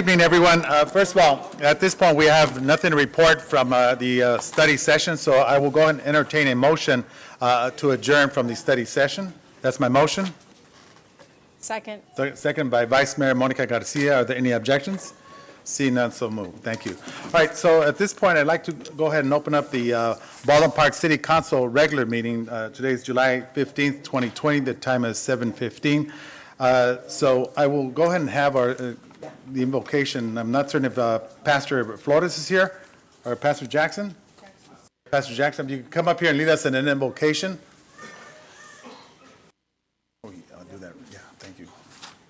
evening, everyone. First of all, at this point, we have nothing to report from the study session, so I will go ahead and entertain a motion to adjourn from the study session. That's my motion. Second. Second by Vice Mayor Monica Garcia. Are there any objections? Seeing none, so moved. Thank you. All right, so at this point, I'd like to go ahead and open up the Baldwin Park City Council regular meeting. Today is July 15th, 2020. The time is 7:15. So I will go ahead and have the invocation. I'm not certain if Pastor Flores is here or Pastor Jackson. Pastor Jackson, if you could come up here and lead us in an invocation. Oh, I'll do that. Yeah, thank you.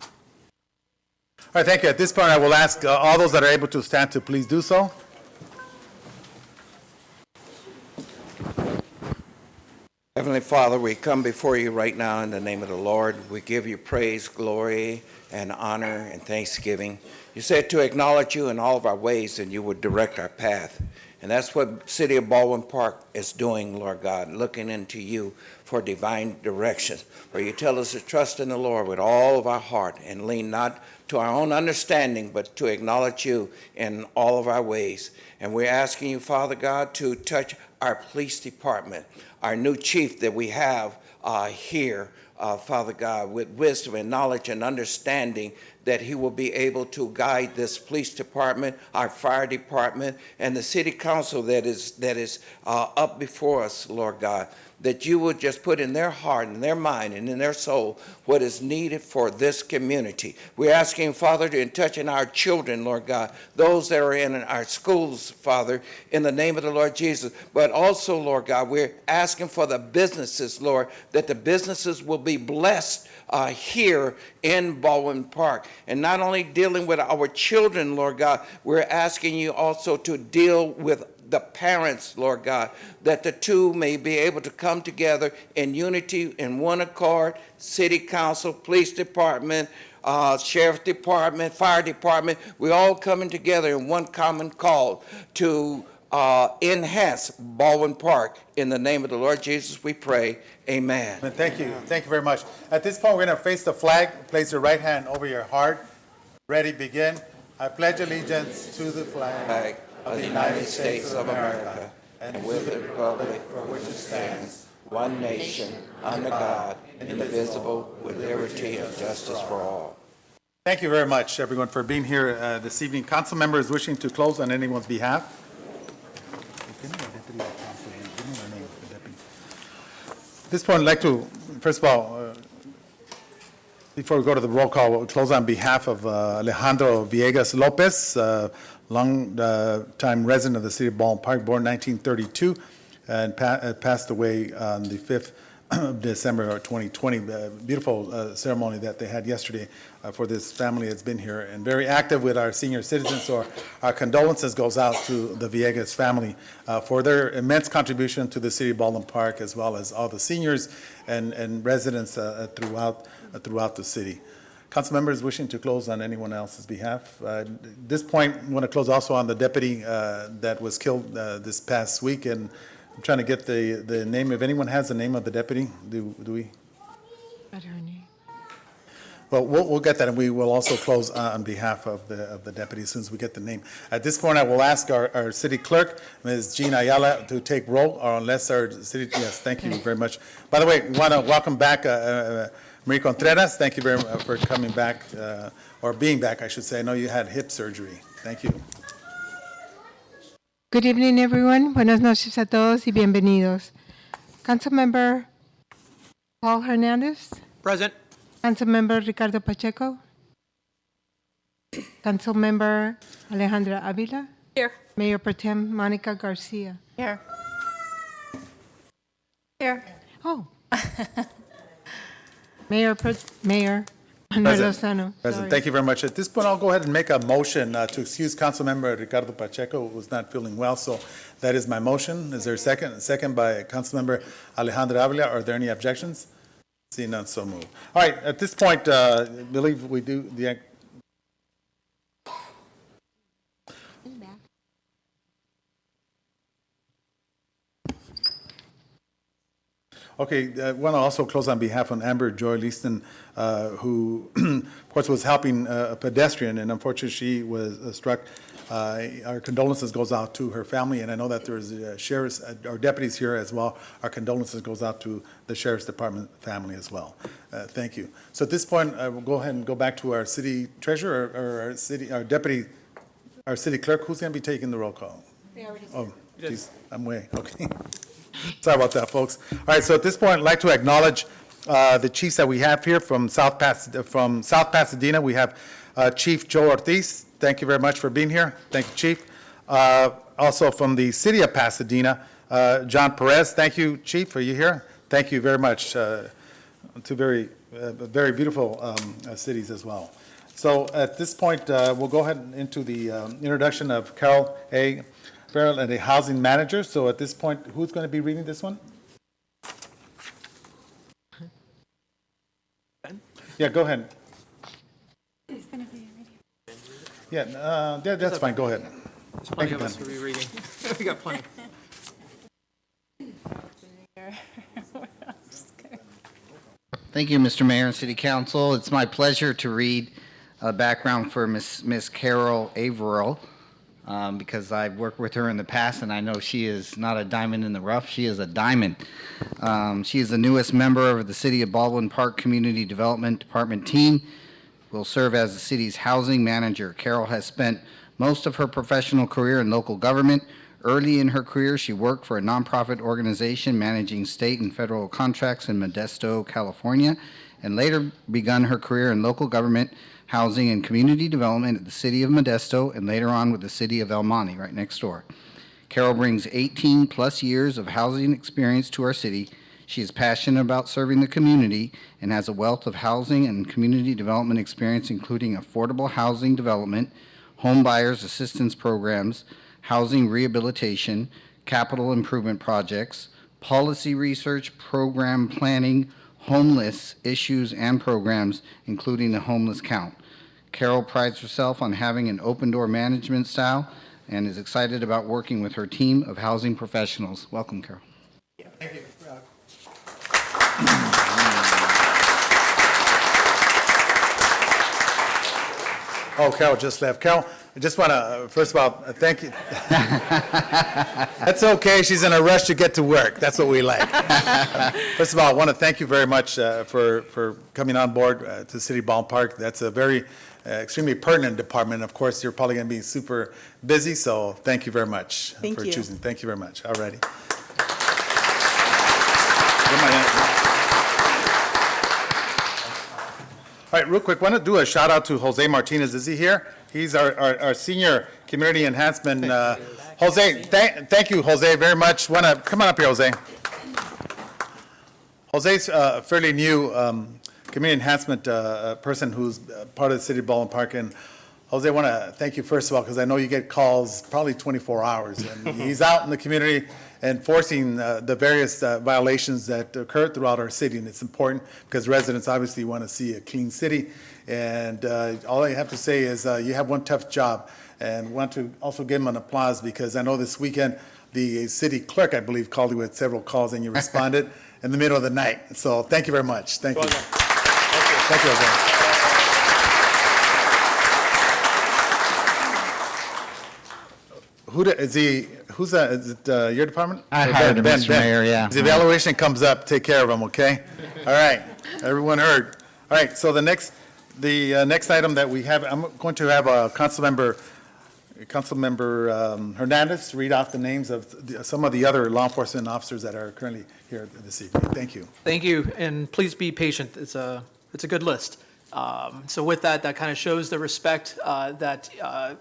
All right, thank you. At this point, I will ask all those that are able to stand to please do so. Heavenly Father, we come before you right now in the name of the Lord. We give you praise, glory, and honor and thanksgiving. You said to acknowledge you in all of our ways and you would direct our path. And that's what City of Baldwin Park is doing, Lord God, looking into you for divine direction. For you tell us to trust in the Lord with all of our heart and lean not to our own understanding, but to acknowledge you in all of our ways. And we're asking you, Father God, to touch our police department, our new chief that we have here, Father God, with wisdom and knowledge and understanding, that he will be able to guide this police department, our fire department, and the city council that is up before us, Lord God, that you would just put in their heart and their mind and in their soul what is needed for this community. We're asking, Father, to touch in our children, Lord God, those that are in our schools, Father, in the name of the Lord Jesus. But also, Lord God, we're asking for the businesses, Lord, that the businesses will be blessed here in Baldwin Park. And not only dealing with our children, Lord God, we're asking you also to deal with the parents, Lord God, that the two may be able to come together in unity, in one accord, city council, police department, sheriff department, fire department. We're all coming together in one common call to enhance Baldwin Park. In the name of the Lord Jesus, we pray. Amen. Thank you. Thank you very much. At this point, we're going to face the flag. Place your right hand over your heart. Ready, begin. I pledge allegiance to the flag Of the United States of America, and with the republic for which it stands, one nation, under God, indivisible, with liberty and justice for all. Thank you very much, everyone, for being here this evening. Council members wishing to close on anyone's behalf. At this point, I'd like to, first of all, before we go to the roll call, we'll close on behalf of Alejandro Villegas Lopez, long-time resident of the city of Baldwin Park, born 1932, and passed away on the 5th of December of 2020. Beautiful ceremony that they had yesterday for this family that's been here, and very active with our senior citizens. So our condolences goes out to the Villegas family for their immense contribution to the city of Baldwin Park, as well as all the seniors and residents throughout the city. Council members wishing to close on anyone else's behalf. At this point, I want to close also on the deputy that was killed this past week, and I'm trying to get the name. If anyone has the name of the deputy, do we? Attorney. Well, we'll get that, and we will also close on behalf of the deputy as soon as we get the name. At this point, I will ask our city clerk, Ms. Jean Ayala, to take roll, or unless our city. Yes, thank you very much. By the way, we want to welcome back Marie Contreras. Thank you very much for coming back, or being back, I should say. I know you had hip surgery. Thank you. Good evening, everyone. Buenas noches a todos y bienvenidos. Councilmember Paul Hernandez. Present. Councilmember Ricardo Pacheco. Councilmember Alejandra Avila. Here. Mayor Pro Tem Monica Garcia. Here. Here. Oh. Mayor Manuel Lozano. President, thank you very much. At this point, I'll go ahead and make a motion to excuse Councilmember Ricardo Pacheco, who was not feeling well. So that is my motion. Is there a second? A second by Councilmember Alejandra Avila. Are there any objections? Seeing none, so moved. All right. At this point, I believe we do the. Okay, I want to also close on behalf of Amber Joy Leaston, who, of course, was helping a pedestrian, and unfortunately, she was struck. Our condolences goes out to her family, and I know that there's sheriffs or deputies here as well. Our condolences goes out to the Sheriff's Department family as well. Thank you. So at this point, I will go ahead and go back to our city treasurer or our deputy, our city clerk. Who's going to be taking the roll call? Oh, geez, I'm way, okay. Sorry about that, folks. All right, so at this point, I'd like to acknowledge the chiefs that we have here from South Pasadena. We have Chief Joe Ortiz. Thank you very much for being here. Thank you, Chief. Also from the city of Pasadena, John Perez. Thank you, Chief. Are you here? Thank you very much. Two very beautiful cities as well. So at this point, we'll go ahead into the introduction of Carol A. Farrell, and a housing manager. So at this point, who's going to be reading this one? Yeah, go ahead. Yeah, that's fine. Go ahead. There's plenty Thank of you, us to be reading. We got plenty. Thank you, Mr. Mayor and City Council. It's my pleasure to read a background for Miss Carol Averill, because I've worked with her in the past, and I know she is not a diamond in the rough. She is a diamond. She is the newest member of the City of Baldwin Park Community Development Department team, will serve as the city's housing manager. Carol has spent most of her professional career in local government. Early in her career, she worked for a nonprofit organization managing state and federal contracts in Modesto, California, and later begun her career in local government, housing, and community development at the city of Modesto, and later on with the city of El Monte, right next door. Carol brings 18-plus years of housing experience to our city. She is passionate about serving the community and has a wealth of housing and community development experience, including affordable housing development, home buyers assistance programs, housing rehabilitation, capital improvement projects, policy research, program planning, homeless issues and programs, including the homeless count. Carol prides herself on having an open-door management style and is excited about working with her team of housing professionals. Welcome, Carol. Thank you. Oh, Carol just left. Carol, I just want to, first of all, thank you. That's okay. She's in a rush to get to work. That's what we like. First of all, I want to thank you very much for coming on board to City Ballpark. That's a very extremely pertinent department. Of course, you're probably going to be super busy, so thank you very much for choosing. Thank you very much. All righty. All right, real quick, I want to do a shout out to Jose Martinez. Is he here? He's our senior community enhancement. Jose, thank you, Jose, very much. Want to come on up here, Jose. Jose's a fairly new community enhancement person who's part of the city of Baldwin Park. And Jose, I want to thank you first of all because I know you get calls probably 24 hours, and he's out in the community enforcing the various violations that occur throughout our city. And it's important because residents obviously want to see a clean city. And all I have to say is you have one tough job, and want to also give him an applause because I know this weekend the city clerk, I believe, called you with several calls and you responded in the middle of the night. So thank you very much. Thank you. Thank you, Jose. Is it your department? I hired him, Mr. Mayor, yeah. His evaluation comes up, take care of him, okay? All right, everyone heard. All right, so the next item that we have, I'm going to have Councilmember Hernandez read off the names of some of the other law enforcement officers that are currently here this evening. Thank you. Thank you, and please be patient. It's a good list. So with that kind of shows the respect that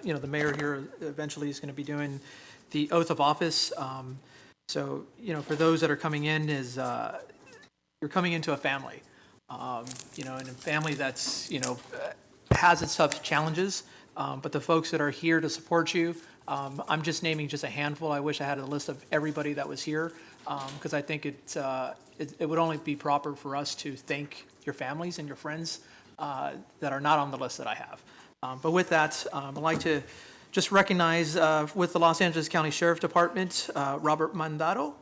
the mayor here eventually is going to be doing the oath of office. So for those that are coming in, you're coming into a family, and a family that's has its tough challenges. But the folks that are here to support you, I'm just naming just a handful. I wish I had a list of everybody that was here, because I think it would only be proper for us to thank your families and your friends that are not on the list that I have. But with that, I'd like to just recognize with the Los Angeles County Sheriff Department, Robert Mandaro,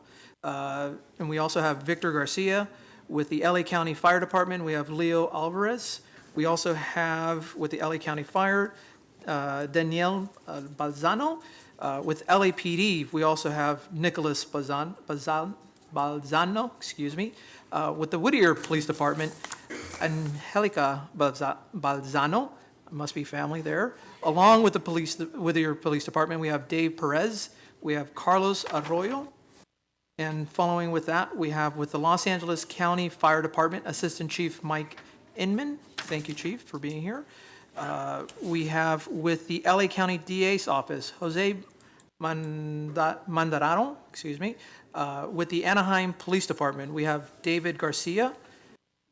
And we also have Victor Garcia. With the LA County Fire Department, we have Leo Alvarez. We also have, with the LA County Fire, Danielle Balzano. With LAPD, we also have Nicholas Balzano, excuse me. With the Whittier Police Department, Angelica Balzano, must be family there. Along with the Whittier Police Department, we have Dave Perez, we have Carlos Arroyo, and following with that, we have with the Los Angeles County Fire Department, Assistant Chief Mike Inman. Thank you, Chief, for being here. We have with the LA County DA's office, Jose Mandarano, excuse me. With the Anaheim Police Department, we have David Garcia.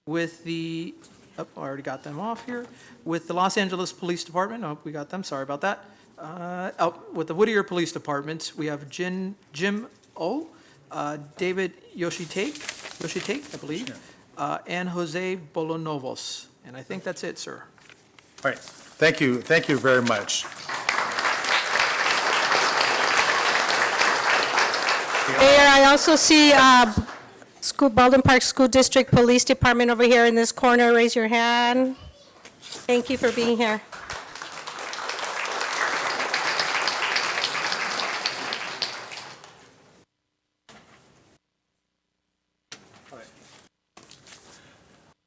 With the, I already got them off here. With the Los Angeles Police Department, we got them, sorry about that. With the Whittier Police Department, we have Jim O, David Yoshitake, I believe, and Jose Bolonovos. And I think that's it, sir. All right, thank you very much. Mayor, I also see Baldwin Park School District Police Department over here in this corner. Raise your hand. Thank you for being here.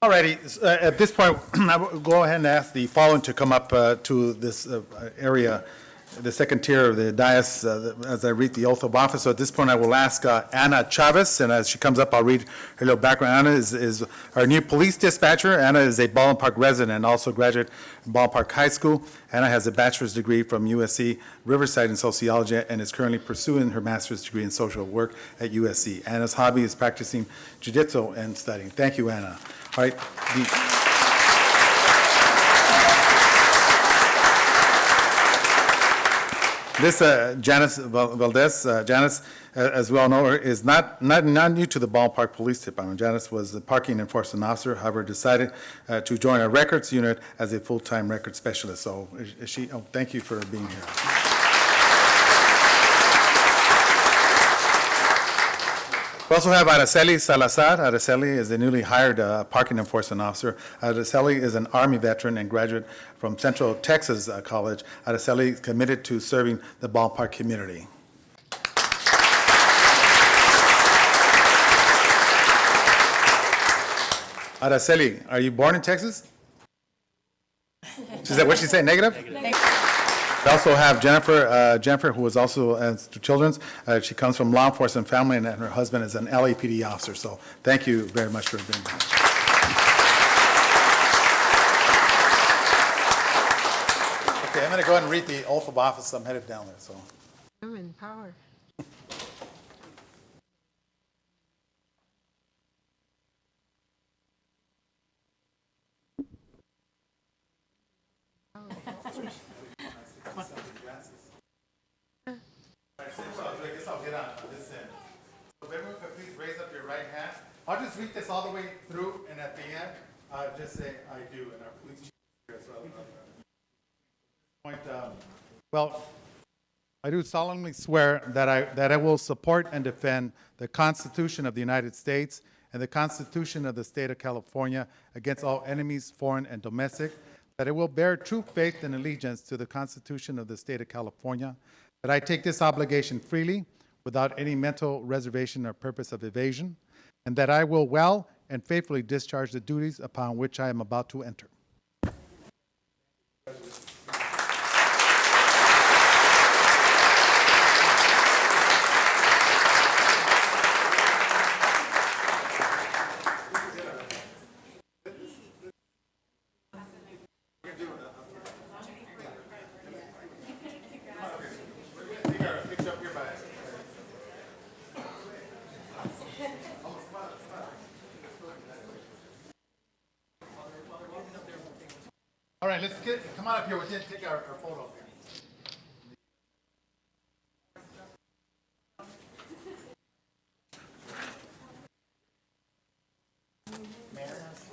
All righty, at this point, I will go ahead and ask the following to come up to this area, the second tier of the dais, as I read the oath of office. So at this point, I will ask Anna Chavez, and as she comes up, I'll read her little background. Anna is our new police dispatcher. Anna is a Baldwin Park resident and also graduate from Baldwin Park High School. Anna has a bachelor's degree from USC Riverside in sociology and is currently pursuing her master's degree in social work at USC. Anna's hobby is practicing jiu-jitsu and studying. Thank you, Anna. All right. This Janice Valdez, Janice, as we all know her, is not new to the Baldwin Park Police Department. Janice was the parking enforcement officer, however, decided to join our records unit as a full-time record specialist. So thank you for being here. We also have Araceli Salazar. Araceli is the newly hired parking enforcement officer. Araceli is an Army veteran and graduate from Central Texas College. Araceli is committed to serving the Baldwin Park community. Araceli, are you born in Texas? Is that what she said, negative? We also have Jennifer, who is also to children's. She comes from law enforcement family, and her husband is an LAPD officer. So thank you very much for being here. Okay, I'm going to go ahead and read the oath of office. I'm headed down there. So. I'm in power. I guess I'll get on this end. So if everyone could please raise up your right hand. I'll just read this all the way through, and at the end, just say I do, and our police chief here as well. Well, I do solemnly swear that I will support and defend the Constitution of the United States and the Constitution of the State of California against all enemies, foreign and domestic, that I will bear true faith and allegiance to the Constitution of the State of California, that I take this obligation freely without any mental reservation or purpose of evasion, and that I will well and faithfully discharge the duties upon which I am about to enter. All right, come on up here. We're going to take our photo here.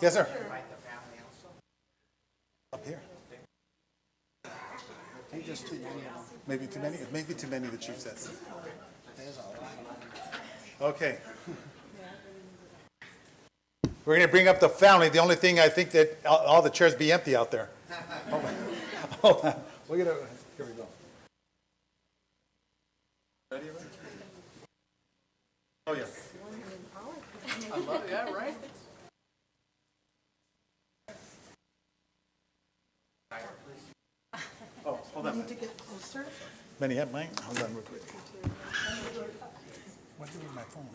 Yes, sir. Up here. Just too many. Maybe too many. Maybe too many. The chief says. Okay. We're going to bring up the family. The only thing I think that all the chairs be empty out there. Hold on. We're gonna, here we go. Ready? Oh, yeah. I love it, yeah, right? Oh, hold on. Benny, have mine? Hold on real quick. What did my phone?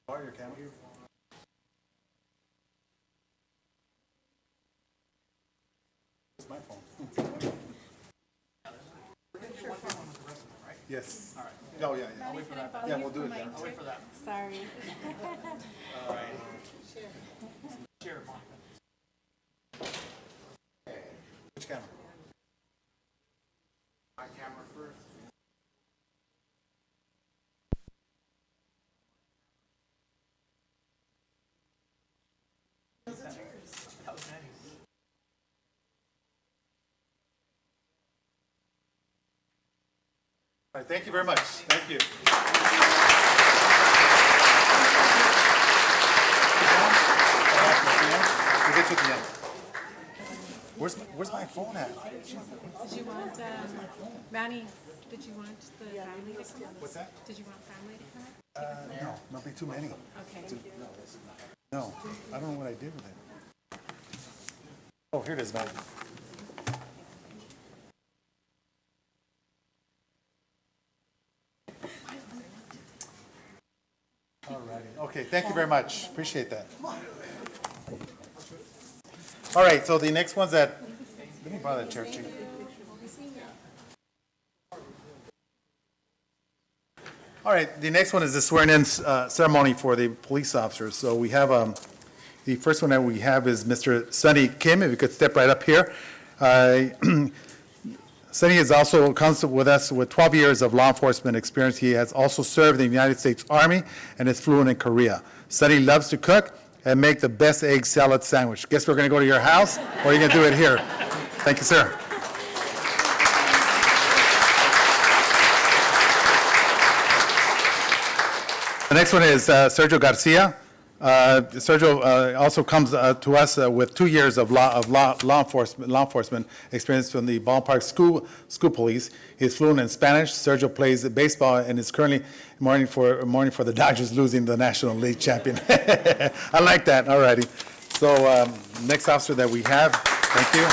Borrow your camera? It's my phone. Yes. All right. Oh, yeah, yeah. I'll wait for that. Yeah, we'll do it there. I'll wait for that. Sorry. Share, Mom. Which camera? My camera first. That was nice. All right, thank you very much. Thank you. We'll get you at the end. Where's my phone at? Did you want, Manny, did you want the family to come up? What's that? Did you want family to come up? No, not be too many. Okay. No, I don't know what I did with it. Oh, here it is, man. All righty. Okay, thank you very much. Appreciate that. All right, so the next one's at, let me borrow that chair, Chief. All right, the next one is the swearing-in ceremony for the police officers. So we have, the first one that we have is Mr. Sonny Kim, if you could step right up here. Sonny is also comes with us with 12 years of law enforcement experience. He has also served in the United States Army and is fluent in Korea. Sonny loves to cook and make the best egg salad sandwich. Guess we're going to go to your house, or are you going to do it here? Thank you, sir. The next one is Sergio Garcia. Sergio also comes to us with 2 years of law enforcement experience from the Ballpark School Police. He's fluent in Spanish. Sergio plays baseball and is currently mourning for the Dodgers losing the National League champion. I like that. All righty. So next officer that we have, thank you.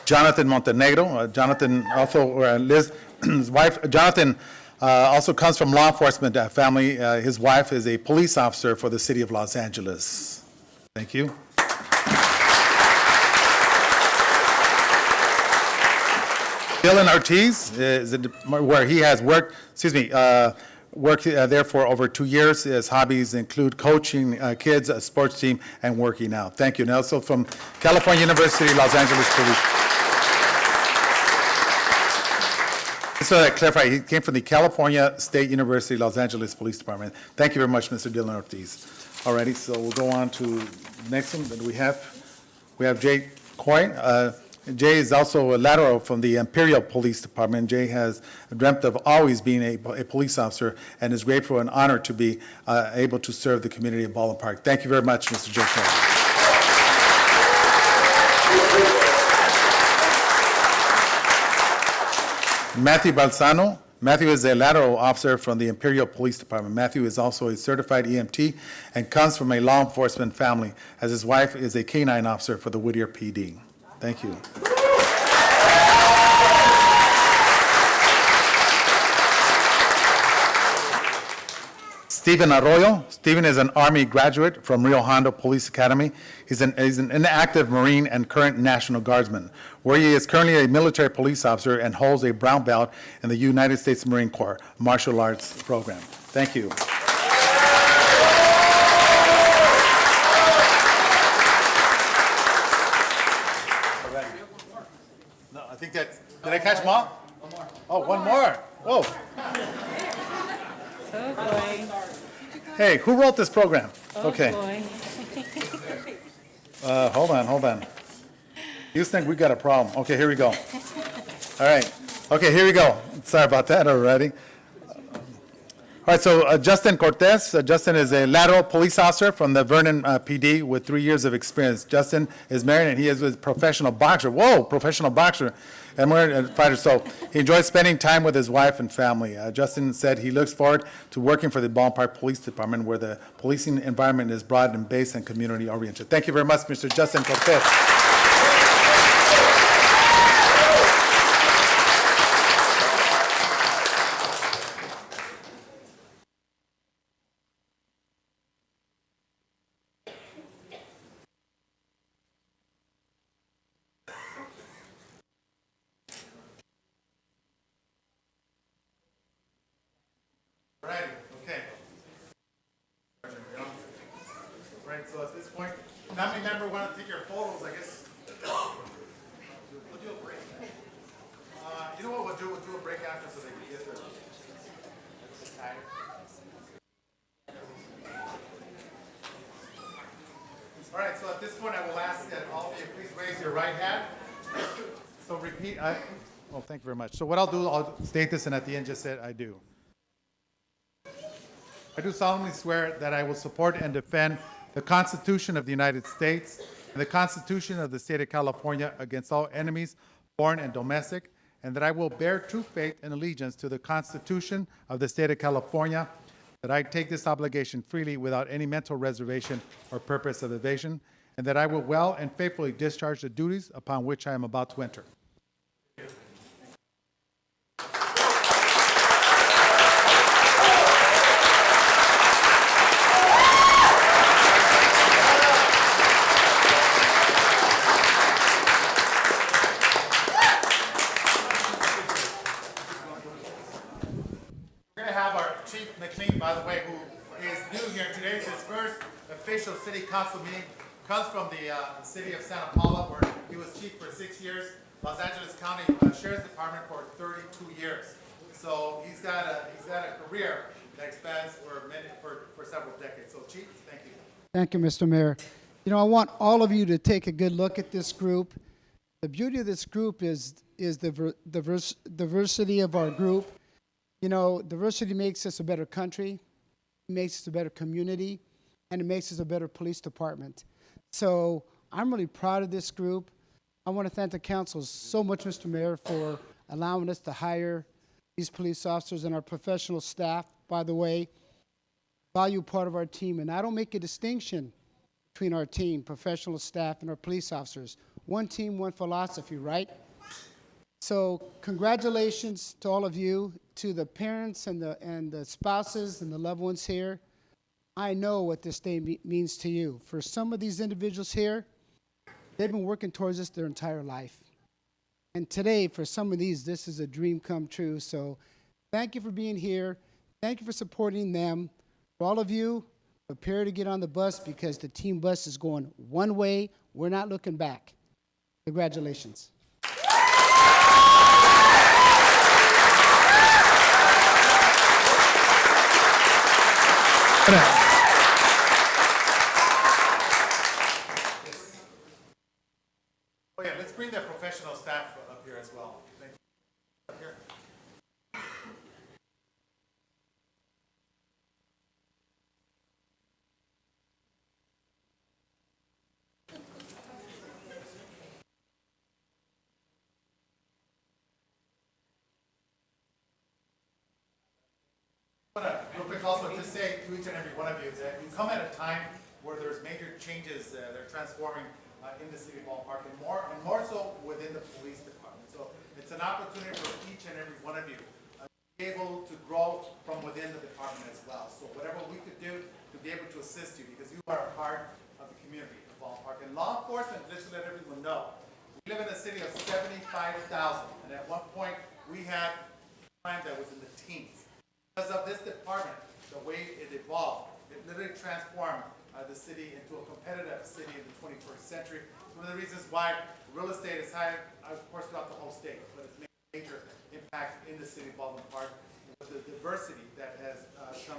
Jonathan Montenegro. Jonathan also Liz. His wife, Jonathan, also comes from law enforcement family. His wife is a police officer for the city of Los Angeles. Thank you. Dylan Ortiz, where he has worked, worked there for over 2 years. His hobbies include coaching kids, a sports team, and working out. Thank you. And also from California University, Los Angeles Police. So to clarify, he came from the California State University, Los Angeles Police Department. Thank you very much, Mr. Dylan Ortiz. Alrighty, so we'll go on to the next one that we have Jay Coyne. Jay is also a lateral from the Imperial Police Department. Jay has dreamt of always being a police officer and is grateful and honored to be able to serve the community of Baldwin Park. Thank you very much, Mr. Jay Coyne. Matthew Balsano. Matthew is a lateral officer from the Imperial Police Department. Matthew is also a certified EMT and comes from a law enforcement family, as his wife is a canine officer for the Whittier PD. Thank you. Stephen Arroyo. Stephen is an Army graduate from Rio Hondo Police Academy. He's an inactive Marine and current National Guardsman, where he is currently a military police officer and holds a brown belt in the United States Marine Corps martial arts program. Thank you. No, I think that, did I catch them all? One more. Oh, one more. Whoa. Oh, boy. Hey, who wrote this program? Okay, Boy. hold on. You think we got a problem? Okay, here we go. All right, okay, here we go. Sorry about that already. All right, so Justin Cortez. Justin is a lateral police officer from the Vernon PD with 3 years of experience. Justin is married and he is a professional boxer. Whoa, professional boxer and fighter. So he enjoys spending time with his wife and family. Justin said he looks forward to working for the Baldwin Park Police Department, where the policing environment is broad and based and community oriented. Thank you very much, Mr. Justin Cortez. Right, okay. Right, so at this point, family member want to take your photos, I guess. We'll do a break. You know what we'll do? We'll do a break after so they can get their tired. All right, so at this point, I will ask that all of you please raise your right hand. So repeat, well, thank you very much. So what I'll do, I'll state this and at the end just say, I do. I do solemnly swear that I will support and defend the Constitution of the United States and the Constitution of the State of California against all enemies, foreign and domestic, and that I will bear true faith and allegiance to the Constitution of the State of California, that I take this obligation freely without any mental reservation or purpose of evasion, and that I will well and faithfully discharge the duties upon which I am about to enter. We're going to have our Chief McLean, by the way, who is new here today. It's his first official city council meeting. Comes from the city of Santa Paula, where he was chief for 6 years. Los Angeles County Sheriff's Department for 32 years. So he's got a career that expands for several decades. So Chief, thank you. Thank you, Mr. Mayor. You know, I want all of you to take a good look at this group. The beauty of this group is the diversity of our group. You know, diversity makes us a better country, it makes us a better community, and it makes us a better police department. So I'm really proud of this group. I want to thank the council so much, Mr. Mayor, for allowing us to hire these police officers and our professional staff, by the way, value part of our team. And I don't make a distinction between our team, professional staff, and our police officers. One team, one philosophy, right? So congratulations to all of you, to the parents and the spouses and the loved ones here. I know what this day means to you. For some of these individuals here, they've been working towards this their entire life. And today, for some of these, this is a dream come true. So thank you for being here. Thank you for supporting them. For all of you, prepare to get on the bus because the team bus is going one way. We're not looking back. Congratulations. Oh yeah, let's bring the professional staff up here as well. Thank you. Up here. I want to real quick also just say to each and every one of you that you come at a time where there's major changes that are transforming in the city of Ballpark and more so within the police department. So it's an opportunity for each and every one of you to be able to grow from within the department as well. So whatever we could do to be able to assist you, because you are a part of the community of Ballpark. And law enforcement, just to let everyone know, we live in a city of 75,000, and at one point we had crime that was in the teens. Because of this department, the way it evolved, it literally transformed the city into a competitive city in the 21st century. It's one of the reasons why real estate is high, of course, throughout the whole state, but it's made a major impact in the city of Baldwin Park with the diversity that has come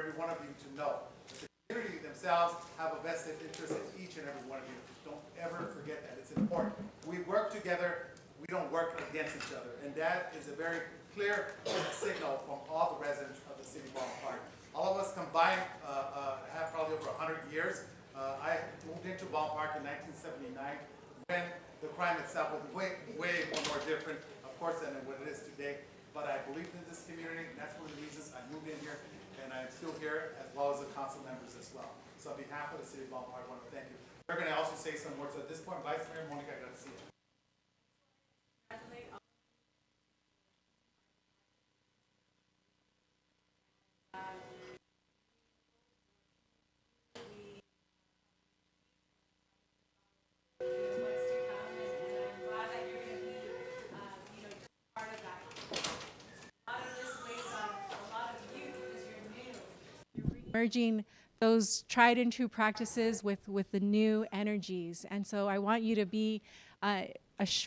every one of you to know that the community themselves have a vested interest in each and every one of you. Don't ever forget that. It's important. We work together. We don't work against each other. And that is a very clear signal from all the residents of the city of Baldwin Park. All of us combined have probably over 100 years. I moved into Baldwin Park in 1979 when the crime itself was way more different, of course, than what it is today. But I believed in this community, and that's one of the reasons I moved in here, and I'm still here, as well as the council members as well. So on behalf of the city of Baldwin Park, I want to thank you. We're going to also say some words. At this point, Vice Mayor Monica Garcia. Merging those tried and true practices with the new energies. And so I want you to be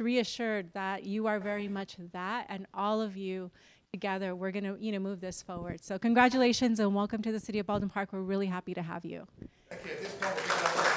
reassured that you are very much that, and all of you together, we're going to move this forward. So congratulations and welcome to the city of Baldwin Park. We're really happy to have you. Thank you. At this point, we'll give it over to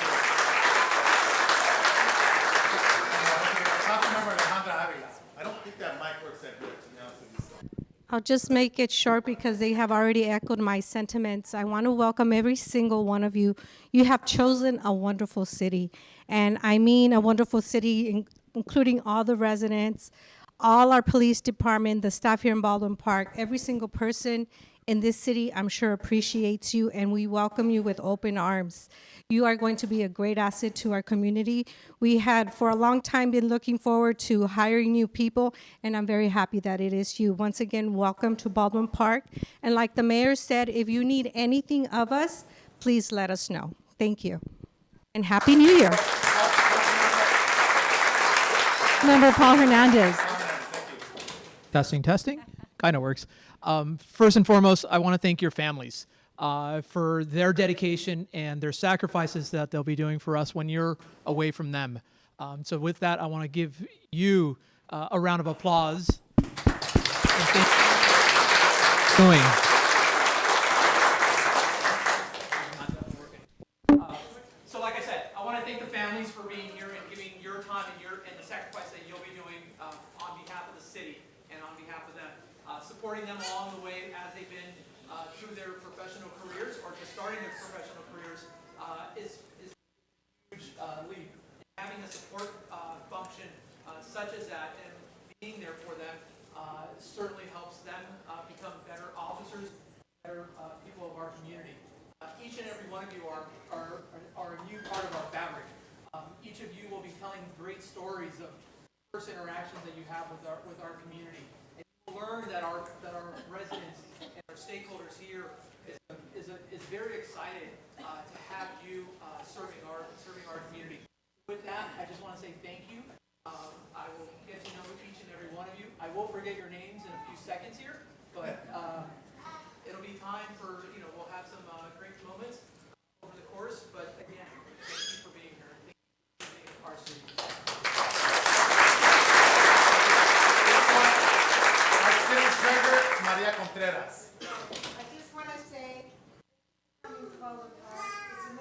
Councilmember Alejandra Avila. I don't think that mic works that good, to be honest with you. So. I'll just make it short because they have already echoed my sentiments. I want to welcome every single one of you. You have chosen a wonderful city, and I mean a wonderful city, including all the residents, all our police department, the staff here in Baldwin Park, every single person in this city, I'm sure, appreciates you, and we welcome you with open arms. You are going to be a great asset to our community. We had, for a long time, been looking forward to hiring new people, and I'm very happy that it is you. Once again, welcome to Baldwin Park. And like the mayor said, if you need anything of us, please let us know. Thank you. And Happy New Year. Member Paul Hernandez. Testing, testing. Kind of works. First and foremost, I want to thank your families for their dedication and their sacrifices that they'll be doing for us when you're away from them. So with that, I want to give you a round of applause. And thank you for doing. So like I said, I want to thank the families for being here and giving your time and the sacrifice that you'll be doing on behalf of the city and on behalf of them. Supporting them along the way as they've been through their professional careers or just starting their professional careers is a huge leap. Having a support function such as that and being there for them certainly helps them become better officers, better people of our community. Each and every one of you are a new part of our fabric. Each of you will be telling great stories of first interactions that you have with our community. Learn that our residents and our stakeholders here is very excited to have you serving our community. With that, I just want to say thank you. I will get to know each and every one of you. I will forget your names in a few seconds here, but it'll be time for we'll have some great moments over the course. But again, thank you for being here. Thank you for being our city. Maria Contreras. I just want to say, it's a new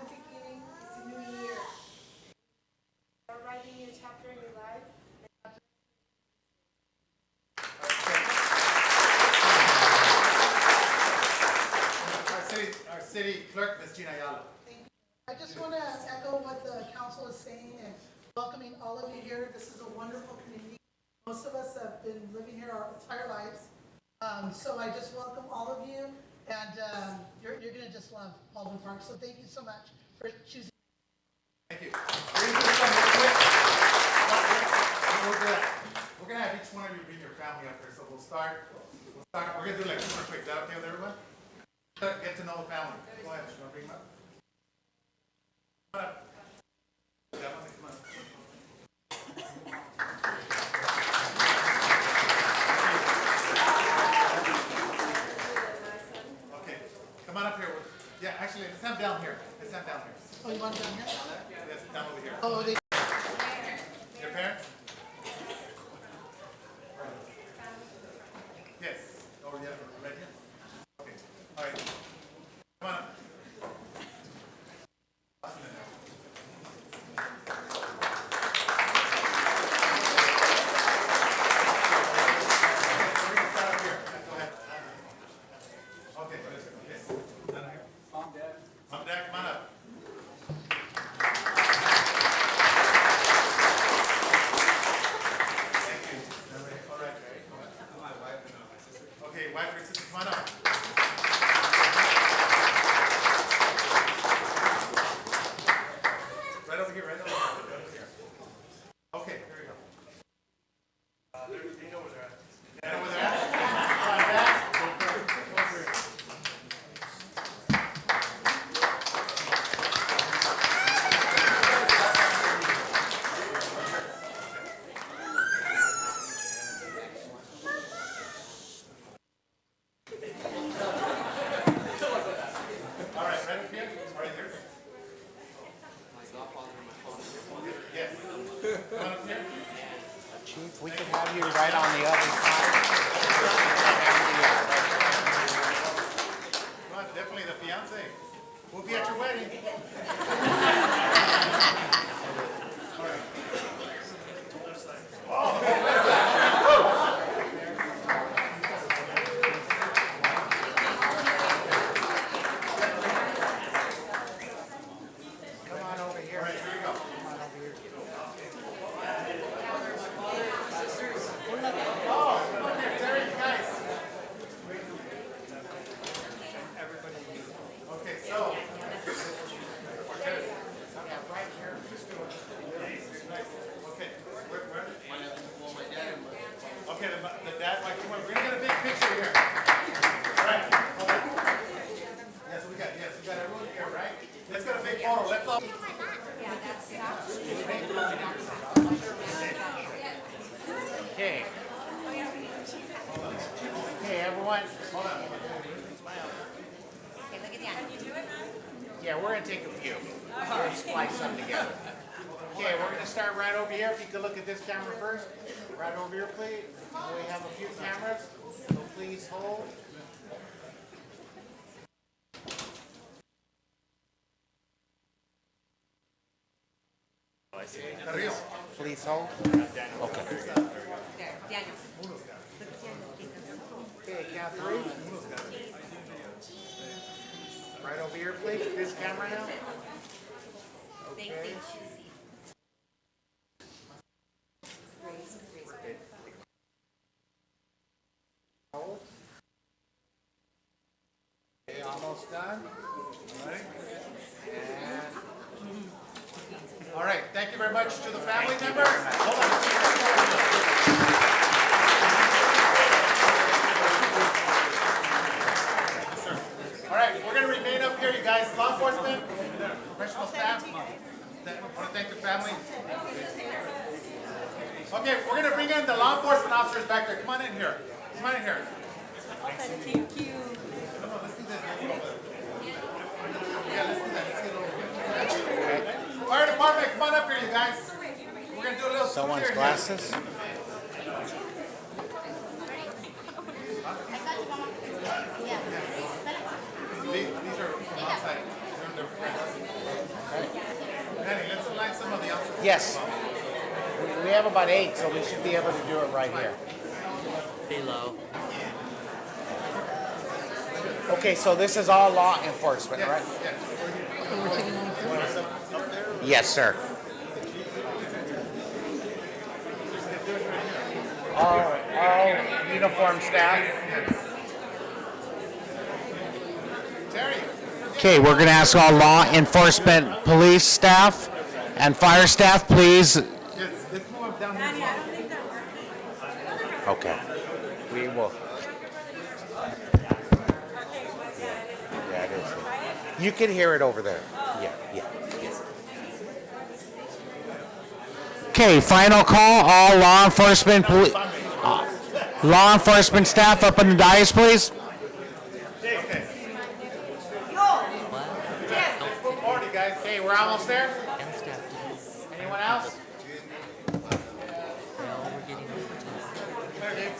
beginning, it's a new year. You're writing a new chapter in your life. Our city clerk, Ms. Gina Ayala. Thank you. I just want to echo what the council is saying and welcoming all of you here. This is a wonderful community. Most of us have been living here our entire lives. So I just welcome all of you, and you're going to just love Baldwin Park. So thank you so much for choosing. Thank you. We're going to have each one of you bring your family up here. So we'll start. We're going to do like super quick. Is that okay with everyone? Get to know the family. Go ahead. You want to bring them up? Come on up. Come on. Come on up here. Yeah, actually, let's have down here. Let's have down here. Oh, you want down here? Yes, down over here. Oh, they. Your parents? Yes. Oh, yeah, right here. Okay. All right. Chief, we can have you right on the other side. Come on, definitely the fiance. We'll be at your wedding. Come on over here. Okay, so. Okay, okay, the dad, like, come on, we're gonna get a big picture here. All right, hold on. Yes, we got everyone here, right? Let's get a big photo, let's all. Okay. Okay, everyone. Hold on. Yeah, we're gonna take a few. We'll splice them together. Okay, we're gonna start right over here. If you could look at this camera first. Right over here, please. We have a few cameras, so please hold. Please hold. Okay. Okay, count three. Right over here, please. This camera now. Okay. Hold. Okay, almost done. All right, thank you very much to the family members. Hold on. All right, we're gonna remain up here, you guys, law enforcement, professional staff. I want to thank the family. Okay, we're gonna bring in the law enforcement officers back there. Come on in here. Come on in here. Thank you. Come on, let's do this. Yeah, let's do that. Let's get over here. Fire department, come on up here, you guys. We're gonna do a little Someone's here. glasses. These are from outside. They're Danny, let's align some of the officers. Yes. We have about 8, so we should be able to do it right here. Below. Okay, so this is all law enforcement, right? Yes, sir. All uniform staff. Okay, we're going to ask all law enforcement, police staff, and fire staff, please. Let's move them down here. Okay. We will. Yeah, it is. You can hear it over there. Yeah, yeah. Okay, final call. All law enforcement, law enforcement staff up on the dais, please. Okay. Party, guys. Okay, we're almost there. And staff did. Anyone else? No, we're getting overtime.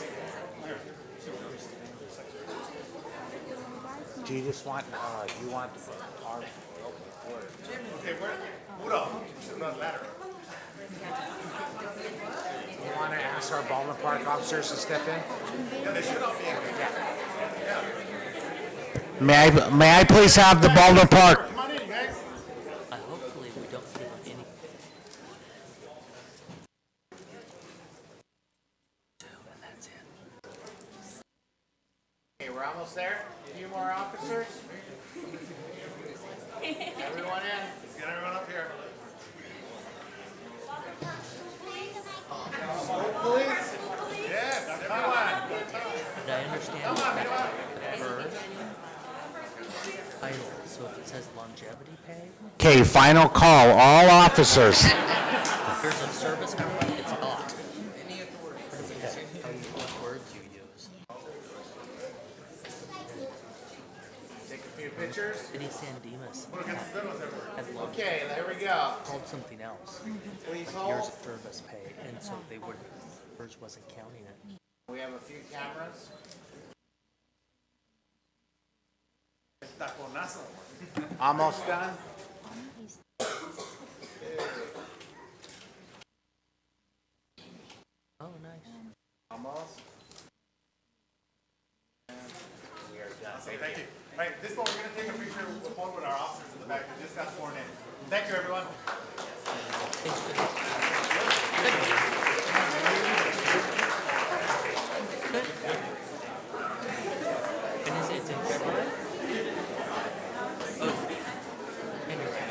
Do you just want, you want our... Okay, where? Hold on. Not ladder. You want to ask our Baldwin Park officers to step in? Yeah, they should all be in. May I please have the Baldwin Park? Come on in, you guys. Hopefully we don't give them any. And that's it. Okay, we're almost there. A few more officers. Everyone in. Let's get everyone up here. Police. Yes, everyone. Did I understand Come on, that everyone. first? Title, so if it says longevity pay, Okay, final call. All officers. there's a service number, it's not. What does it say? How you, what words you use. Take a few pictures. Eddie Sandemus We'll get some good ones, everyone. had long, Okay, there we go. called something else. Please Here's hold. service pay, and so they would Yours wasn't counting it. We have a few cameras. Almost done. Oh, nice. Almost. Thank you. All right, this one, we're going to take a picture with both with our officers in the back that just got sworn in. Thank you, everyone. And is it in February? Oh. January, okay.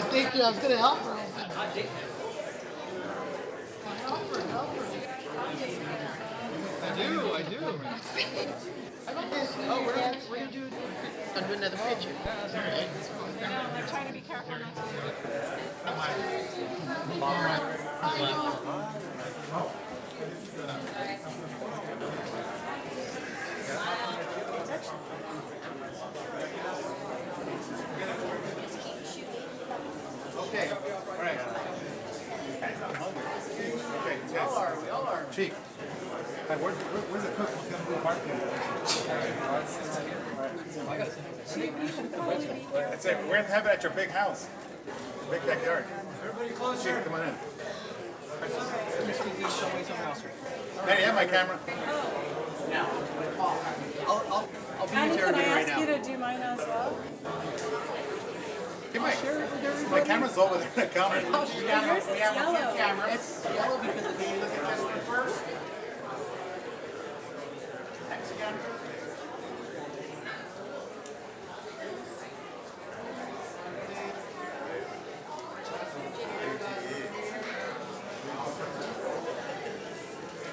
Thank you, I was gonna help her. I do. Oh, we're gonna do another picture. I'm trying to be careful not to. Okay, all right. Okay, we all are. Chief. Hey, where's the cook? Who's gonna do the barbecue? That's it. We're gonna have it at your big house, your big backyard. Everybody close. Chief, come on in. Hey, you have my camera? I'll be Annie, in can I territory right ask now. you to do mine as well? Hey, Mike. My camera's over there on the counter. Yours is yellow. It's yellow because of the look at this one first. Next again.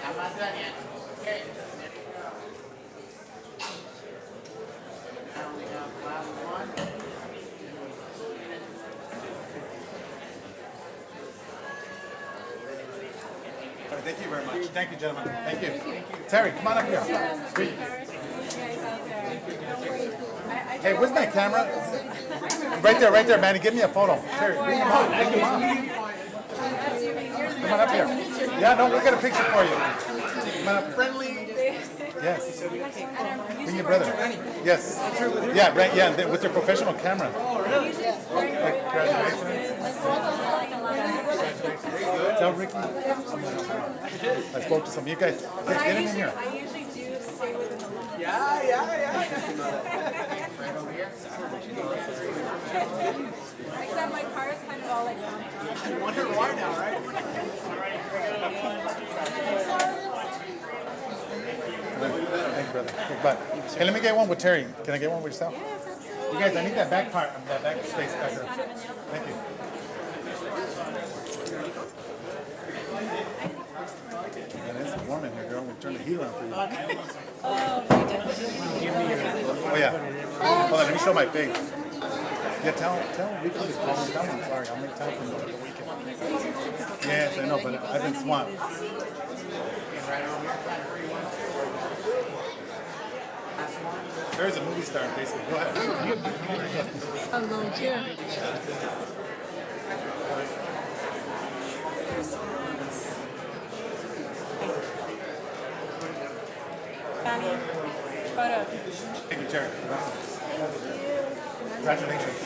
I'm not done yet. Okay. Now we have the last one. All right, thank you very much. Thank you, gentlemen. Thank you. Terry, come on up here. Hey, where's my camera? Right there, Manny. Give me a photo. Terry, bring him on. Bring him on. Come on up here. Yeah, no, we'll get a picture for you. Come on up. Friendly. Yes. Bring your brother. Yes. Yeah, right. Yeah, with your professional camera. Oh, really? Congratulations. Tell Ricky. I spoke to some of you guys. Get him in here. I usually do stay within the limits. Yeah. Except my car is kind of all like I wonder why now, right? Thank you, brother. Okay, bye. Hey, let me get one with Terry. Can I get one with yourself? Yes, absolutely. You guys, I need that back part, that back space back there. Thank you. Man, it's warm in here, girl. We'll turn the heat on for you. Oh, yeah. Hold on, let me show my face. Yeah, tell Ricky to call him down. I'm sorry, I'll make time for him over the weekend. Yes, I know, but I've been swamped. There's a movie star in Facebook. Go ahead. Hello, Jim. Annie, photo. Thank you, Terry. Congratulations.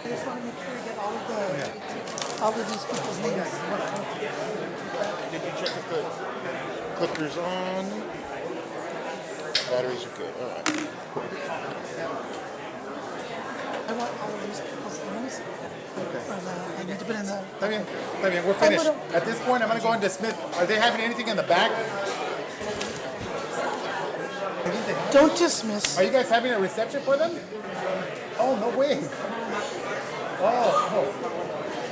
I just want to make sure we get all of these people's names. Did you check if the clicker's on? Batteries are good. All right. I want all of these people's names. I need to put in the. Está bien, we're finished. At this point, I'm going to go and dismiss. Are they having anything in the back? Don't dismiss. Are you guys having a reception for them? Oh, no way. Oh.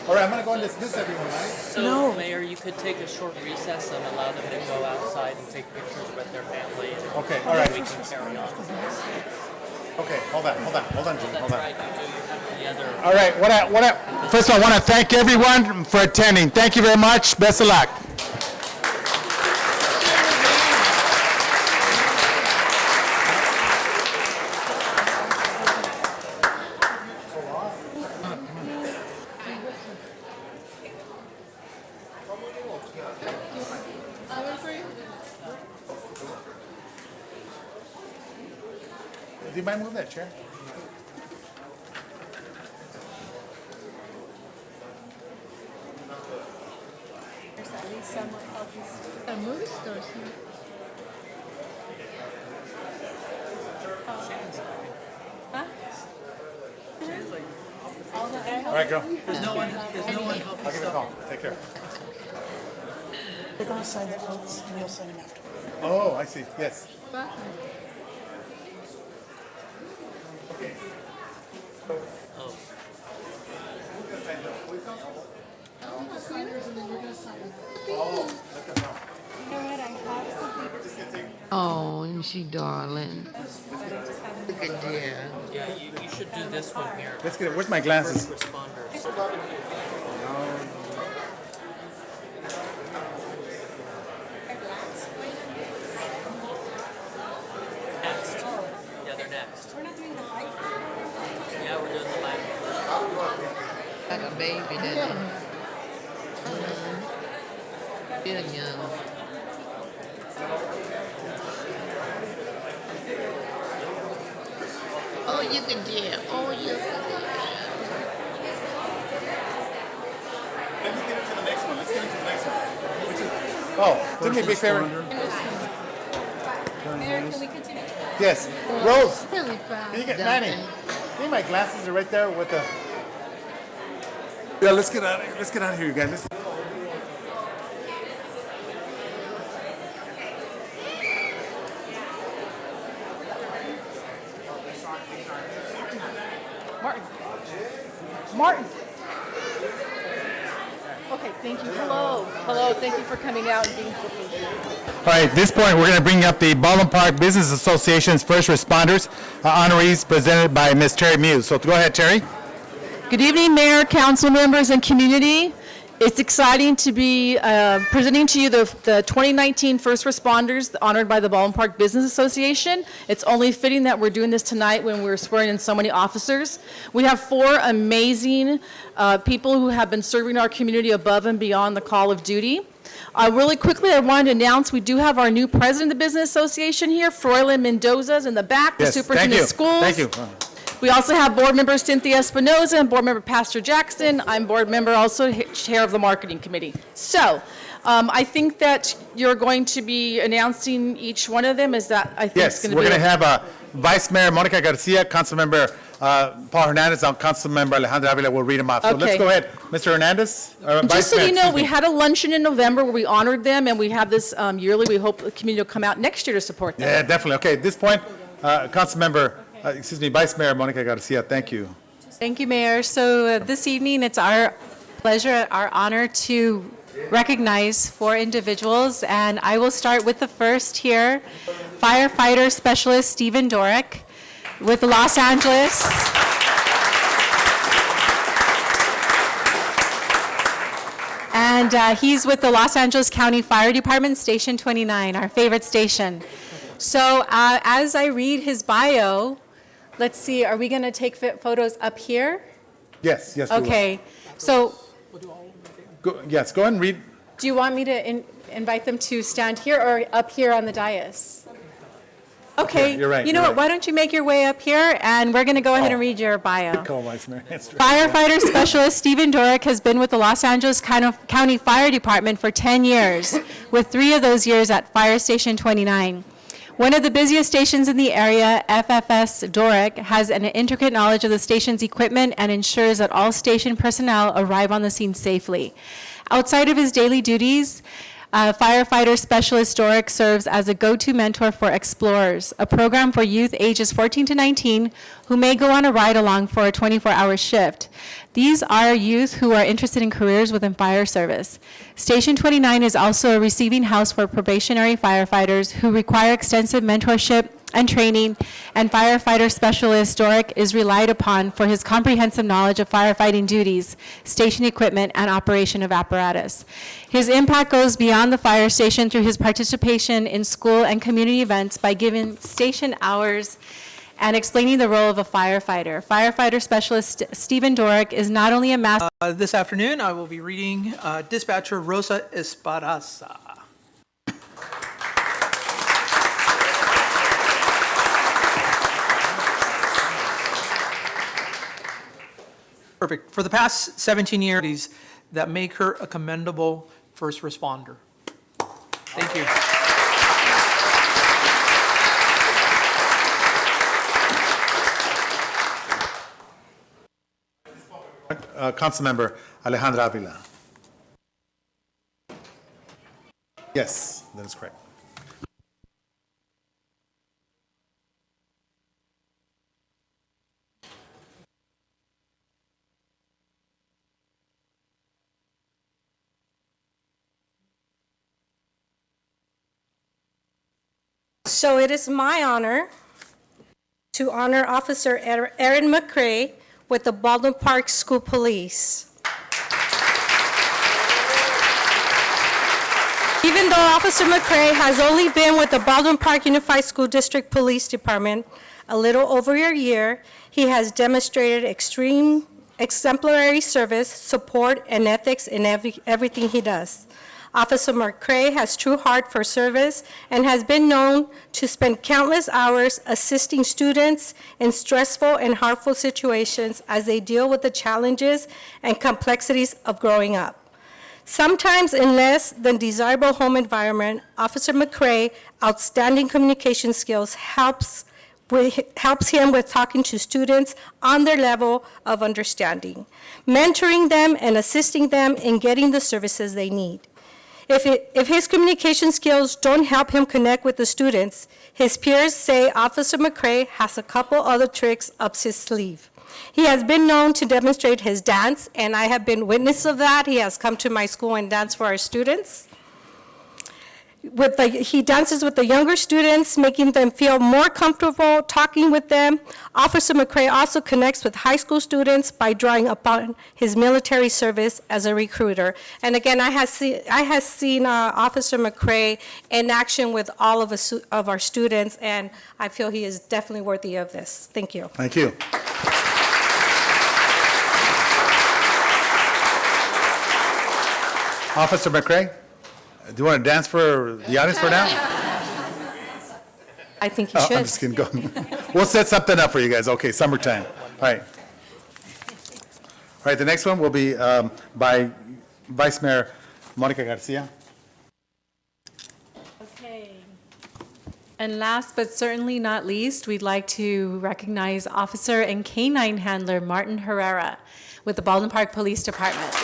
All right, I'm going to go and dismiss everyone, right? So, Mayor, you could take a short recess and allow them to go outside and take pictures with their family. And Okay, all right. we can carry on. Okay, hold on, Jimmy, hold That's on. right, you do. You have the other. All right, first of all, I want to thank everyone for attending. Thank you very much. Best of luck. Do you mind moving that chair? All right, go. There's no one helping I'll give you a call. Take care. They're gonna sign the oaths and you'll sign them after. Oh, I see. Yes. Oh, and she darling. Look at dear. Yeah, you should do this one here. Let's get it. Where's my glasses? Responders. Next. Yeah, they're next. We're not doing the light. Yeah, we're doing the light. Like a baby, didn't it? Still young. Oh, you can dear. Oh, you can dear. Let me get into the next one. Let's get into the next one. Oh, do me a big favor. Mayor, can we continue? Yes. Rose, Really fine. can you get Manny? See, my glasses are right there with the. Yeah, let's get out. Let's get out of here, you guys. Let's... Martin. Okay, thank you. Hello. Hello, thank you for coming out and being so patient. All right, at this point, we're going to bring up the Baldwin Park Business Association's first responders honorees presented by Ms. Terry Muse. So go ahead, Terry. Good evening, Mayor, council members, and community. It's exciting to be presenting to you the 2019 first responders honored by the Baldwin Park Business Association. It's only fitting that we're doing this tonight when we're swearing in so many officers. We have 4 amazing people who have been serving our community above and beyond the call of duty. Really quickly, I wanted to announce we do have our new president of the Business Association here, Froylan Mendoza, is in the back, the superintendent of schools. Thank you. We also have board member Cynthia Espinoza and board member Pastor Jackson. I'm board member also chair of the marketing committee. So I think that you're going to be announcing each one of them. Is that, I think, Yes, going to we're be. going to have Vice Mayor Monica Garcia, Council Member Paul Hernandez, and Council Member Alejandra Avila will read them off. So let's Okay. go ahead. Mr. Hernandez? Just so you know, we had a luncheon in November where we honored them, and we have this yearly. We hope the community will come out next year to support them. Yeah, definitely. Okay, at this point, Council Member, Vice Mayor Monica Garcia, thank you. Thank you, Mayor. So this evening, it's our pleasure, our honor to recognize 4 individuals, and I will start with the first here, firefighter specialist Stephen Dorick with Los Angeles. And he's with the Los Angeles County Fire Department, Station 29, our favorite station. So as I read his bio, let's see, are we going to take photos up here? Yes, we will. Okay, so Go ahead and read. do you want me to invite them to stand here or up here on the dais? Okay, you're right, you know you're what, right. why don't you make your way up here, and we're going to go ahead and read your bio. Call Vice Mayor. Firefighter Specialist Stephen Dorick has been with the Los Angeles County Fire Department for 10 years, with 3 of those years at Fire Station 29. One of the busiest stations in the area, FFS Dorick has an intricate knowledge of the station's equipment and ensures that all station personnel arrive on the scene safely. Outside of his daily duties, Firefighter Specialist Dorick serves as a go-to mentor for Explorers, a program for youth ages 14 to 19 who may go on a ride-along for a 24-hour shift. These are youth who are interested in careers within fire service. Station 29 is also a receiving house for probationary firefighters who require extensive mentorship and training, and firefighter specialist Doric is relied upon for his comprehensive knowledge of firefighting duties, station equipment, and operation of apparatus. His impact goes beyond the fire station through his participation in school and community events by giving station hours and explaining the role of a firefighter. Firefighter specialist Stephen Doric is not only a master. This afternoon, I will be reading Dispatcher Rosa Esparza. Perfect. For the past 17 years, that make her a commendable first responder. Thank you. Councilmember Alejandra Avila. Yes, that is correct. So it is my honor to honor Officer Erin McCrae with the Baldwin Park School Police. Even though Officer McCrae has only been with the Baldwin Park Unified School District Police Department a little over a year, he has demonstrated extreme exemplary service, support, and ethics in everything he does. Officer McCrae has true heart for service and has been known to spend countless hours assisting students in stressful and hurtful situations as they deal with the challenges and complexities of growing up. Sometimes in less than desirable home environment, Officer McCrae's outstanding communication skills helps him with talking to students on their level of understanding, mentoring them and assisting them in getting the services they need. If his communication skills don't help him connect with the students, his peers say Officer McCrae has a couple other tricks up his sleeve. He has been known to demonstrate his dance, and I have been witness of that. He has come to my school and danced for our students. He dances with the younger students, making them feel more comfortable talking with them. Officer McCrae also connects with high school students by drawing upon his military service as a recruiter. And again, I have seen Officer McCrae in action with all of our students, and I feel he is definitely worthy of this. Thank you. Thank you. Officer McCrae, do you want to dance for the audience for now? I think you should. I'm just kidding. Go. We'll set something up for you guys. Okay, summertime. All right. All right, the next one will be by Vice Mayor Monica Garcia. Okay. And last but certainly not least, we'd like to recognize Officer and K-9 Handler Martin Herrera with the Baldwin Park Police Department.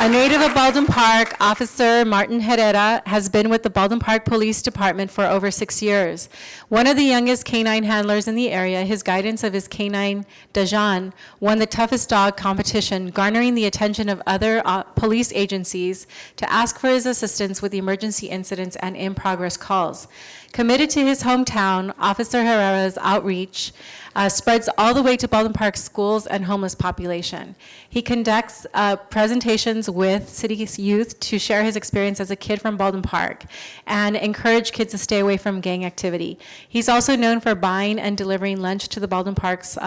A native of Baldwin Park, Officer Martin Herrera has been with the Baldwin Park Police Department for over 6 years. One of the youngest canine handlers in the area, his guidance of his canine, Dajan, won the toughest dog competition, garnering the attention of other police agencies to ask for his assistance with emergency incidents and in-progress calls. Committed to his hometown, Officer Herrera's outreach spreads all the way to Baldwin Park schools and homeless population. He conducts presentations with city youth to share his experience as a kid from Baldwin Park and encourage kids to stay away from gang activity. He's also known for buying and delivering lunch to the Baldwin Park's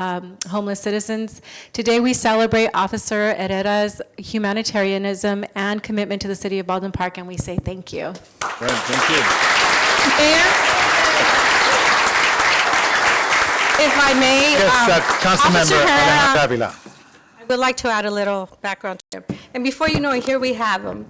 homeless citizens. Today we celebrate Officer Herrera's humanitarianism and commitment to the city of Baldwin Park, and we say thank you. Great, thank you. Mayor, if I may, Yes, Councilmember Officer Alejandra Herrera, Avila. I would like to add a little background to him. And before you know it, here we have him,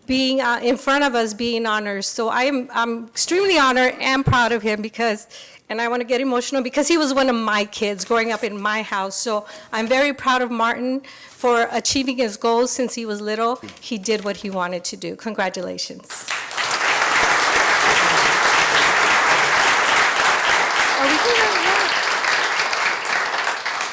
being in front of us, being honored. So I'm extremely honored and proud of him because, and I want to get emotional, because he was one of my kids growing up in my house. So I'm very proud of Martin for achieving his goals since he was little. He did what he wanted to do. Congratulations.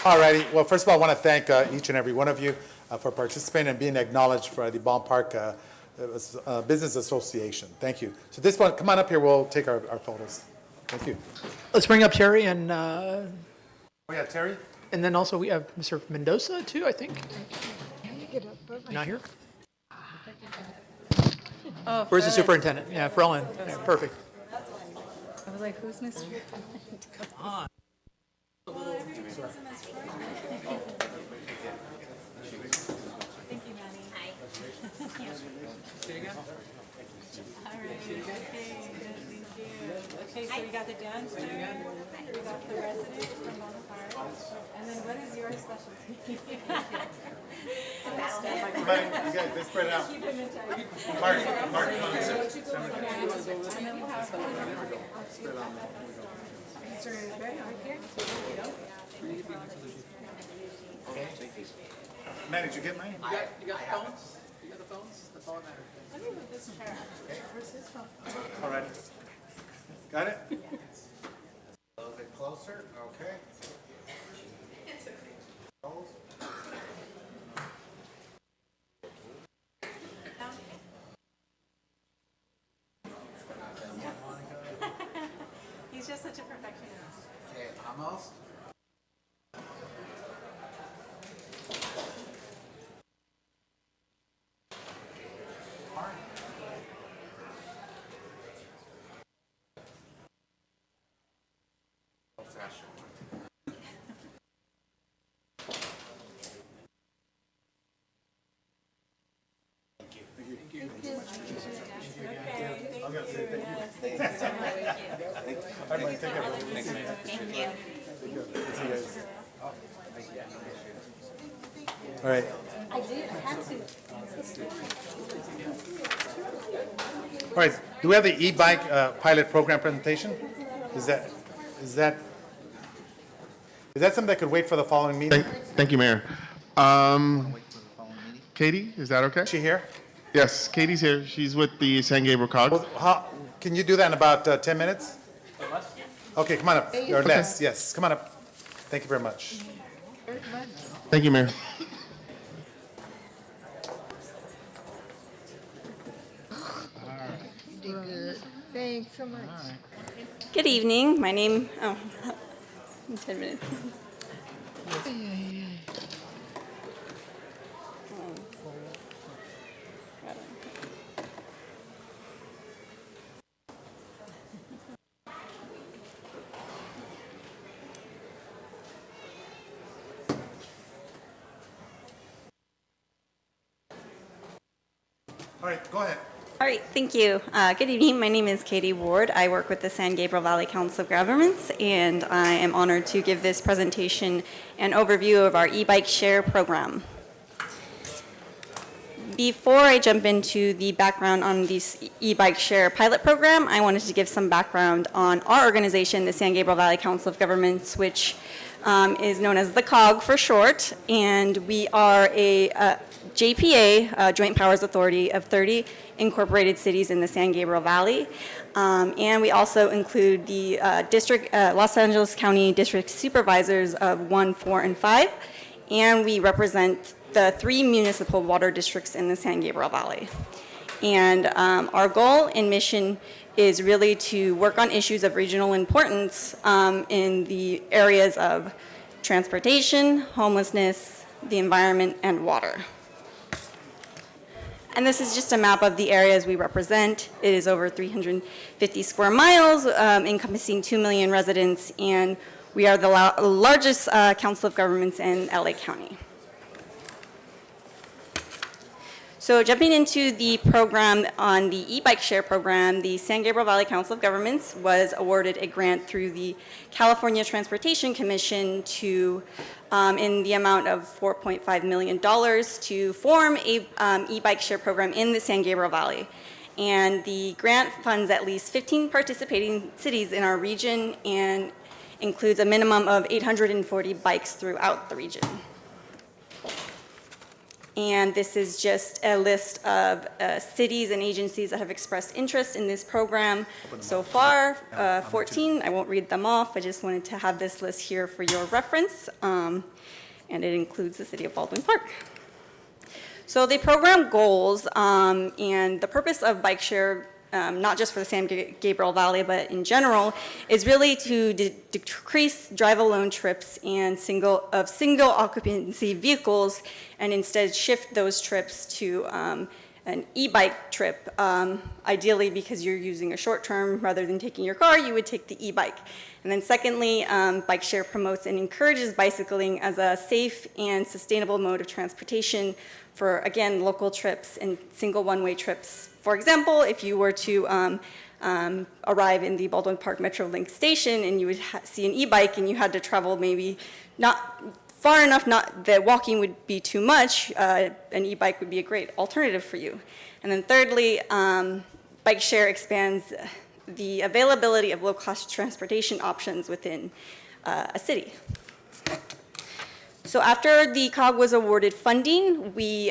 All righty. Well, first of all, I want to thank each and every one of you for participating and being acknowledged for the Baldwin Park Business Association. Thank you. So this one, come on up here, we'll take our photos. Thank you. Let's bring up Terry and Oh yeah, Terry? and then also we have Mr. Mendoza too, I think. Not here? Oh, Where's the Fred. superintendent? Yeah, Frelin. Yeah, perfect. I was like, who's Mr.? Come on. Thank you, Manny. Hi. All right. Okay, thank you. Okay, so we got the dancer, we got the resident from Bonaparte, and then what is your specialty? You guys, let's spread it out. Keep him in touch. Mark. And then we'll have Mr. Ray right here. Matt, did you get mine? You got the phones? You got the phones? That's all that matters. Let me move this chair. Where's his phone? All right. Got it? A little bit closer, okay. He's just such a perfectionist. Okay, almost. All right. I did, I had to. All right. Do we have the e-bike pilot program presentation? Is that something that could wait for the following meeting? Thank you, Mayor. Katie, is that okay? Is she here? Yes, Katie's here. She's with the San Gabriel COG. Can you do that in about 10 minutes? Okay, come on up. Or less, yes. Come on up. Thank you very much. Thank you, Mayor. You did good. Thanks so much. Good evening. My name, in 10 minutes. All right, go ahead. All right, thank you. Good evening. My name is Katie Ward. I work with the San Gabriel Valley Council of Governments, and I am honored to give this presentation an overview of our e-bike share program. Before I jump into the background on this e-bike share pilot program, I wanted to give some background on our organization, the San Gabriel Valley Council of Governments, which is known as the COG for short, and we are a JPA, Joint Powers Authority of 30 incorporated cities in the San Gabriel Valley. And we also include the Los Angeles County District Supervisors of 1, 4, and 5. And we represent the 3 municipal water districts in the San Gabriel Valley. And our goal and mission is really to work on issues of regional importance in the areas of transportation, homelessness, the environment, and water. And this is just a map of the areas we represent. It is over 350 square miles, encompassing 2 million residents, and we are the largest council of governments in LA County. So jumping into the program on the e-bike share program, the San Gabriel Valley Council of Governments was awarded a grant through the California Transportation Commission to, in the amount of $4.5 million to form a e-bike share program in the San Gabriel Valley. And the grant funds at least 15 participating cities in our region and includes a minimum of 840 bikes throughout the region. And this is just a list of cities and agencies that have expressed interest in this program so far, 14. I won't read them off. I just wanted to have this list here for your reference. And it includes the city of Baldwin Park. So the program goals and the purpose of bike share, not just for the San Gabriel Valley, but in general, is really to decrease drive-alone trips and single occupancy vehicles, and instead shift those trips to an e-bike trip. Ideally, because you're using a short term rather than taking your car, you would take the e-bike. And then secondly, bike share promotes and encourages bicycling as a safe and sustainable mode of transportation for, again, local trips and single one-way trips. For example, if you were to arrive in the Baldwin Park Metrolink station and you would see an e-bike and you had to travel maybe not far enough, not that walking would be too much, an e-bike would be a great alternative for you. And then thirdly, bike share expands the availability of low-cost transportation options within a city. So after the COG was awarded funding, we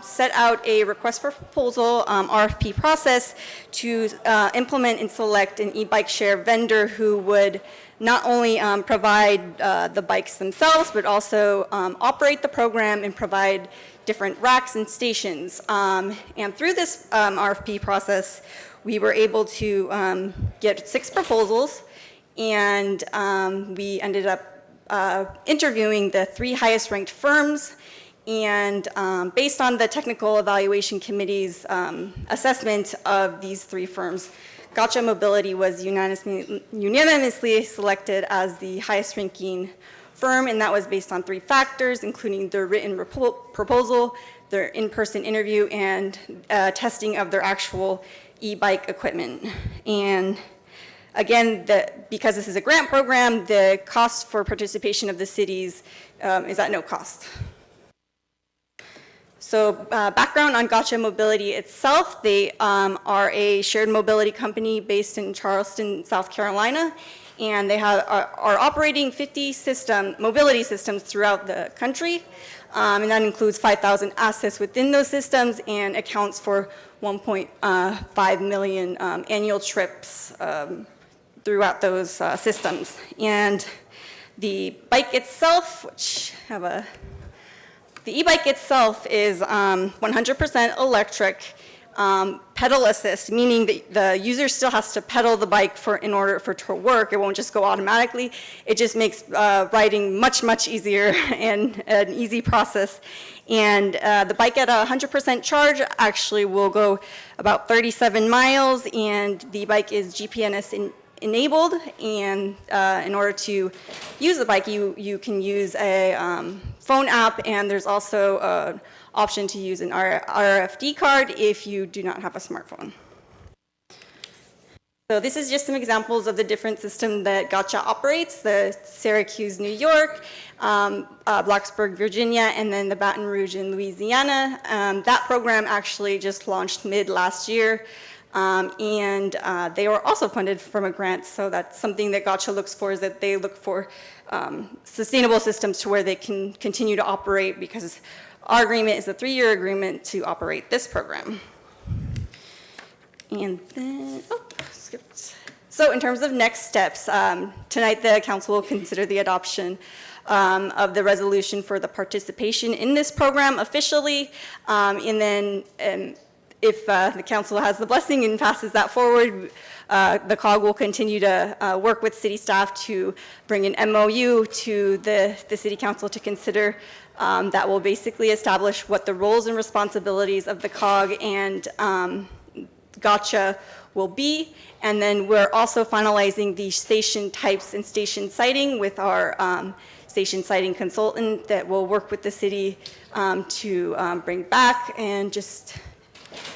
set out a request for proposal, RFP process to implement and select an e-bike share vendor who would not only provide the bikes themselves, but also operate the program and provide different racks and stations. And through this RFP process, we were able to get 6 proposals, and we ended up interviewing the 3 highest ranked firms, and based on the technical evaluation committee's assessment of these 3 firms, Gotcha Mobility was unanimously selected as the highest ranking firm, and that was based on 3 factors, including their written proposal, their in-person interview, and testing of their actual e-bike equipment. And again, because this is a grant program, the cost for participation of the cities is at no cost. So background on Gotcha Mobility itself, they are a shared mobility company based in Charleston, South Carolina, and they are operating 50 mobility systems throughout the country, and that includes 5,000 assets within those systems and accounts for 1.5 million annual trips throughout those systems. And the bike itself, the e-bike itself is 100% electric, pedal assist, meaning that the user still has to pedal the bike in order for it to work. It won't just go automatically. It just makes riding much, much easier and an easy process. And the bike at 100% charge actually will go about 37 miles, and the bike is GPS enabled, and in order to use the bike, you can use a phone app, and there's also an option to use an RFD card if you do not have a smartphone. So this is just some examples of the different systems that Gotcha operates: the Syracuse, New York, Blacksburg, Virginia, and then the Baton Rouge in Louisiana. That program actually just launched mid last year. And they were also funded from a grant, so that's something that Gotcha looks for, is that they look for sustainable systems to where they can continue to operate, because our agreement is a 3-year agreement to operate this program. And then, skipped. So in terms of next steps, tonight the council will consider the adoption of the resolution for the participation in this program officially, and then if the council has the blessing and passes that forward, the COG will continue to work with city staff to bring an MOU to the city council to consider, that will basically establish what the roles and responsibilities of the COG and Gotcha will be. And then we're also finalizing the station types and station siting with our station siting consultant that will work with the city to bring back and just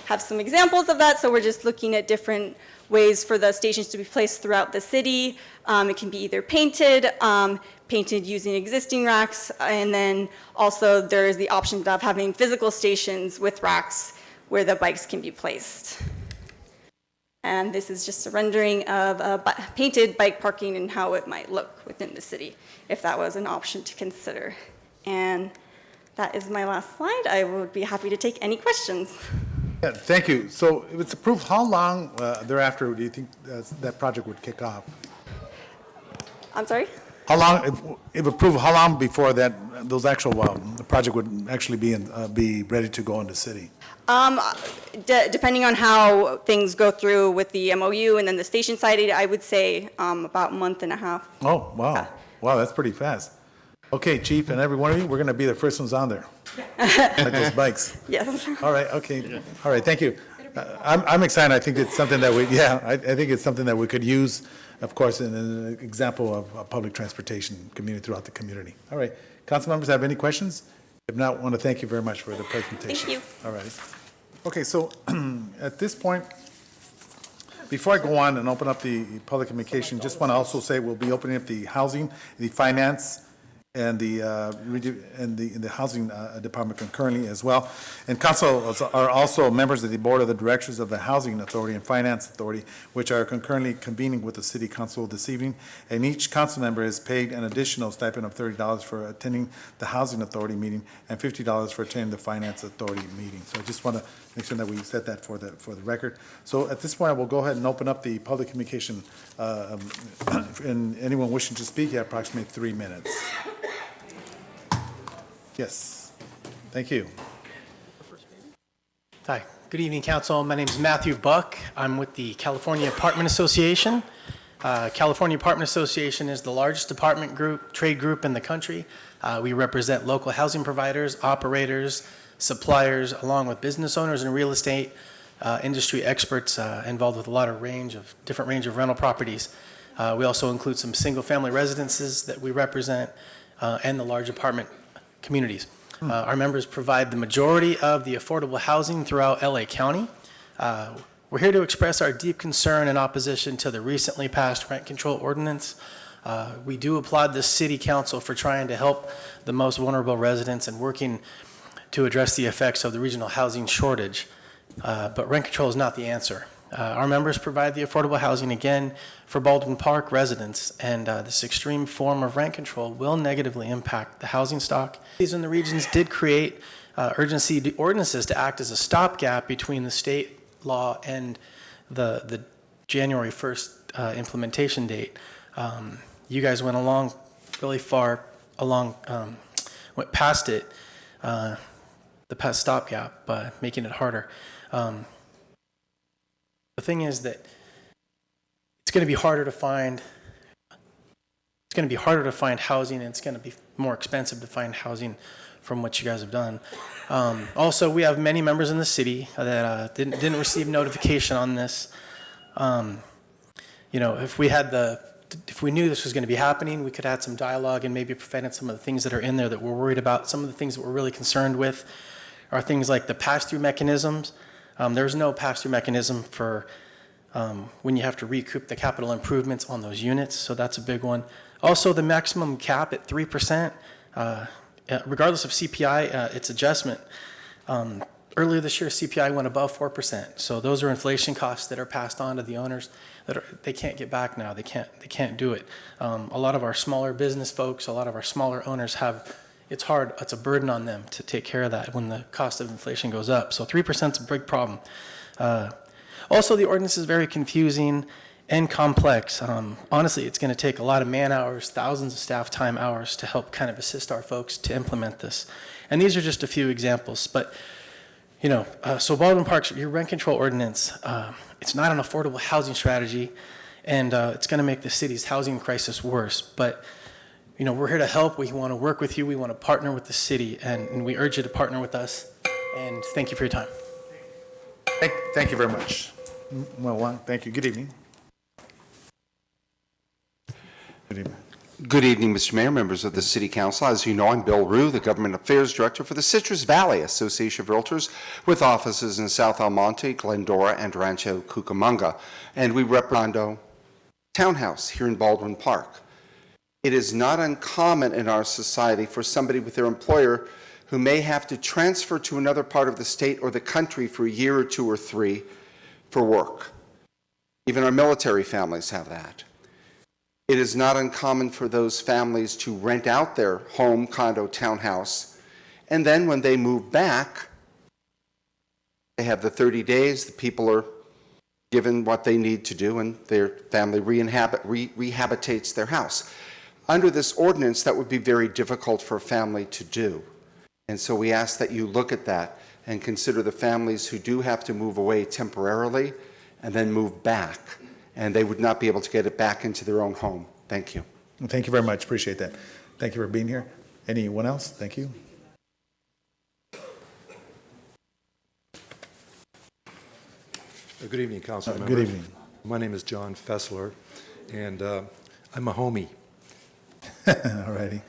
have some examples of that. So we're just looking at different ways for the stations to be placed throughout the city. It can be either painted using existing racks, and then also there is the option of having physical stations with racks where the bikes can be placed. And this is just a rendering of painted bike parking and how it might look within the city, if that was an option to consider. And that is my last slide. I would be happy to take any questions. Yeah, thank you. So if it's approved, how long thereafter do you think that project would kick off? I'm sorry? How long, if approved, how long before that those actual, the project would actually be ready to go in the city? Depending on how things go through with the MOU and then the station side, I would say about a month and a half. Oh, wow. Wow, that's pretty fast. Okay, Chief, and every one of you, we're going to be the first ones on there. Like those bikes. Yes. All right, okay. All right, thank you. I'm excited. I think it's something that I think it's something that we could use, of course, in an example of public transportation community throughout the community. All right. Council members have any questions? If not, I want to thank you very much for the presentation. Thank you. All right. Okay, so at this point, before I go on and open up the public communication, just want to also say we'll be opening up the housing, the finance, and the housing department concurrently as well. And council are also members of the board of the directors of the Housing Authority and Finance Authority, which are concurrently convening with the city council this evening. And each council member is paid an additional stipend of $30 for attending the Housing Authority meeting and $50 for attending the Finance Authority meeting. So I just want to make sure that we set that for the record. So at this point, I will go ahead and open up the public communication. And anyone wishing to speak, you have approximately 3 minutes. Yes, thank you. Hi, good evening, Council. My name is Matthew Buck. I'm with the California Apartment Association. California Apartment Association is the largest apartment trade group in the country. We represent local housing providers, operators, suppliers, along with business owners and real estate industry experts involved with a lot of different range of rental properties. We also include some single-family residences that we represent and the large apartment communities. Our members provide the majority of the affordable housing throughout LA County. We're here to express our deep concern and opposition to the recently passed rent control ordinance. We do applaud the City Council for trying to help the most vulnerable residents and working to address the effects of the regional housing shortage. But rent control is not the answer. Our members provide the affordable housing again for Baldwin Park residents, and this extreme form of rent control will negatively impact the housing stock. These in the regions did create urgency ordinances to act as a stopgap between the state law and the January 1st implementation date. You guys went along really far along, went past it, the past stopgap, making it harder. The thing is that it's going to be harder to find. It's going to be harder to find housing, and it's going to be more expensive to find housing from what you guys have done. Also, we have many members in the city that didn't receive notification on this. You know, if we knew this was going to be happening, we could have had some dialogue and maybe prevented some of the things that are in there that we're worried about. Some of the things that we're really concerned with are things like the pass-through mechanisms. There's no pass-through mechanism for when you have to recoup the capital improvements on those units, so that's a big one. Also, the maximum cap at 3%, regardless of CPI, its adjustment. Earlier this year, CPI went above 4%, so those are inflation costs that are passed on to the owners they can't get back now. They can't do it. A lot of our smaller business folks, a lot of our smaller owners it's hard, it's a burden on them to take care of that when the cost of inflation goes up. So 3% is a big problem. Also, the ordinance is very confusing and complex. Honestly, it's going to take a lot of man hours, thousands of staff time hours to help kind of assist our folks to implement this. And these are just a few examples. But, you know, so Baldwin Park's, your rent control ordinance, it's not an affordable housing strategy, and it's going to make the city's housing crisis worse. But you know, we're here to help. We want to work with you. We want to partner with the city, and we urge you to partner with us. And thank you for your time. Thank you very much. Well, thank you. Good evening. Good evening. Good evening, Mr. Mayor, members of the City Council. As you know, I'm Bill Rue, the Government Affairs Director for the Citrus Valley Association of Realtors, with offices in South Almonte, Glendora, and Rancho Cucamonga. And we represent a townhouse here in Baldwin Park. It is not uncommon in our society for somebody with their employer who may have to transfer to another part of the state or the country for a year or 2 or 3 for work. Even our military families have that. It is not uncommon for those families to rent out their home, condo, townhouse, and then when they move back, they have the 30 days, the people are given what they need to do, and their family rehabitates their house. under this ordinance, that would be very difficult for a family to do. And so we ask that you look at that and consider the families who do have to move away temporarily and then move back, and they would not be able to get it back into their own home. Thank you. Thank you very much. Appreciate that. Thank you for being here. Anyone else? Thank you. Good evening, council members. Good evening. My name is John Fessler, and I'm a homie. All righty.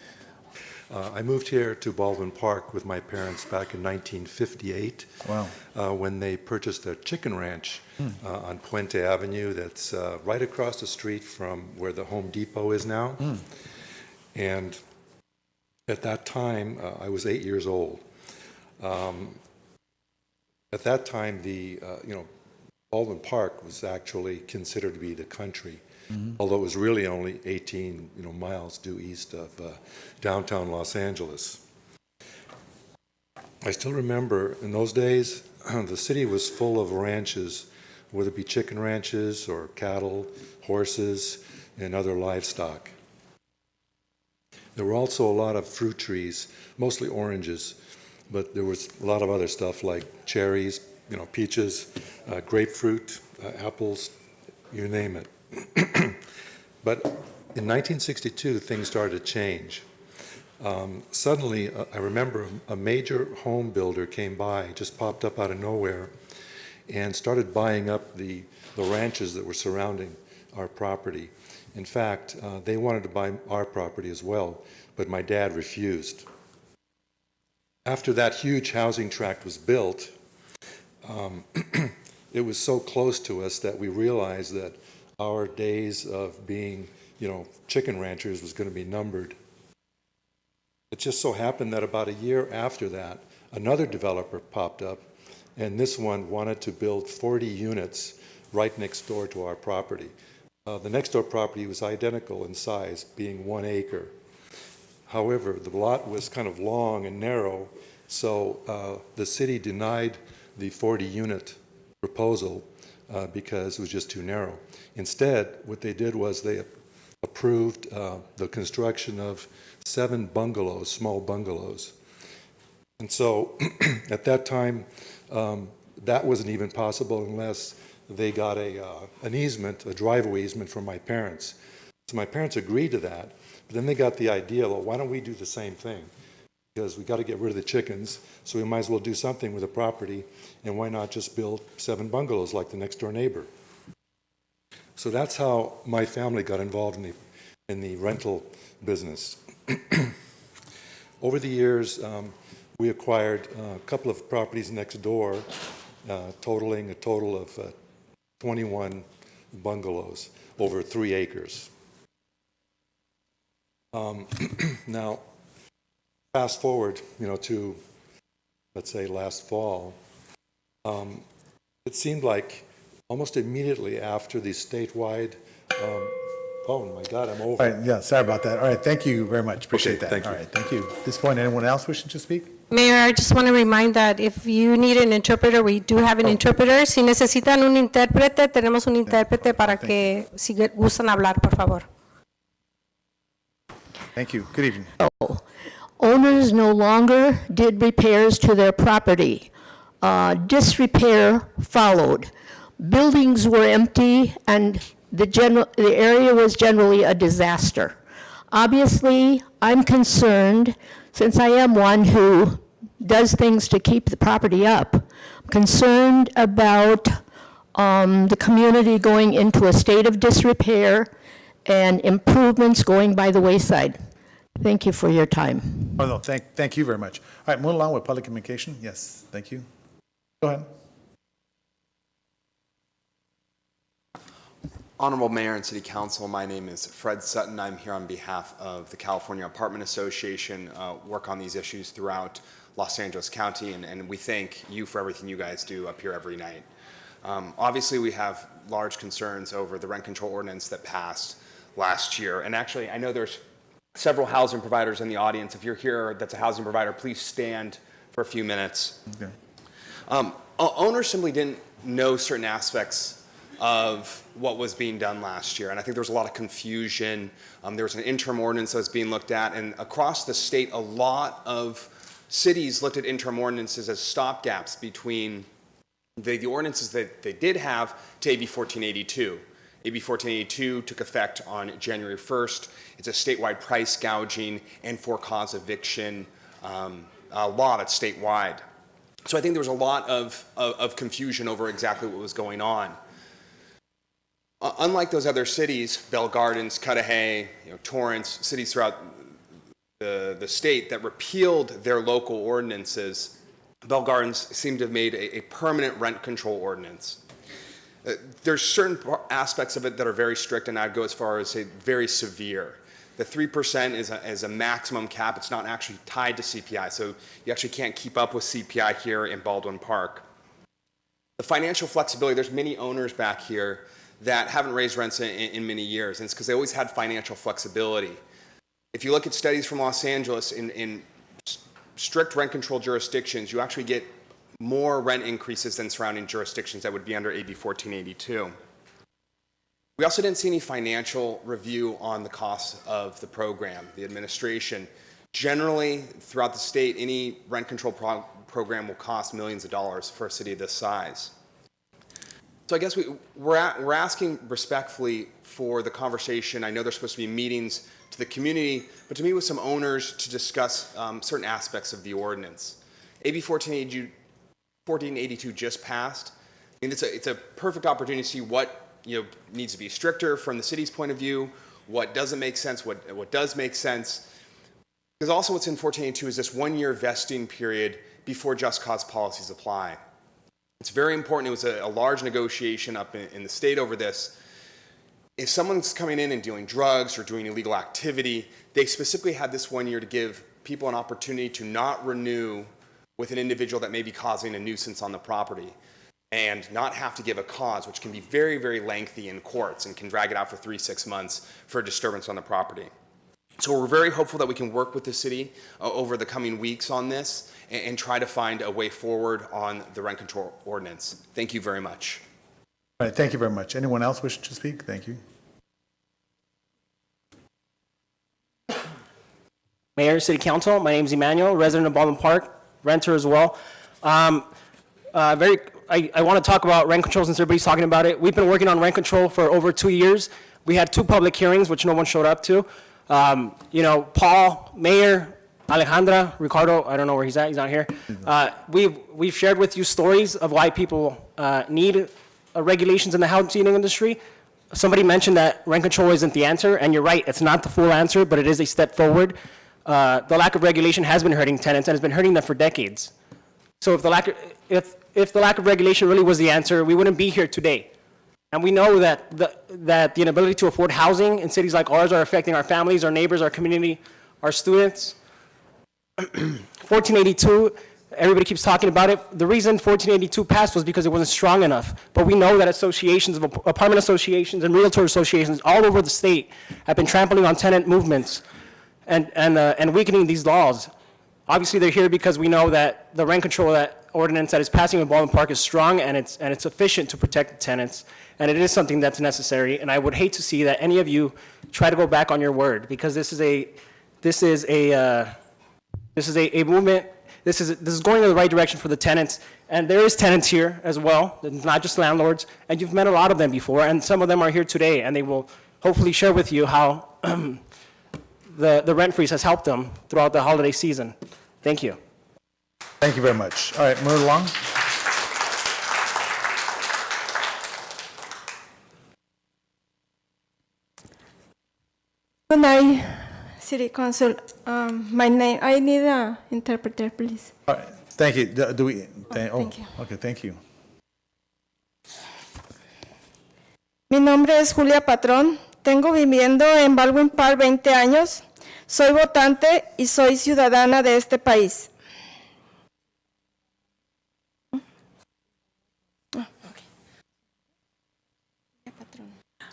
I moved here to Baldwin Park with my parents back in 1958. Wow. When they purchased a chicken ranch on Puente Avenue that's right across the street from where the Home Depot is now. And at that time, I was 8 years old. At that time, Baldwin Park was actually considered to be the country, although it was really only 18 miles due east of downtown Los Angeles. I still remember in those days, the city was full of ranches, whether it be chicken ranches or cattle, horses, and other livestock. There were also a lot of fruit trees, mostly oranges, but there was a lot of other stuff like cherries, peaches, grapefruit, apples, you name it. But in 1962, things started to change. Suddenly, I remember a major home builder came by, just popped up out of nowhere, and started buying up the ranches that were surrounding our property. In fact, they wanted to buy our property as well, but my dad refused. After that huge housing tract was built, it was so close to us that we realized that our days of being, chicken ranchers was going to be numbered. It just so happened that about a year after that, another developer popped up, and this one wanted to build 40 units right next door to our property. The next door property was identical in size, being 1 acre. However, the lot was kind of long and narrow, so the city denied the 40-unit proposal because it was just too narrow. Instead, what they did was they approved the construction of 7 bungalows, small bungalows. And so at that time, that wasn't even possible unless they got an easement, a driveway easement from my parents. So my parents agreed to that, but then they got the idea, well, why don't we do the same thing? Because we got to get rid of the chickens, so we might as well do something with the property, and why not just build 7 bungalows like the next door neighbor? So that's how my family got involved in the rental business. Over the years, we acquired a couple of properties next door, totaling a total of 21 bungalows over 3 acres. Now, fast forward, to, let's say, last fall, it seemed like almost immediately after the statewide, oh my God, I'm over. All right, yeah, sorry about that. All right, thank you very much. Appreciate Okay, that. thank you. All right, thank you. At this point, anyone else wishing to speak? Mayor, I just want to remind that if you need an interpreter, we do have an interpreter. Si necesitan un intérprete, tenemos un intérprete para que, si gustan hablar, por favor. Thank you. Good evening. Owners no longer did repairs to their property. Disrepair followed. Buildings were empty, and the area was generally a disaster. Obviously, I'm concerned, since I am one who does things to keep the property up, concerned about the community going into a state of disrepair and improvements going by the wayside. Thank you for your time. Oh, no, thank you very much. All right, moving along with public communication. Yes, thank you. Go ahead. Honorable Mayor and City Council, my name is Fred Sutton. I'm here on behalf of the California Apartment Association, work on these issues throughout Los Angeles County, and we thank you for everything you guys do up here every night. Obviously, we have large concerns over the rent control ordinance that passed last year, and actually, I know there's several housing providers in the audience. If you're here that's a housing provider, please stand for a few minutes. Okay. Owners simply didn't know certain aspects of what was being done last year. And I think there was a lot of confusion. There was an interim ordinance that was being looked at, and across the state, a lot of cities looked at interim ordinances as stopgaps between the ordinances that they did have to AB 1482. AB 1482 took effect on January 1st. It's a statewide price gouging and for-cause eviction law that's statewide. So I think there was a lot of confusion over exactly what was going on. Unlike those other cities, Bell Gardens, Cudahy, Torrance, cities throughout the state that repealed their local ordinances, Bell Gardens seemed to have made a permanent rent control ordinance. There's certain aspects of it that are very strict, and I'd go as far as say very severe. The 3% is a maximum cap. It's not actually tied to CPI, so you actually can't keep up with CPI here in Baldwin Park. The financial flexibility, there's many owners back here that haven't raised rents in many years, and it's because they always had financial flexibility. If you look at studies from Los Angeles, in strict rent control jurisdictions, you actually get more rent increases than surrounding jurisdictions that would be under AB 1482. We also didn't see any financial review on the costs of the program, the administration. Generally, throughout the state, any rent control program will cost millions of dollars for a city of this size. So I guess we're asking respectfully for the conversation. I know there's supposed to be meetings to the community, but to meet with some owners to discuss certain aspects of the ordinance. AB 1482 just passed. I mean, it's a perfect opportunity to see what needs to be stricter from the city's point of view, what doesn't make sense, what does make sense. Because also what's in 1482 is this 1-year vesting period before just cause policies apply. It's very important. It was a large negotiation up in the state over this. If someone's coming in and doing drugs or doing illegal activity, they specifically had this 1 year to give people an opportunity to not renew with an individual that may be causing a nuisance on the property and not have to give a cause, which can be very, very lengthy in courts and can drag it out for 3-6 months for a disturbance on the property. So we're very hopeful that we can work with the city over the coming weeks on this and try to find a way forward on the rent control ordinance. Thank you very much. All right, thank you very much. Anyone else wish to speak? Thank you. Mayor, City Council, my name is Emmanuel, resident of Baldwin Park, renter as well. I want to talk about rent control since everybody's talking about it. We've been working on rent control for over 2 years. We had 2 public hearings, which no one showed up to. Paul, Mayor, Alejandra, Ricardo, I don't know where he's at, he's not here. We've shared with you stories of why people need regulations in the housing industry. Somebody mentioned that rent control isn't the answer, and you're right, it's not the full answer, but it is a step forward. The lack of regulation has been hurting tenants and has been hurting them for decades. So if the lack of regulation really was the answer, we wouldn't be here today. And we know that the inability to afford housing in cities like ours are affecting our families, our neighbors, our community, our students. 1482, everybody keeps talking about it. The reason 1482 passed was because it wasn't strong enough. But we know that associations, apartment associations and realtor associations all over the state have been trampling on tenant movements and weakening these laws. Obviously, they're here because we know that the rent control ordinance that is passing in Baldwin Park is strong and it's efficient to protect the tenants, and it is something that's necessary. And I would hate to see that any of you try to go back on your word, because this is a movement. This is going in the right direction for the tenants, and there is tenants here as well, not just landlords. And you've met a lot of them before, and some of them are here today, and they will hopefully share with you how the rent freeze has helped them throughout the holiday season. Thank you. Thank you very much. All right, move along. Good night, City Council. My name, I need an interpreter, please. All right, thank you. Do we? Thank you. Okay, thank you. Mi nombre es Julia Patrón. Tengo viviendo en Baldwin Park 20 años. Soy votante y soy ciudadana de este país.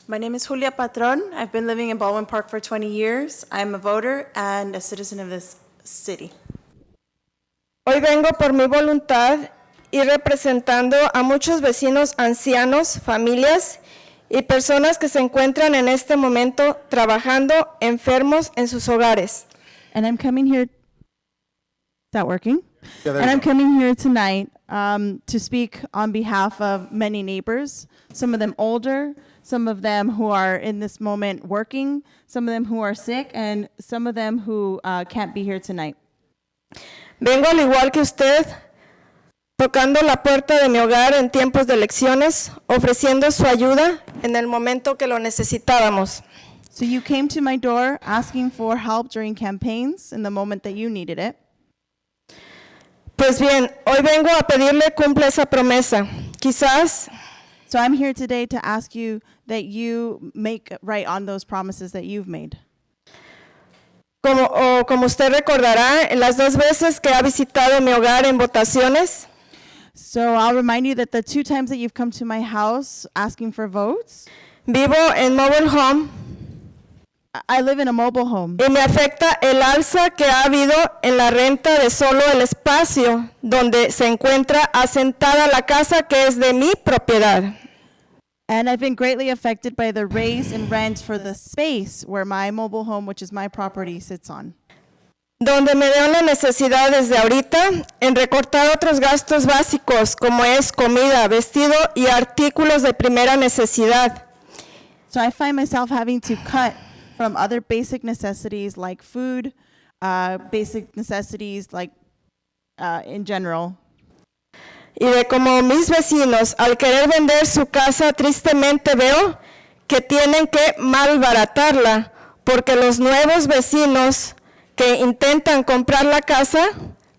My name is Julia Patron. I've been living in Baldwin Park for 20 years. I'm a voter and a citizen of this city. Hoy vengo por mi voluntad y representando a muchos vecinos ancianos, familias y personas que se encuentran en este momento trabajando enfermos en sus hogares. And I'm coming here. Is that working? Yeah, there And you I'm go. coming here tonight to speak on behalf of many neighbors, some of them older, some of them who are in this moment working, some of them who are sick, and some of them who can't be here tonight. Vengo al igual que usted, tocando la puerta de mi hogar en tiempos de elecciones, ofreciendo su ayuda en el momento que lo necesitábamos. So you came to my door asking for help during campaigns in the moment that you needed it. Pues bien, hoy vengo a pedirle cumpla esa promesa. Quizás So I'm here today to ask you that you make right on those promises that you've made. como usted recordará, las 2 veces que ha visitado mi hogar en votaciones, So I'll remind you that the 2 times that you've come to my house asking for votes, vivo en mobile home I live in a mobile home. y me afecta el alza que ha habido en la renta de solo el espacio donde se encuentra asentada la casa que es de mi propiedad. And I've been greatly affected by the raise in rent for the space where my mobile home, which is my property, sits on. Donde me veo la necesidad desde ahorita en recortar otros gastos básicos como es comida, vestido y artículos de primera necesidad. So I find myself having to cut from other basic necessities like food, basic necessities like in general. Y de como mis vecinos, al querer vender su casa, tristemente veo que tienen que malbaratarla, porque los nuevos vecinos que intentan comprar la casa,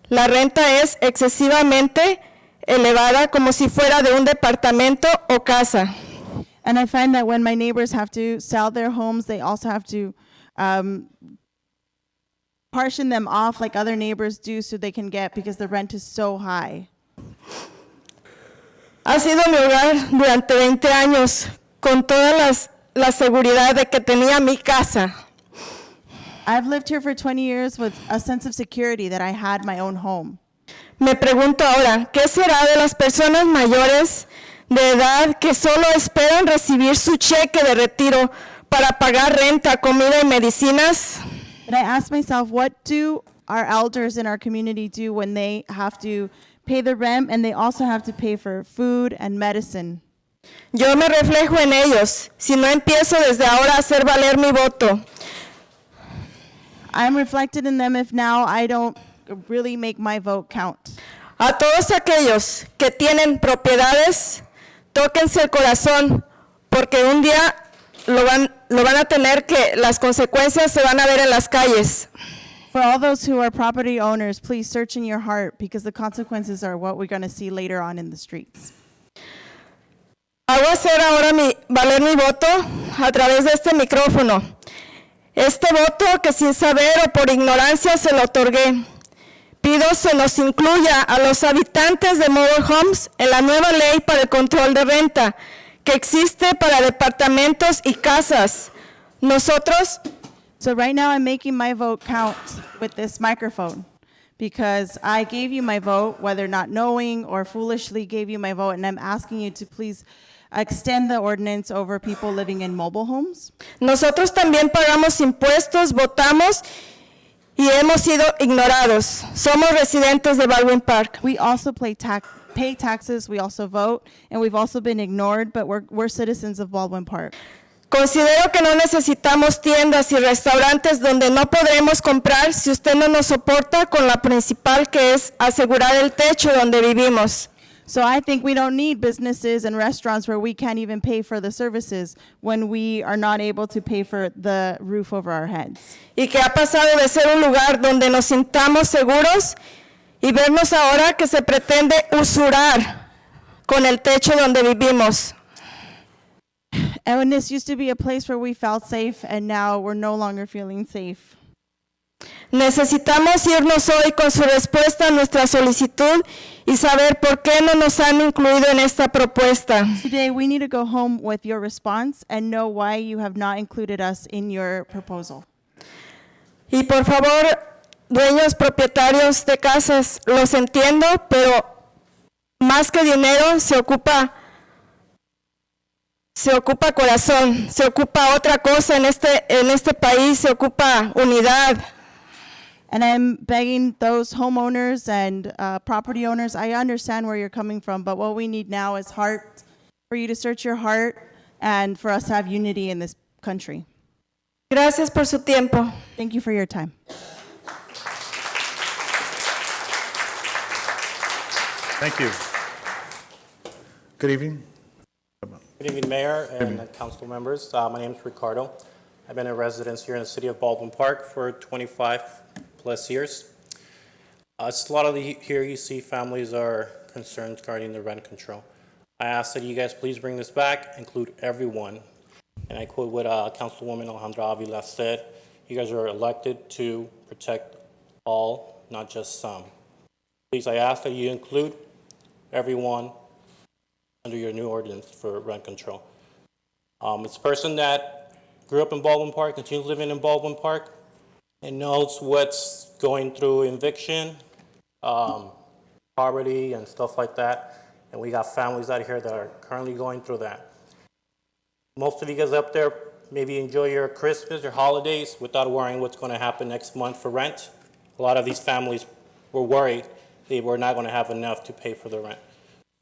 la renta es excesivamente elevada, como si fuera de un departamento o casa. And I find that when my neighbors have to sell their homes, they also have to partition them off like other neighbors do so they can get, because the rent is so high. Ha sido mi hogar durante 20 años, con toda la seguridad de que tenía mi casa. I've lived here for 20 years with a sense of security that I had my own home. Me pregunto ahora, ¿qué será de las personas mayores de edad que solo esperan recibir su cheque de retiro para pagar renta, comida y medicinas? And I ask myself, what do our elders in our community do when they have to pay the rent and they also have to pay for food and medicine? Yo me reflejo en ellos, si no empiezo desde ahora a hacer valer mi voto. I'm reflected in them if now I don't really make my vote count. A todos aquellos que tienen propiedades, tóquense el corazón, porque un día lo van a tener que, las consecuencias se van a ver en las calles. For all those who are property owners, please search in your heart, because the consequences are what we're going to see later on in the streets. Hago hacer ahora valer mi voto a través de este micrófono. Este voto que sin saber o por ignorancia se lo otorgué. Pido se nos incluya a los habitantes de mobile homes en la nueva ley para el control de renta que existe para departamentos y casas. Nosotros So right now I'm making my vote count with this microphone, because I gave you my vote, whether not knowing or foolishly gave you my vote, and I'm asking you to please extend the ordinance over people living in mobile homes. Nosotros también pagamos impuestos, votamos y hemos sido ignorados. Somos residentes de Baldwin Park. We also pay taxes, we also vote, and we've also been ignored, but we're citizens of Baldwin Park. Considero que no necesitamos tiendas y restaurantes donde no podremos comprar si usted no nos soporta con la principal, que es asegurar el techo donde vivimos. So I think we don't need businesses and restaurants where we can't even pay for the services when we are not able to pay for the roof over our heads. Y que ha pasado de ser un lugar donde nos sintamos seguros y vernos ahora que se pretende usurar con el techo donde vivimos. And when this used to be a place where we felt safe, and now we're no longer feeling safe. Necesitamos irnos hoy con su respuesta a nuestra solicitud y saber por qué no nos han incluido en esta propuesta. Today, we need to go home with your response and know why you have not included us in your proposal. Y por favor, dueños propietarios de casas, los entiendo, pero Más que dinero, se ocupa corazón, se ocupa otra cosa en este país, se ocupa unidad. And I'm begging those homeowners and property owners, I understand where you're coming from, but what we need now is heart, for you to search your heart and for us to have unity in this country. Gracias por su tiempo. Thank you for your time. Thank you. Good evening. Good evening, Mayor and council members. My name is Ricardo. I've been a resident here in the city of Baldwin Park for 25 plus years. A lot of here you see families are concerned regarding the rent control. I ask that you guys please bring this back, include everyone. And I quote what Councilwoman Alejandra Avila said, you guys are elected to protect all, not just some. Please, I ask that you include everyone under your new ordinance for rent control. It's a person that grew up in Baldwin Park, continues living in Baldwin Park, and knows what's going through eviction, poverty, and stuff like that. And we got families out here that are currently going through that. Most of you guys up there maybe enjoy your Christmas, your holidays, without worrying what's going to happen next month for rent. A lot of these families were worried they were not going to have enough to pay for the rent.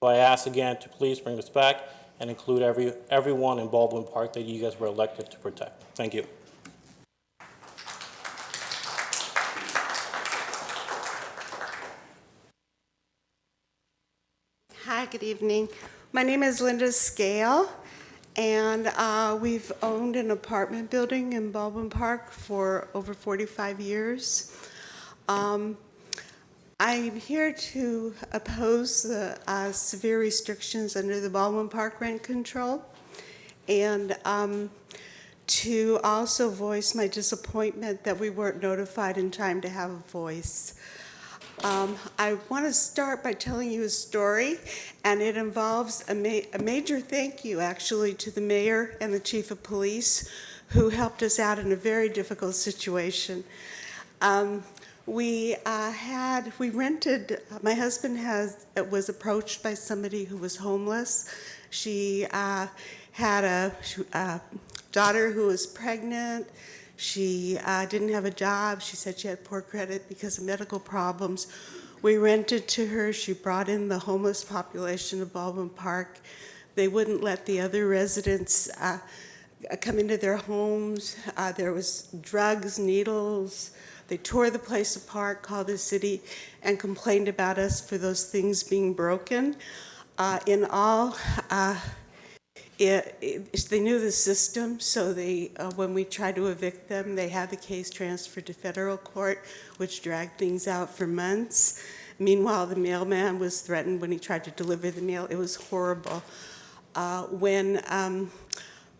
So I ask again to please bring this back and include everyone in Baldwin Park that you guys were elected to protect. Thank you. Hi, good evening. My name is Linda Scale, and we've owned an apartment building in Baldwin Park for over 45 years. I'm here to oppose the severe restrictions under the Baldwin Park rent control, and to also voice my disappointment that we weren't notified in time to have a voice. I want to start by telling you a story, and it involves a major thank you, actually, to the mayor and the chief of police, who helped us out in a very difficult situation. We rented, my husband was approached by somebody who was homeless. She had a daughter who was pregnant. She didn't have a job. She said she had poor credit because of medical problems. We rented to her. She brought in the homeless population of Baldwin Park. They wouldn't let the other residents come into their homes. There was drugs, needles. They tore the place apart, called the city, and complained about us for those things being broken. In all, they knew the system, so when we tried to evict them, they had the case transferred to federal court, which dragged things out for months. Meanwhile, the mailman was threatened when he tried to deliver the mail. It was horrible.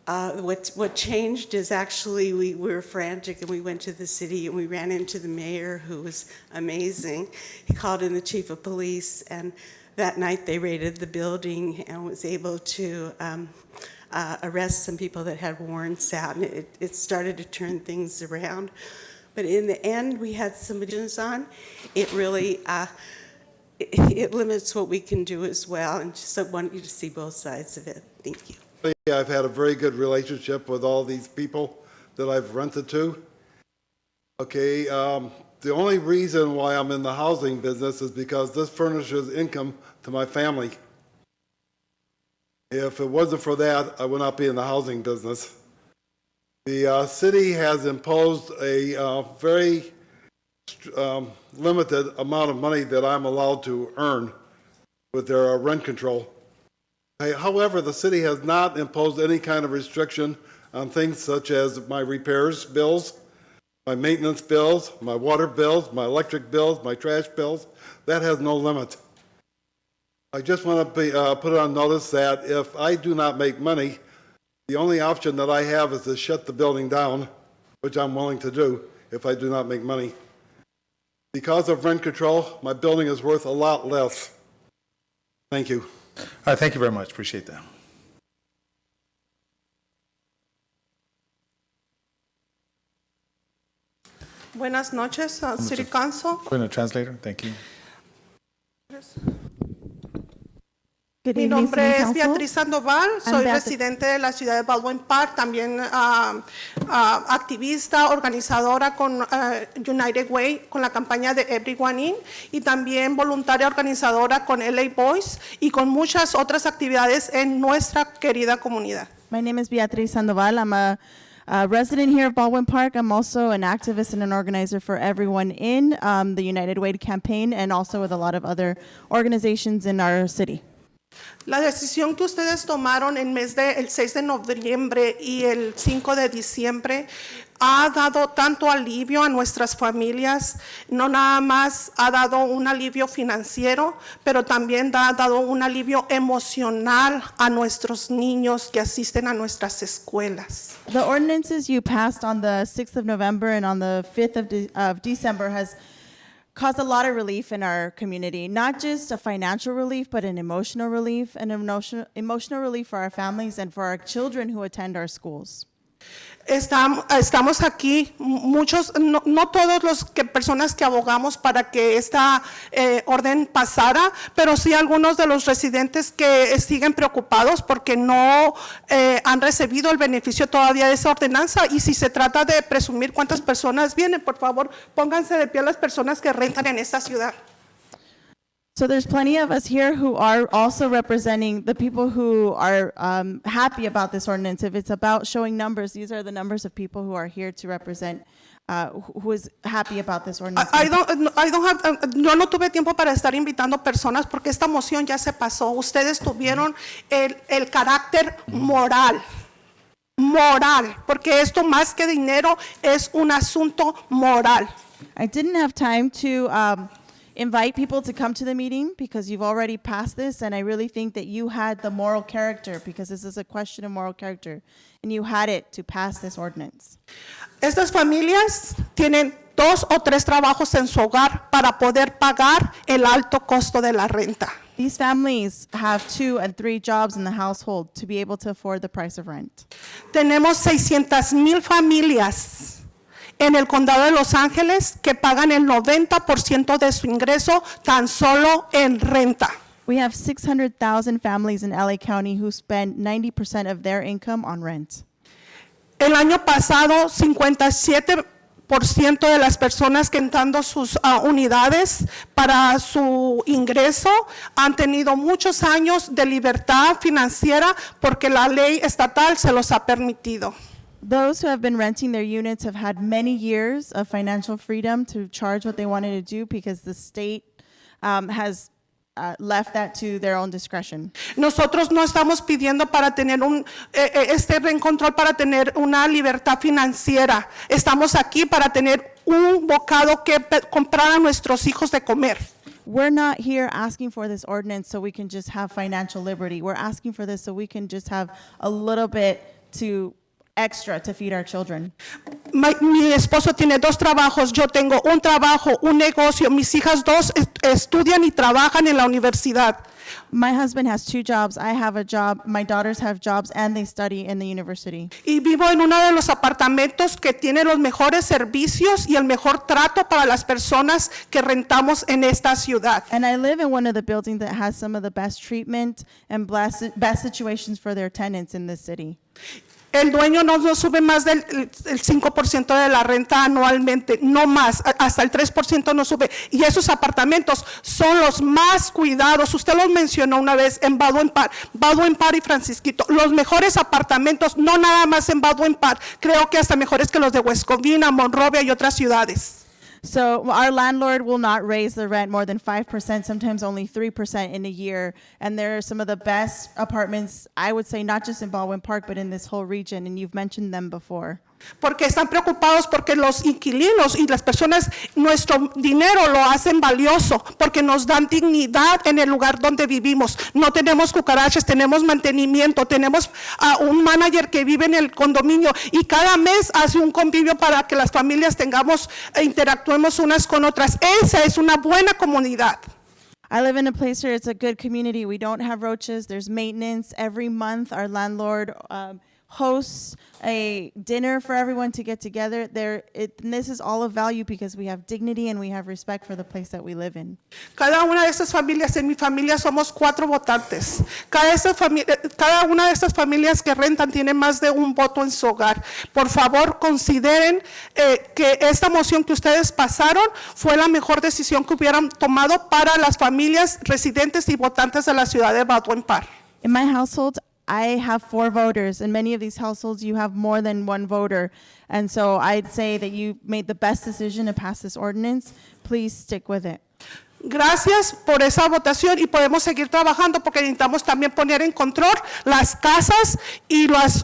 What changed is actually we were frantic, and we went to the city and we ran into the mayor, who was amazing. He called in the chief of police, and that night they raided the building and was able to arrest some people that had warrants out, and it started to turn things around. But in the end, we had some agents on. It really it limits what we can do as well, and just I want you to see both sides of it. Thank you. I've had a very good relationship with all these people that I've rented to. Okay, the only reason why I'm in the housing business is because this furnishes income to my family. If it wasn't for that, I would not be in the housing business. The city has imposed a very limited amount of money that I'm allowed to earn with their rent control. However, the city has not imposed any kind of restriction on things such as my repairs bills, my maintenance bills, my water bills, my electric bills, my trash bills. That has no limit. I just want to put it on notice that if I do not make money, the only option that I have is to shut the building down, which I'm willing to do if I do not make money. Because of rent control, my building is worth a lot less. Thank you. All right, thank you very much. Appreciate that. Buenas noches, City Council. Put in a translator. Thank you. Good Mi evening, nombre City es Council. Beatriz Sandoval, soy Beatriz. residente de la ciudad de Baldwin Park, también activista, organizadora con United Way, con la campaña de Everyone In, y también voluntaria organizadora con LA Boys y con muchas otras actividades en nuestra querida comunidad. My name is Beatriz Sandoval. I'm a resident here of Baldwin Park. I'm also an activist and an organizer for Everyone In, the United Way campaign, and also with a lot of other organizations in our city. La decisión que ustedes tomaron el 6 de noviembre y el 5 de diciembre ha dado tanto alivio a nuestras familias, no nada más ha dado un alivio financiero, pero también ha dado un alivio emocional a nuestros niños que asisten a nuestras escuelas. The ordinances you passed on the 6th of November and on the 5th of December has caused a lot of relief in our community, not just a financial relief, but an emotional relief, emotional relief for our families and for our children who attend our schools. Estamos aquí, muchos, no todos los personas que abogamos para que esta orden pasara, pero sí algunos de los residentes que siguen preocupados porque no han recibido el beneficio todavía de esa ordenanza. Y si se trata de presumir cuántas personas vienen, por favor, pónganse de pie las personas que rentan en esta ciudad. So there's plenty of us here who are also representing the people who are happy about this ordinance. If it's about showing numbers, these are the numbers of people who are here to represent who is happy about this ordinance. Yo no tuve tiempo para estar invitando personas porque esta moción ya se pasó. Ustedes tuvieron el carácter moral, porque esto más que dinero es un asunto moral. I didn't have time to invite people to come to the meeting because you've already passed this, and I really think that you had the moral character, because this is a question of moral character, and you had it to pass this ordinance. Estas familias tienen 2 o 3 trabajos en su hogar para poder pagar el alto costo de la renta. These families have 2 and 3 jobs in the household to be able to afford the price of rent. Tenemos 600,000 familias en el condado de Los Ángeles que pagan el 90% de su ingreso tan solo en renta. We have 600,000 families in LA County who spend 90% of their income on rent. El año pasado, 57% de las personas que entrando sus unidades para su ingreso han tenido muchos años de libertad financiera porque la ley estatal se los ha permitido. Those who have been renting their units have had many years of financial freedom to charge what they wanted to do because the state has left that to their own discretion. Nosotros no estamos pidiendo para tener este reencontrol para tener una libertad financiera. Estamos aquí para tener un bocado que comprar a nuestros hijos de comer. We're not here asking for this ordinance so we can just have financial liberty. We're asking for this so we can just have a little bit extra to feed our children. Mi esposo tiene 2 trabajos, yo tengo un trabajo, un negocio, mis hijas 2 estudian y trabajan en la universidad. My husband has 2 jobs, I have a job, my daughters have jobs, and they study in the university. Y vivo en uno de los apartamentos que tiene los mejores servicios y el mejor trato para las personas que rentamos en esta ciudad. And I live in one of the buildings that has some of the best treatment and best situations for their tenants in this city. El dueño no nos sube más del 5% de la renta anualmente, no más, hasta el 3% no sube. Y esos apartamentos son los más cuidados. Usted los mencionó una vez en Baldwin Park y Francisquito. Los mejores apartamentos, no nada más en Baldwin Park, creo que hasta mejores que los de West Covina, Monrovia y otras ciudades. So our landlord will not raise the rent more than 5%, sometimes only 3% in a year. And there are some of the best apartments, I would say, not just in Baldwin Park, but in this whole region. And you've mentioned them before. Porque están preocupados porque los inquilinos y las personas, nuestro dinero lo hacen valioso, porque nos dan dignidad en el lugar donde vivimos. No tenemos cucarachas, tenemos mantenimiento, tenemos un manager que vive en el condominio y cada mes hace un convivio para que las familias tengamos e interactuemos unas con otras. Esa es una buena comunidad. I live in a place where it's a good community. We don't have roaches. There's maintenance every month. Our landlord hosts a dinner for everyone to get together, and this is all of value because we have dignity and we have respect for the place that we live in. Cada una de estas familias, en mi familia somos 4 votantes. Cada una de estas familias que rentan tiene más de un voto en su hogar. Por favor, consideren que esta moción que ustedes pasaron fue la mejor decisión que hubieran tomado para las familias residentes y votantes de la ciudad de Baldwin Park. In my household, I have 4 voters. In many of these households, you have more than 1 voter. And so I'd say that you made the best decision to pass this ordinance. Please stick with it. Gracias por esa votación y podemos seguir trabajando porque necesitamos también poner en control las casas y los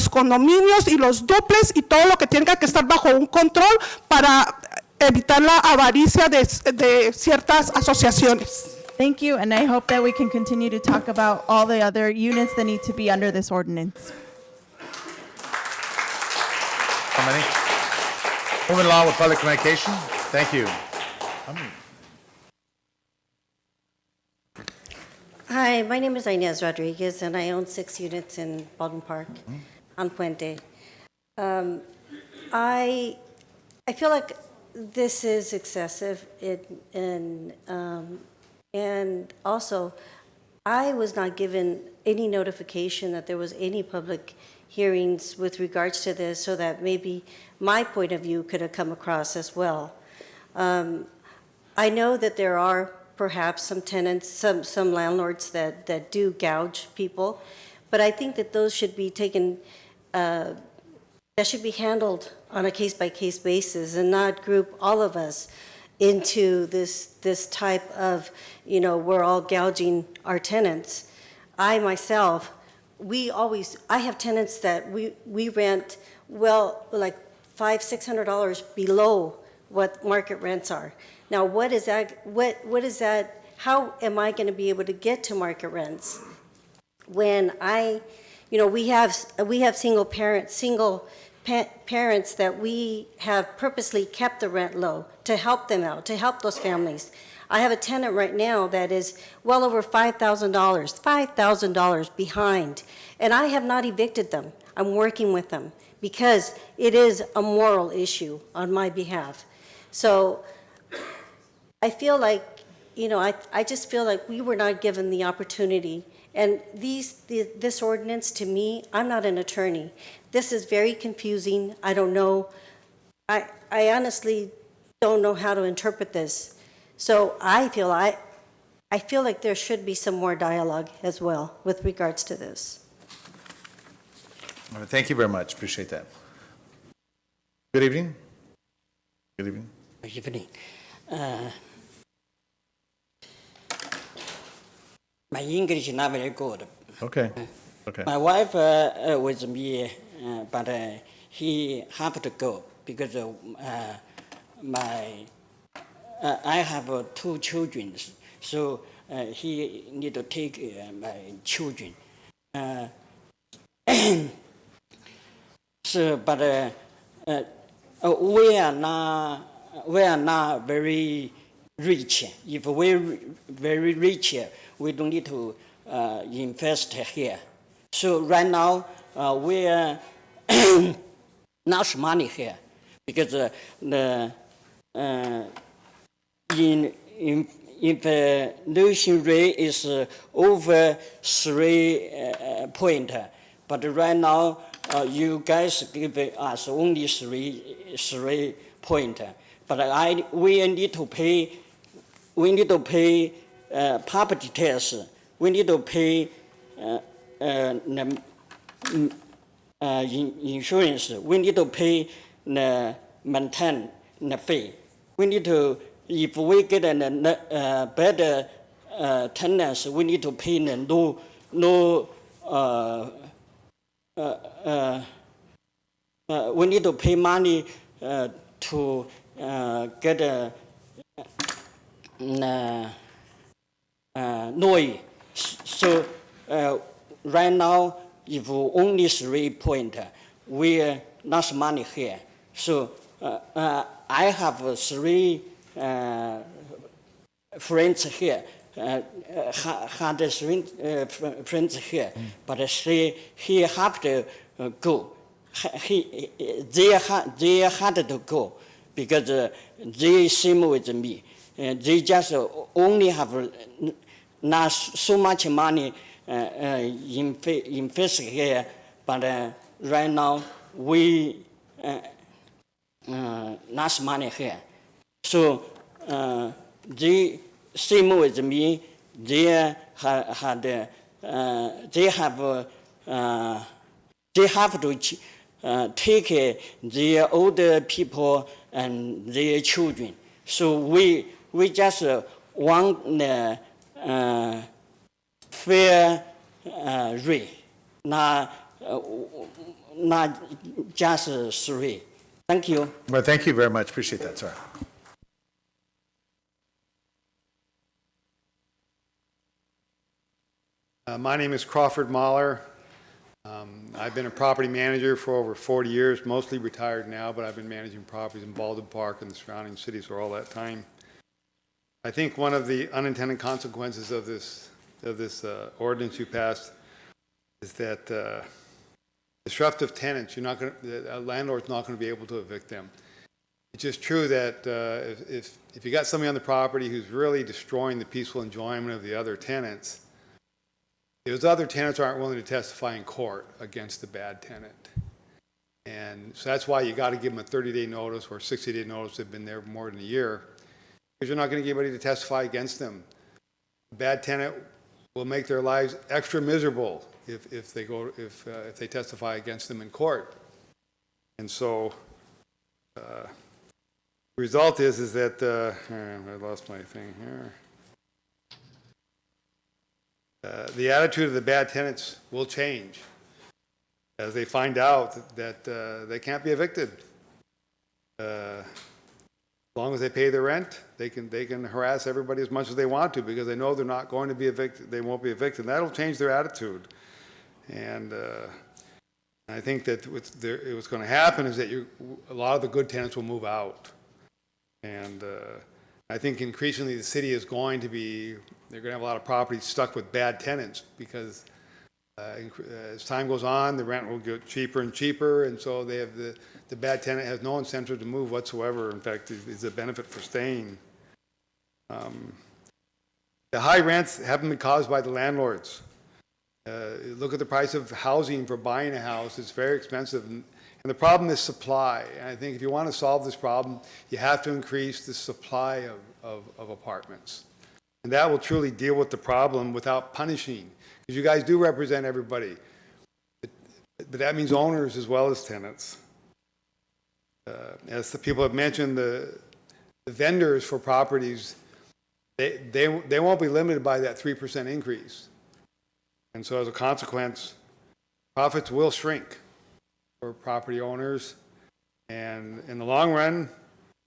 condominios y los duples y todo lo que tenga que estar bajo un control para evitar la avaricia de ciertas asociaciones. Thank you, and I hope that we can continue to talk about all the other units that need to be under this ordinance. How many? Moving along with public communication. Thank you. Hi, my name is Inez Rodriguez, and I own 6 units in Baldwin Park on Puente. I feel like this is excessive, and also, I was not given any notification that there was any public hearings with regards to this, so that maybe my point of view could have come across as well. I know that there are perhaps some tenants, some landlords that do gouge people, but I think that those should be taken, that should be handled on a case-by-case basis and not group all of us into this type of, we're all gouging our tenants. I myself, I have tenants that we rent, well, like $500-600 below what market rents are. Now, what is that, how am I going to be able to get to market rents when we have single parents that we have purposely kept the rent low to help them out, to help those families. I have a tenant right now that is well over $5,000 behind, and I have not evicted them. I'm working with them because it is a moral issue on my behalf. So I feel like, I just feel like we were not given the opportunity. And this ordinance, to me, I'm not an attorney. This is very confusing. I don't know. I honestly don't know how to interpret this. So I feel like there should be some more dialogue as well with regards to this. All right, thank you very much. Appreciate that. Good evening. Good evening. Good evening. My English is not very good. Okay. Okay. My wife with me, but he have to go because I have 2 children, so he need to take my children. So, but we are not very rich. If we're very rich, we don't need to invest here. So right now we're not money here because the inflation rate is over 3 point. But right now you guys give us only 3 point. But we need to pay property tax. We need to pay insurance. We need to pay the maintenance fee. We need to, if we get a better tenants, we need to pay the we need to pay money to get a noise. So right now, if only 3 point, we're not money here. So I have 3 friends here. Had friends here, but he have to go. They had to go because they same with me. They just only have not so much money invest here, but right now we not money here. So they same with me. They they have to take their older people and their children. So we just want the fair rate, not just three. Thank you. Well, thank you very much. Appreciate that, sir. My name is Crawford Mahler. I've been a property manager for over 40 years, mostly retired now, but I've been managing properties in Baldwin Park and the surrounding cities for all that time. I think one of the unintended consequences of this ordinance you passed is that disruptive tenants, a landlord's not going to be able to evict them. It's just true that if you got somebody on the property who's really destroying the peaceful enjoyment of the other tenants, those other tenants aren't willing to testify in court against the bad tenant. And so that's why you got to give them a 30-day notice or 60-day notice. They've been there more than a year, because you're not going to get anybody to testify against them. The bad tenant will make their lives extra miserable if they testify against them in court. And so the result is that I lost my thing here. The attitude of the bad tenants will change as they find out that they can't be evicted. As long as they pay their rent, they can harass everybody as much as they want to, because they know they're not going to be evicted. They won't be evicted. And that'll change their attitude. And I think that what's going to happen is that a lot of the good tenants will move out. And I think increasingly the city is going to be, they're going to have a lot of properties stuck with bad tenants, because as time goes on, the rent will get cheaper and cheaper, and so they have the bad tenant has no incentive to move whatsoever. In fact, it's a benefit for staying. The high rents haven't been caused by the landlords. Look at the price of housing for buying a house. It's very expensive. And the problem is supply. And I think if you want to solve this problem, you have to increase the supply of apartments. And that will truly deal with the problem without punishing. Because you guys do represent everybody. But that means owners as well as tenants. As the people have mentioned, the vendors for properties, they won't be limited by that 3% increase. And so as a consequence, profits will shrink for property owners. And in the long run,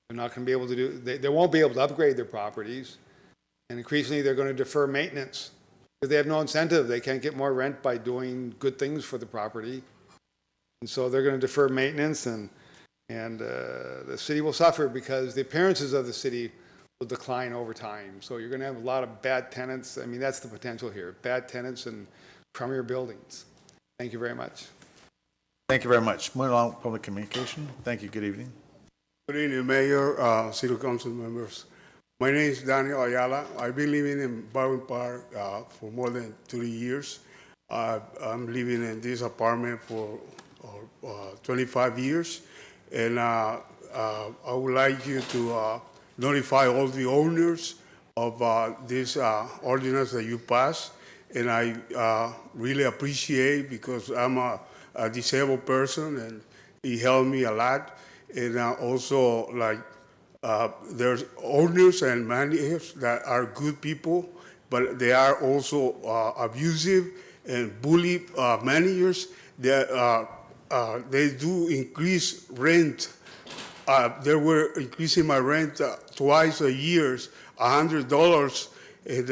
they're not going to be able to they won't be able to upgrade their properties. And increasingly, they're going to defer maintenance, because they have no incentive. They can't get more rent by doing good things for the property. And so they're going to defer maintenance, and the city will suffer, because the appearances of the city will decline over time. So you're going to have a lot of bad tenants. I mean, that's the potential here, bad tenants and crummier buildings. Thank you very much. Thank you very much. Moving along, public communication. Thank you. Good evening. Good evening, Mayor, City Council members. My name is Daniel Ayala. I've been living in Baldwin Park for more than 30 years. I'm living in this apartment for 25 years. And I would like you to notify all the owners of this ordinance that you passed. And I really appreciate, because I'm a disabled person, and it helped me a lot. And also, like, there's owners and managers that are good people, but they are also abusive and bully managers. They do increase rent. They were increasing my rent twice a year, $100, and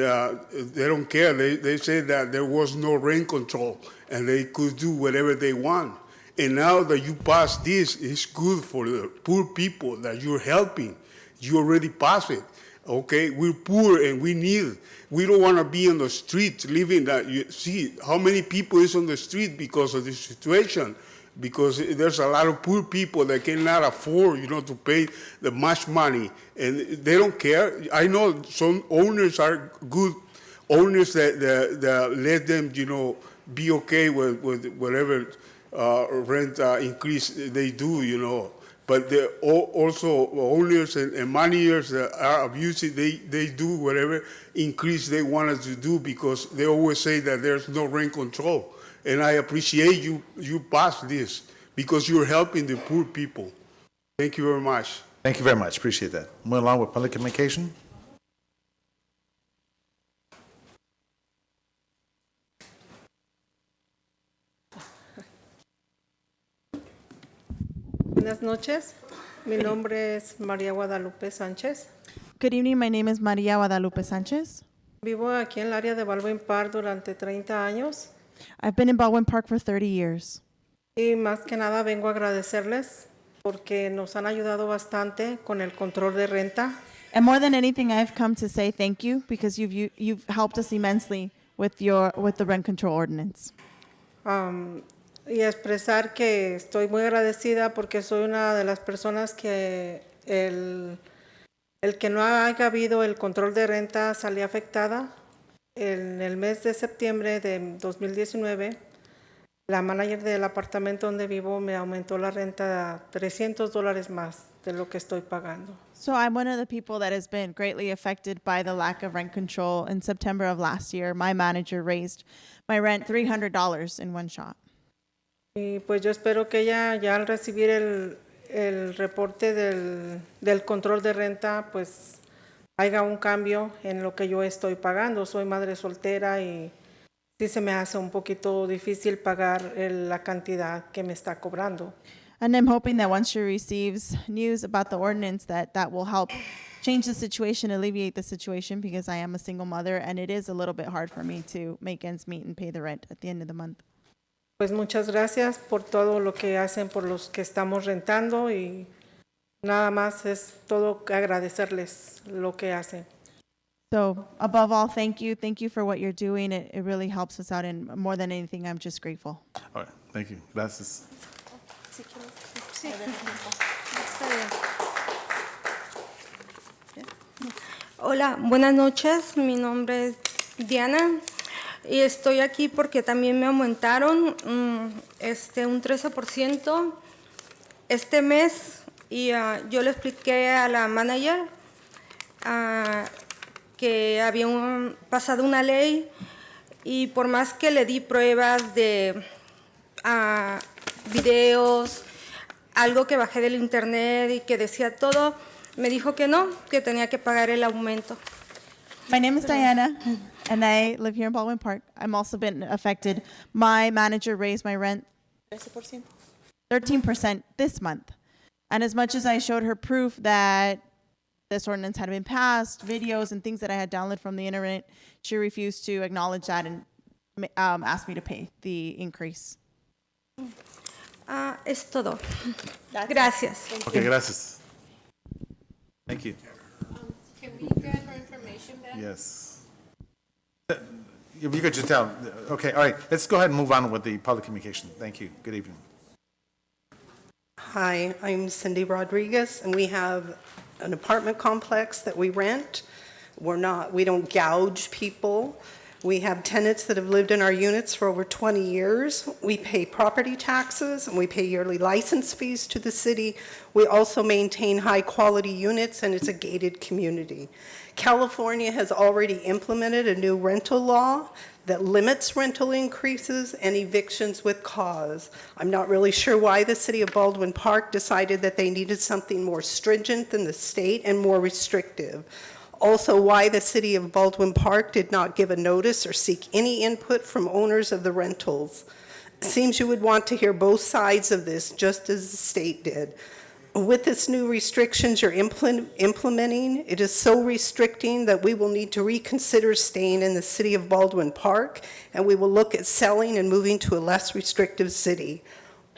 they don't care. They say that there was no rent control, and they could do whatever they want. And now that you pass this, it's good for the poor people that you're helping. You already passed it. Okay, we're poor and we don't want to be on the street living that. You see how many people is on the street because of this situation. Because there's a lot of poor people that cannot afford, to pay the much money, and they don't care. I know some owners are good owners that let them, be okay with whatever rent increase they do, But there are also owners and managers that are abusive. They do whatever increase they want us to do because they always say that there's no rent control. And I appreciate you pass this because you're helping the poor people. Thank you very much. Thank you very much. Appreciate that. Moving along with public communication. Buenas noches. Mi nombre es María Guadalupe Sánchez. Good evening. My name is Maria Guadalupe Sanchez. Vivo aquí en el área de Baldwin Park durante 30 años. I've been in Baldwin Park for 30 years. Y más que nada vengo a agradecerles porque nos han ayudado bastante con el control de renta. And more than anything, I've come to say thank you because you've helped us immensely with the rent control ordinance. Y expresar que estoy muy agradecida porque soy una de las personas que el que no haya habido el control de renta salía afectada. En el mes de septiembre de 2019, la manager del apartamento donde vivo me aumentó la renta a $300 más de lo que estoy pagando. So I'm one of the people that has been greatly affected by the lack of rent control. In September of last year, my manager raised my rent $300 in one shot. Y pues yo espero que ella ya al recibir el reporte del control de renta, pues haya un cambio en lo que yo estoy pagando. Soy madre soltera y sí se me hace un poquito difícil pagar la cantidad que me está cobrando. And I'm hoping that once she receives news about the ordinance, that will help change the situation, alleviate the situation, because I am a single mother and it is a little bit hard for me to make ends meet and pay the rent at the end of the month. Pues muchas gracias por todo lo que hacen por los que estamos rentando y nada más es todo agradecerles lo que hacen. So above all, thank you. Thank you for what you're doing. It really helps us out, and more than anything, I'm just grateful. All right. Thank you. Gracias. Hola, buenas noches. Mi nombre es Diana y estoy aquí porque también me aumentaron un 13% este mes y yo le expliqué a la manager que había pasado una ley y por más que le di pruebas de videos, algo que bajé del internet y que decía todo, me dijo que no, que tenía que pagar el aumento. My name is Diana, and I live here in Baldwin Park. I'm also been affected. My manager raised my rent 13% this month. And as much as I showed her proof that this ordinance had been passed, videos and things that I had downloaded from the internet, she refused to acknowledge that and asked me to pay the increase. Es todo. Gracias. Okay, gracias. Thank you. Can we get her information back? Yes. If you could just tell. Okay, all right. Let's go ahead and move on with the public communication. Thank you. Good evening. Hi, I'm Cindy Rodriguez, and we have an apartment complex that we rent. We don't gouge people. We have tenants that have lived in our units for over 20 years. We pay property taxes and we pay yearly license fees to the city. We also maintain high-quality units, and it's a gated community. California has already implemented a new rental law that limits rental increases and evictions with cause. I'm not really sure why the city of Baldwin Park decided that they needed something more stringent than the state and more restrictive. Also, why the city of Baldwin Park did not give a notice or seek any input from owners of the rentals. It seems you would want to hear both sides of this, just as the state did. With this new restrictions you're implementing, it is so restricting that we will need to reconsider staying in the city of Baldwin Park, and we will look at selling and moving to a less restrictive city.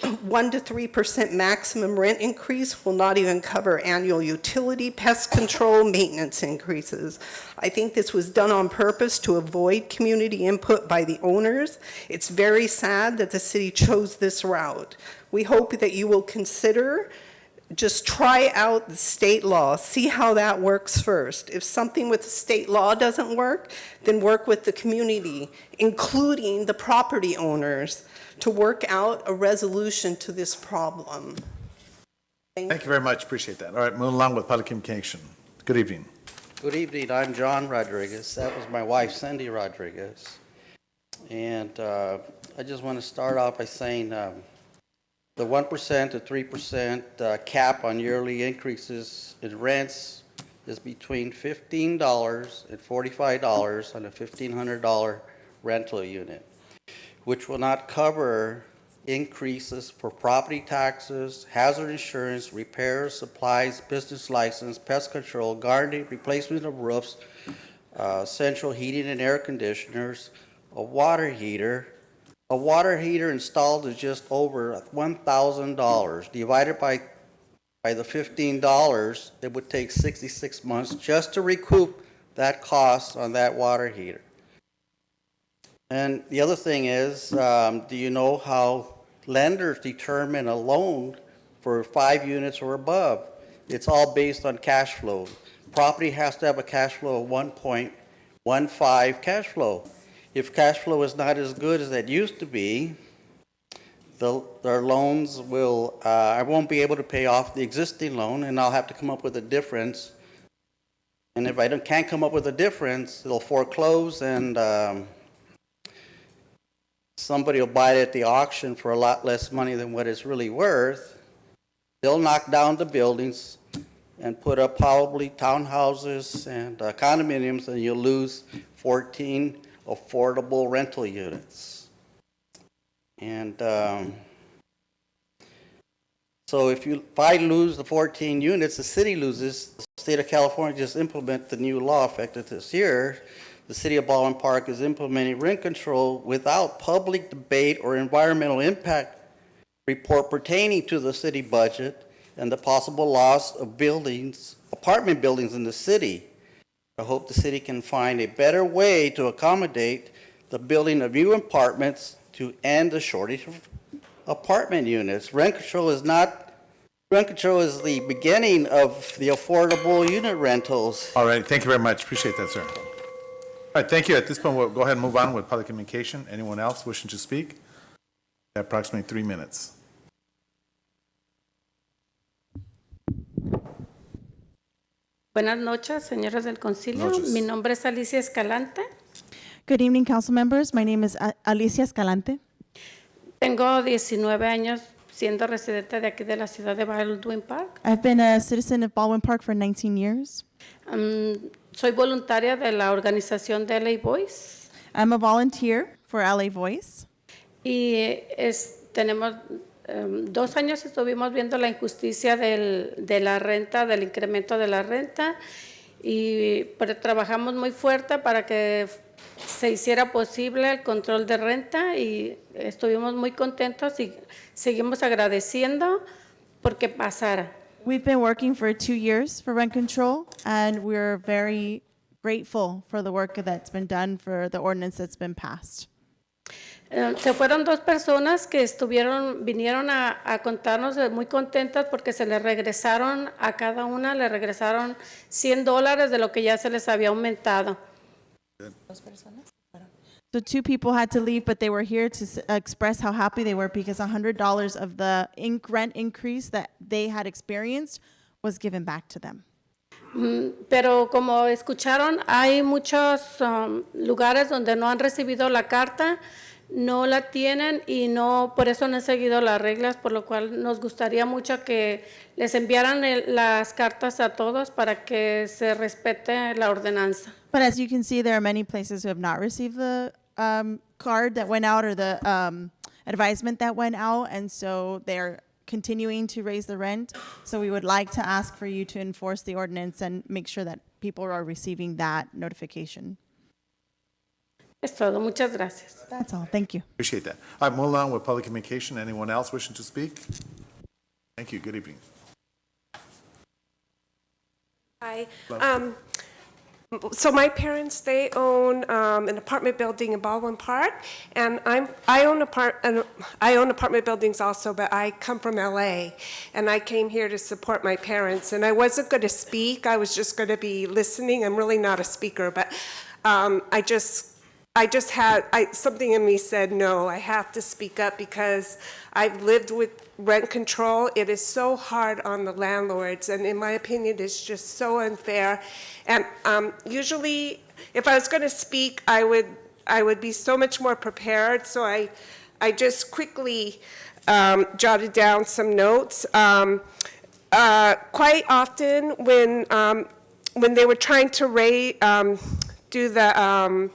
1 to 3% maximum rent increase will not even cover annual utility, pest control, maintenance increases. I think this was done on purpose to avoid community input by the owners. It's very sad that the city chose this route. We hope that you will consider just try out the state law, see how that works first. If something with the state law doesn't work, then work with the community, including the property owners, to work out a resolution to this problem. Thank you very much. Appreciate that. All right, moving along with public communication. Good evening. Good evening. I'm John Rodriguez. That was my wife, Cindy Rodriguez. And I just want to start off by saying the 1% to 3% cap on yearly increases in rents is between $15 and $45 on a $1,500 rental unit, which will not cover increases for property taxes, hazard insurance, repairs, supplies, business license, pest control, gardening, replacement of roofs, central heating and air conditioners, a water heater. A water heater installed is just over $1,000. Divided by the $15, it would take 66 months just to recoup that cost on that water heater. And the other thing is, do you know how lenders determine a loan for 5 units or above? It's all based on cash flow. Property has to have a cash flow of 1.15 cash flow. If cash flow is not as good as it used to be, their loans will, I won't be able to pay off the existing loan, and I'll have to come up with a difference. And if I can't come up with a difference, they'll foreclose, and somebody will buy it at the auction for a lot less money than what it's really worth. They'll knock down the buildings and put up probably townhouses and condominiums, and you'll lose 14 affordable rental units. And so if I lose the 14 units, the city loses. The state of California just implemented the new law effective this year. The city of Baldwin Park is implementing rent control without public debate or environmental impact report pertaining to the city budget and the possible loss of buildings, apartment buildings in the city. I hope the city can find a better way to accommodate the building of new apartments to end the shortage of apartment units. Rent control is the beginning of the affordable unit rentals. All right, thank you very much. Appreciate that, sir. All right, thank you. At this point, we'll go ahead and move on with public communication. Anyone else wishing to speak? Approximately 3 minutes. Buenas noches, señores del concilio. Mi nombre es Alicia Escalante. Good evening, council members. My name is Alicia Escalante. Tengo 19 años siendo residente de aquí de la ciudad de Baldwin Park. I've been a citizen of Baldwin Park for 19 years. Soy voluntaria de la organización de LA Voice. I'm a volunteer for LA Voice. Y tenemos 2 años estuvimos viendo la injusticia de la renta, del incremento de la renta, pero trabajamos muy fuerte para que se hiciera posible el control de renta y estuvimos muy contentos y seguimos agradeciendo porque pasara. We've been working for 2 years for rent control, and we're very grateful for the work that's been done for the ordinance that's been passed. Se fueron 2 personas que vinieron a contarnos muy contentas porque se les regresaron a cada una, le regresaron $100 de lo que ya se les había aumentado. So 2 people had to leave, but they were here to express how happy they were because $100 of the rent increase that they had experienced was given back to them. Pero como escucharon, hay muchos lugares donde no han recibido la carta, no la tienen y no, por eso no han seguido las reglas, por lo cual nos gustaría mucho que les enviaran las cartas a todos para que se respete la ordenanza. But as you can see, there are many places who have not received the card that went out or the advisement that went out, and so they're continuing to raise the rent. So we would like to ask for you to enforce the ordinance and make sure that people are receiving that notification. Es todo. Muchas gracias. That's all. Thank you. Appreciate that. All right, moving on with public communication. Anyone else wishing to speak? Thank you. Good evening. Hi. So my parents, they own an apartment building in Baldwin Park, and I own apartment buildings also, but I come from LA, and I came here to support my parents. And I wasn't going to speak; I was just going to be listening. I'm really not a speaker, but I just had something in me said no. I have to speak up because I've lived with rent control. It is so hard on the landlords, and in my opinion, it's just so unfair. And usually, if I was going to speak, I would be so much more prepared. So I just quickly jotted down some notes. Quite often, when they were trying to do the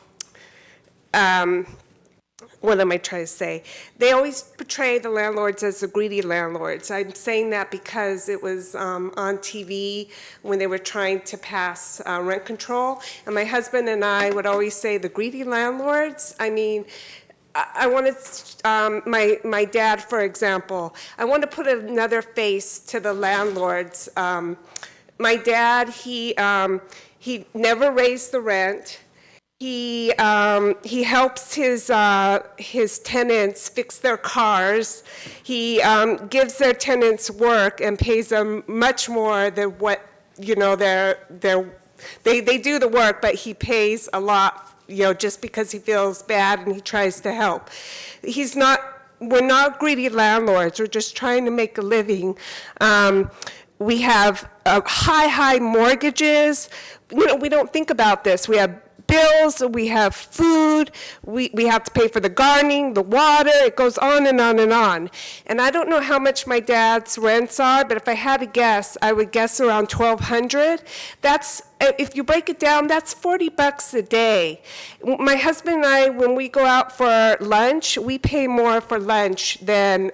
what am I trying to say? They always portray the landlords as the greedy landlords. I'm saying that because it was on TV when they were trying to pass rent control. And my husband and I would always say the greedy landlords. I mean, I wanted, my dad, for example, I want to put another face to the landlords. My dad, he never raised the rent. He helps his tenants fix their cars. He gives their tenants work and pays them much more than what, you know, they do the work, but he pays a lot, you know, just because he feels bad and he tries to help. We're not greedy landlords. We're just trying to make a living. We have high mortgages. You know, we don't think about this. We have bills, we have food, we have to pay for the gardening, the water, it goes on and on and on. And I don't know how much my dad's rents are, but if I had to guess, I would guess around $1,200. That's, if you break it down, that's $40 a day. My husband and I, when we go out for lunch, we pay more for lunch than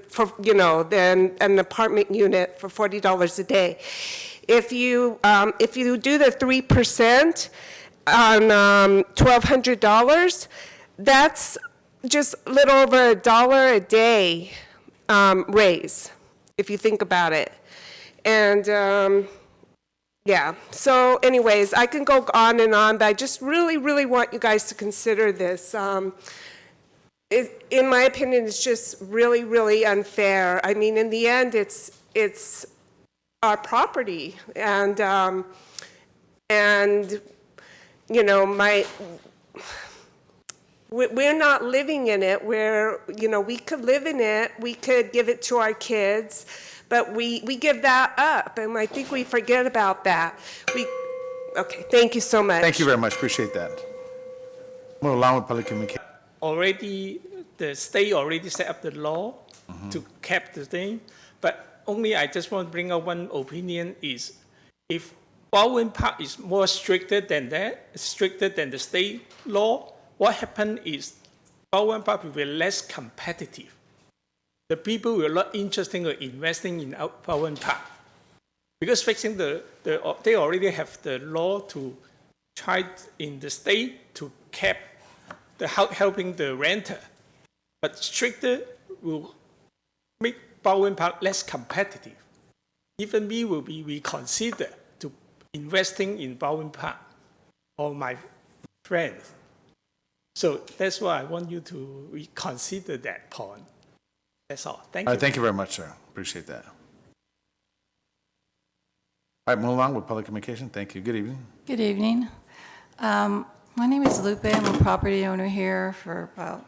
for, you know, than an apartment unit for $40 a day. If you do the 3% on $1,200, that's just a little over $1 a day raise, if you think about it. And yeah, so anyways, I can go on and on, but I just really want you guys to consider this. In my opinion, it's just really unfair. I mean, in the end, it's our property, and you know, we're not living in it. You know, we could live in it, we could give it to our kids, but we give that up, and I think we forget about that. Okay, thank you so much. Thank you very much. Appreciate that. Move along with public communication. Already, the state already set up the law to cap the thing, but only I just want to bring out one opinion is, if Baldwin Park is more stricter than that, stricter than the state law, what happened is Baldwin Park will be less competitive. The people will not interested in investing in Baldwin Park because fixing they already have the law to try in the state to cap the helping the renter, but stricter will make Baldwin Park less competitive. Even me will be reconsider to investing in Baldwin Park or my friends. So that's why I want you to reconsider that point. That's all. Thank you. All right, thank you very much, sir. Appreciate that. All right, move along with public communication. Thank you. Good evening. Good evening. My name is Lupe. I'm a property owner here for about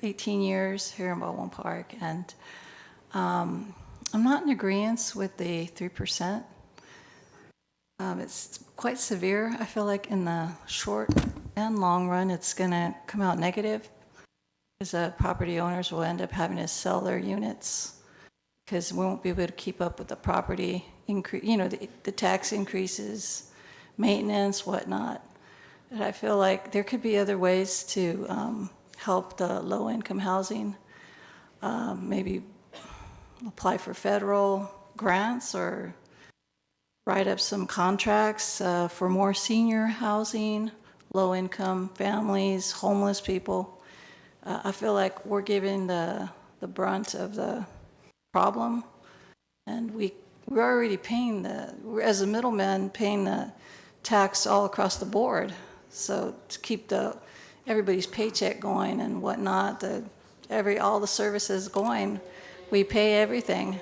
18 years here in Baldwin Park, and I'm not in agreement with the 3%. It's quite severe. I feel like in the short and long run, it's going to come out negative, because property owners will end up having to sell their units because we won't be able to keep up with the property increase, you know, the tax increases, maintenance, whatnot. And I feel like there could be other ways to help the low-income housing, maybe apply for federal grants or write up some contracts for more senior housing, low-income families, homeless people. I feel like we're giving the brunt of the problem, and we're already paying we're, as a middleman, paying the tax all across the board. So to keep everybody's paycheck going and whatnot, all the services going, we pay everything.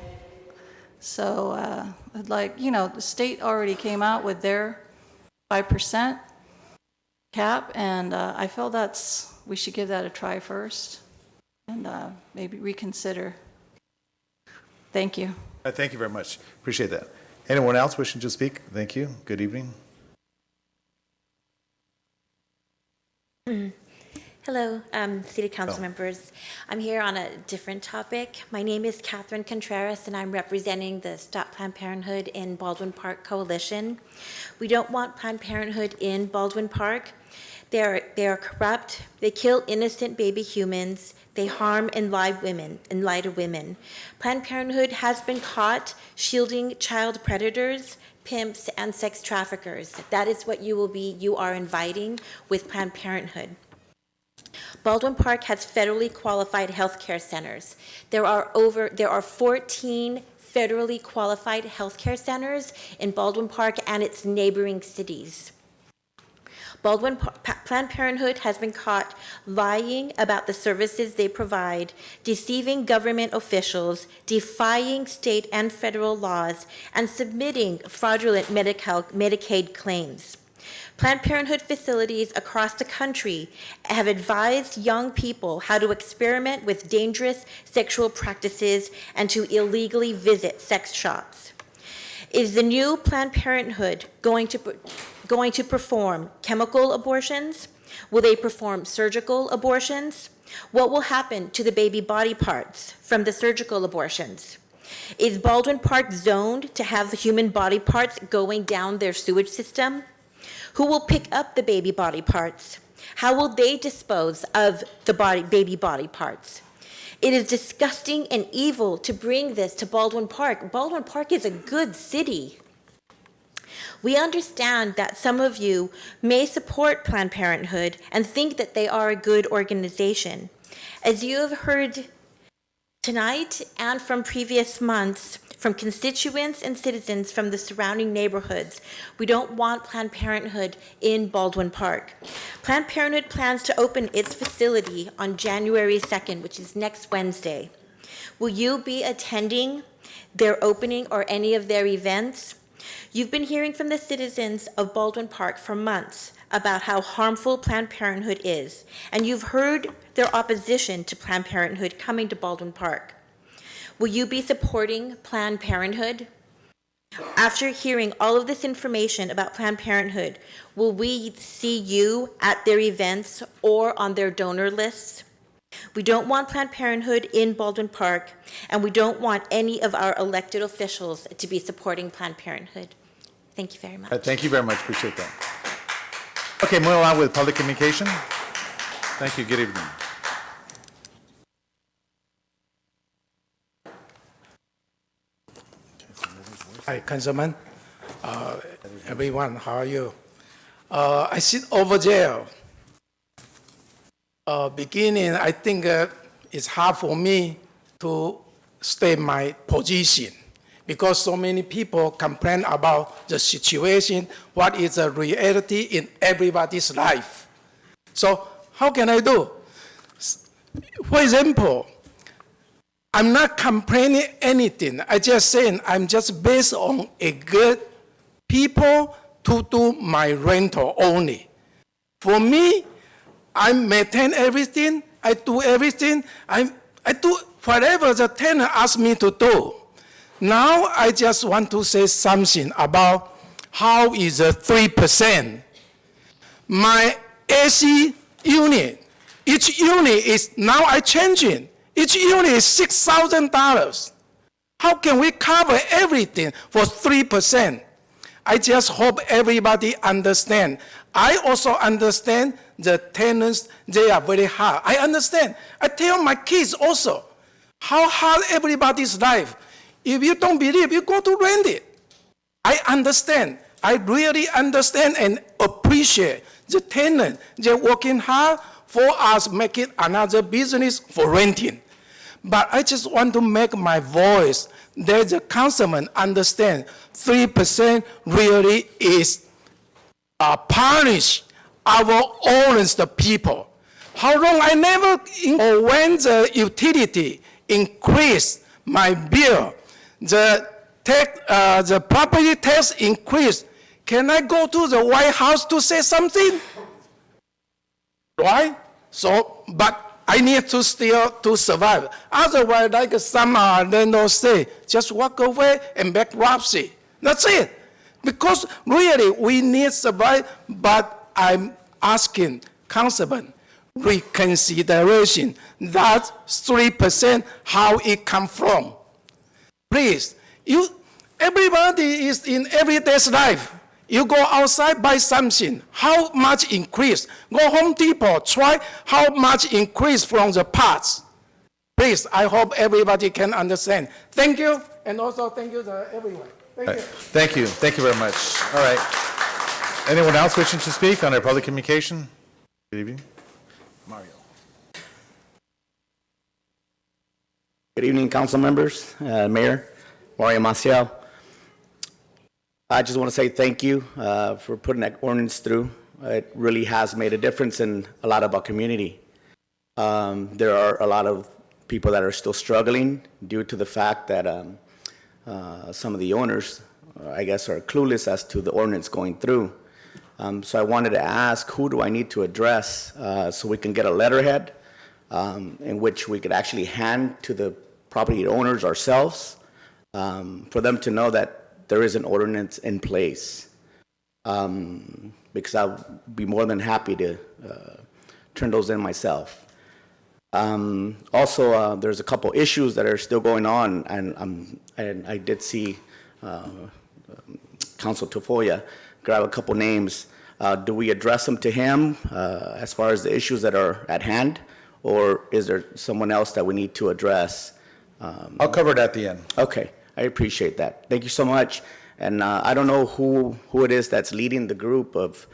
So the state already came out with their 5% cap, and I feel we should give that a try first and maybe reconsider. Thank you. Thank you very much. Appreciate that. Anyone else wishing to speak? Thank you. Good evening. Hello, City Council members. I'm here on a different topic. My name is Catherine Contreras, and I'm representing the Stop Planned Parenthood in Baldwin Park Coalition. We don't want Planned Parenthood in Baldwin Park. They are corrupt. They kill innocent baby humans. They harm and lie to women. Planned Parenthood has been caught shielding child predators, pimps, and sex traffickers. That is what you are inviting with Planned Parenthood. Baldwin Park has federally qualified healthcare centers. There are 14 federally qualified healthcare centers in Baldwin Park and its neighboring cities. Planned Parenthood has been caught lying about the services they provide, deceiving government officials, defying state and federal laws, and submitting fraudulent Medicaid claims. Planned Parenthood facilities across the country have advised young people how to experiment with dangerous sexual practices and to illegally visit sex shops. Is the new Planned Parenthood going to perform chemical abortions? Will they perform surgical abortions? What will happen to the baby body parts from the surgical abortions? Is Baldwin Park zoned to have the human body parts going down their sewage system? Who will pick up the baby body parts? How will they dispose of the baby body parts? It is disgusting and evil to bring this to Baldwin Park. Baldwin Park is a good city. We understand that some of you may support Planned Parenthood and think that they are a good organization. As you have heard tonight and from previous months, from constituents and citizens from the surrounding neighborhoods, we don't want Planned Parenthood in Baldwin Park. Planned Parenthood plans to open its facility on January 2nd, which is next Wednesday. Will you be attending their opening or any of their events? You've been hearing from the citizens of Baldwin Park for months about how harmful Planned Parenthood is, and you've heard their opposition to Planned Parenthood coming to Baldwin Park. Will you be supporting Planned Parenthood? After hearing all of this information about Planned Parenthood, will we see you at their events or on their donor lists? We don't want Planned Parenthood in Baldwin Park, and we don't want any of our elected officials to be supporting Planned Parenthood. Thank you very much. Thank you very much. Appreciate that. Okay, moving on with public communication. Thank you. Good evening. Hi, Councilman. Everyone, how are you? I sit over there. Beginning, I think it's hard for me to state my position because so many people complain about the situation, what is the reality in everybody's life. So how can I do? For example, I'm not complaining anything. I just saying I'm just based on a good people to do my rental only. For me, I maintain everything. I do everything. I do whatever the tenant asks me to do. Now I just want to say something about how is the 3%. My AC unit, each unit is now I changing. Each unit is $6,000. How can we cover everything for 3%? I just hope everybody understand. I also understand the tenants, they are very hard. I understand. I tell my kids also how hard everybody's life. If you don't believe, you go to rent it. I understand. I really understand and appreciate the tenant. They're working hard for us, making another business for renting. But I just want to make my voice that the councilman understand 3% really is punish our owners, the people. How long I never, or when the utility increase my bill, the property tax increase, can I go to the White House to say something? Right? So, but I need to still to survive. Otherwise, like some landlords say, just walk away and bankruptcy. That's it. Because really, we need survive, but I'm asking councilman reconsideration. That 3%, how it come from. Please, everybody is in everyday's life. You go outside, buy something. How much increase? Go Home Depot, try how much increase from the parts. Please, I hope everybody can understand. Thank you, and also thank you to everyone. Thank you. Thank you. Thank you very much. All right. Anyone else wishing to speak on our public communication? Good evening. Mario. Good evening, council members, Mayor, Mario Maciel. I just want to say thank you for putting that ordinance through. It really has made a difference in a lot of our community. There are a lot of people that are still struggling due to the fact that some of the owners, I guess, are clueless as to the ordinance going through. So I wanted to ask, who do I need to address so we can get a letterhead in which we could actually hand to the property owners ourselves for them to know that there is an ordinance in place. Because I'll be more than happy to turn those in myself. Also, there's a couple issues that are still going on, and I did see Council Tafoya grab a couple names. Do we address them to him as far as the issues that are at hand, or is there someone else that we need to address? I'll cover it at the end. Okay, I appreciate that. Thank you so much. And I don't know who it is that's leading the group of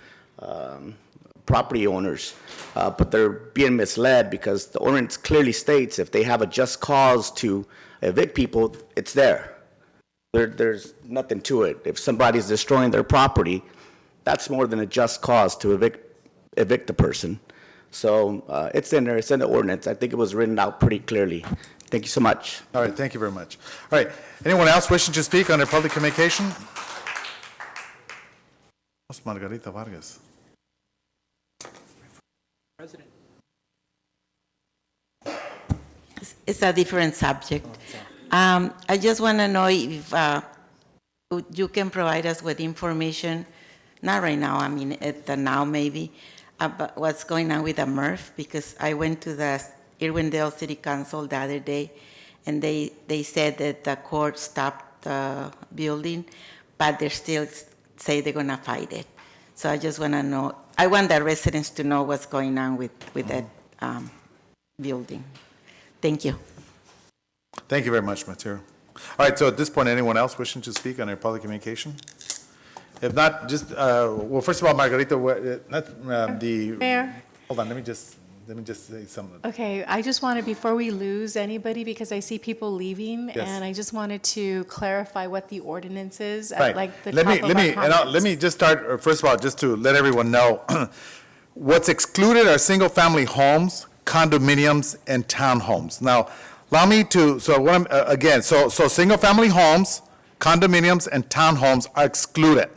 property owners, but they're being misled because the ordinance clearly states if they have a just cause to evict people, it's there. There's nothing to it. If somebody's destroying their property, that's more than a just cause to evict the person. So it's in there, it's in the ordinance. I think it was written out pretty clearly. Thank you so much. All right, thank you very much. All right, anyone else wishing to speak under public communication? What's Margarita Vargas? President. It's a different subject. I just want to know if you can provide us with information, not right now, I mean at the now maybe, about what's going on with the MRF, because I went to the Irwindale City Council the other day, and they said that the court stopped the building, but they still say they're going to fight it. So I just want to know, I want the residents to know what's going on with that building. Thank you. Thank you very much, Mateo. All right, so at this point, anyone else wishing to speak on our public communication? If not, just, well, first of all, Margarita, Mayor. Hold on, let me just say something. Okay, I just wanted, before we lose anybody, because I see people leaving, Yes. and I just wanted to clarify what the ordinance is Right. at like the Let top me of let our me comments. let me just start. First of all, just to let everyone know, what's excluded are single-family homes, condominiums, and townhomes. Now, allow me to. So what I'm again. So single-family homes, condominiums, and townhomes are excluded,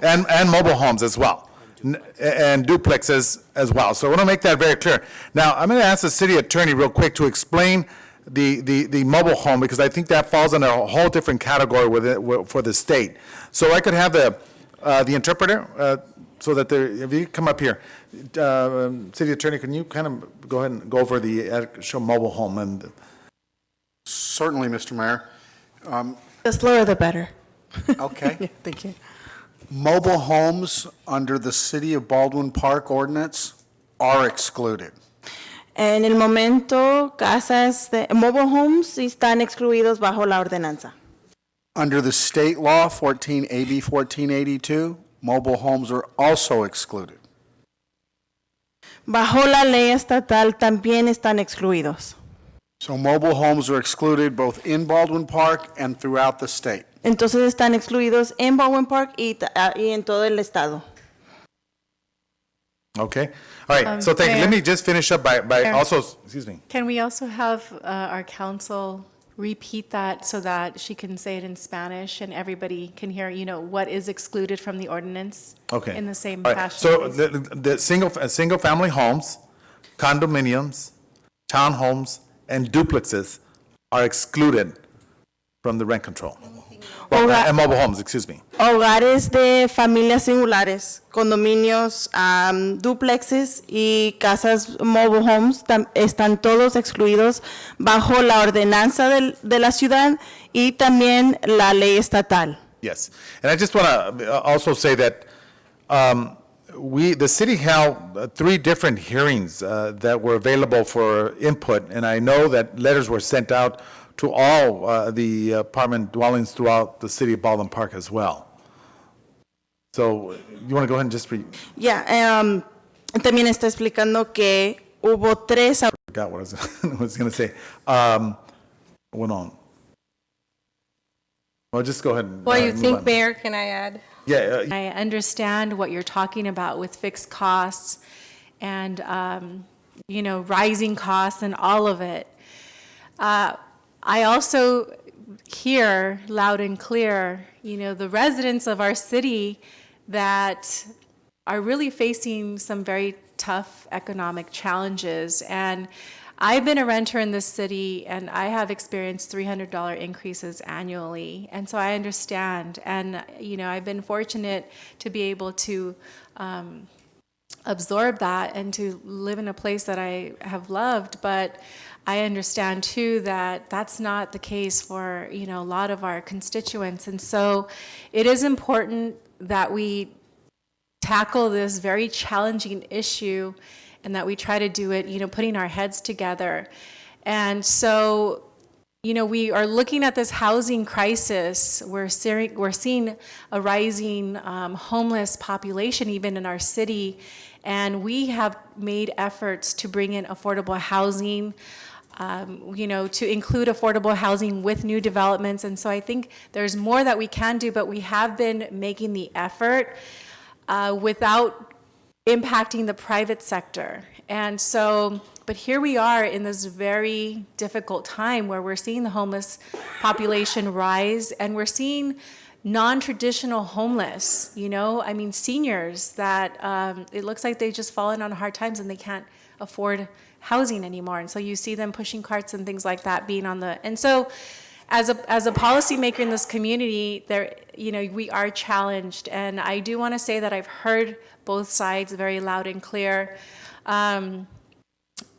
and mobile homes as well. And duplexes as well. So I want to make that very clear. Now, I'm going to ask the city attorney real quick to explain the mobile home, because I think that falls in a whole different category for the state. So I could have the interpreter, so that if you come up here, city attorney, can you kind of go ahead and go over the actual mobile home? And Certainly, Mr. Mayor. The slower the better. Okay. Thank you. Mobile homes under the City of Baldwin Park ordinance are excluded. En el momento, casas de mobile homes están excluidos bajo la ordenanza. Under the state law, AB 1482, mobile homes are also excluded. Bajo la ley estatal también están excluidos. So mobile homes are excluded both in Baldwin Park and throughout the state. Entonces están excluidos en Baldwin Park y en todo el estado. Okay. All right. So thank you. Let me just finish up by also, excuse me. Can we also have our counsel repeat that so that she can say it in Spanish and everybody can hear, what is excluded from the ordinance? Okay. In the same All right. fashion. So please. the single family homes, condominiums, townhomes, and duplexes are excluded from the rent control. And mobile homes, excuse me. Hogares de familias singulares, condominios, duplexes y casas mobile homes están todos excluidos bajo la ordenanza de la ciudad y también la ley estatal. Yes. And I just want to also say that the city held 3 different hearings that were available for input, and I know that letters were sent out to all the apartment dwellings throughout the city of Baldwin Park as well. So you want to go ahead and just read? Yeah, también está explicando que hubo 3. I forgot what I was going to say. Went on. Well, just go ahead and Well, you move think, on. Mayor, can I add? Yeah. I understand what you're talking about with fixed costs and, rising costs and all of it. I also hear loud and clear, the residents of our city that are really facing some very tough economic challenges. And I've been a renter in this city and I have experienced $300 increases annually. And so I understand. And, I've been fortunate to be able to absorb that and to live in a place that I have loved. But I understand too that that's not the case for, a lot of our constituents. And so it is important that we tackle this very challenging issue and that we try to do it, putting our heads together. And so, we are looking at this housing crisis. We're seeing a rising homeless population even in our city. And we have made efforts to bring in affordable housing, to include affordable housing with new developments. And so I think there's more that we can do, but we have been making the effort without impacting the private sector. And so, but here we are in this very difficult time where we're seeing the homeless population rise and we're seeing non-traditional homeless, seniors that it looks like they've just fallen on hard times and they can't afford housing anymore. And so you see them pushing carts and things like that being on the, and so as a policymaker in this community, we are challenged. And I do want to say that I've heard both sides very loud and clear.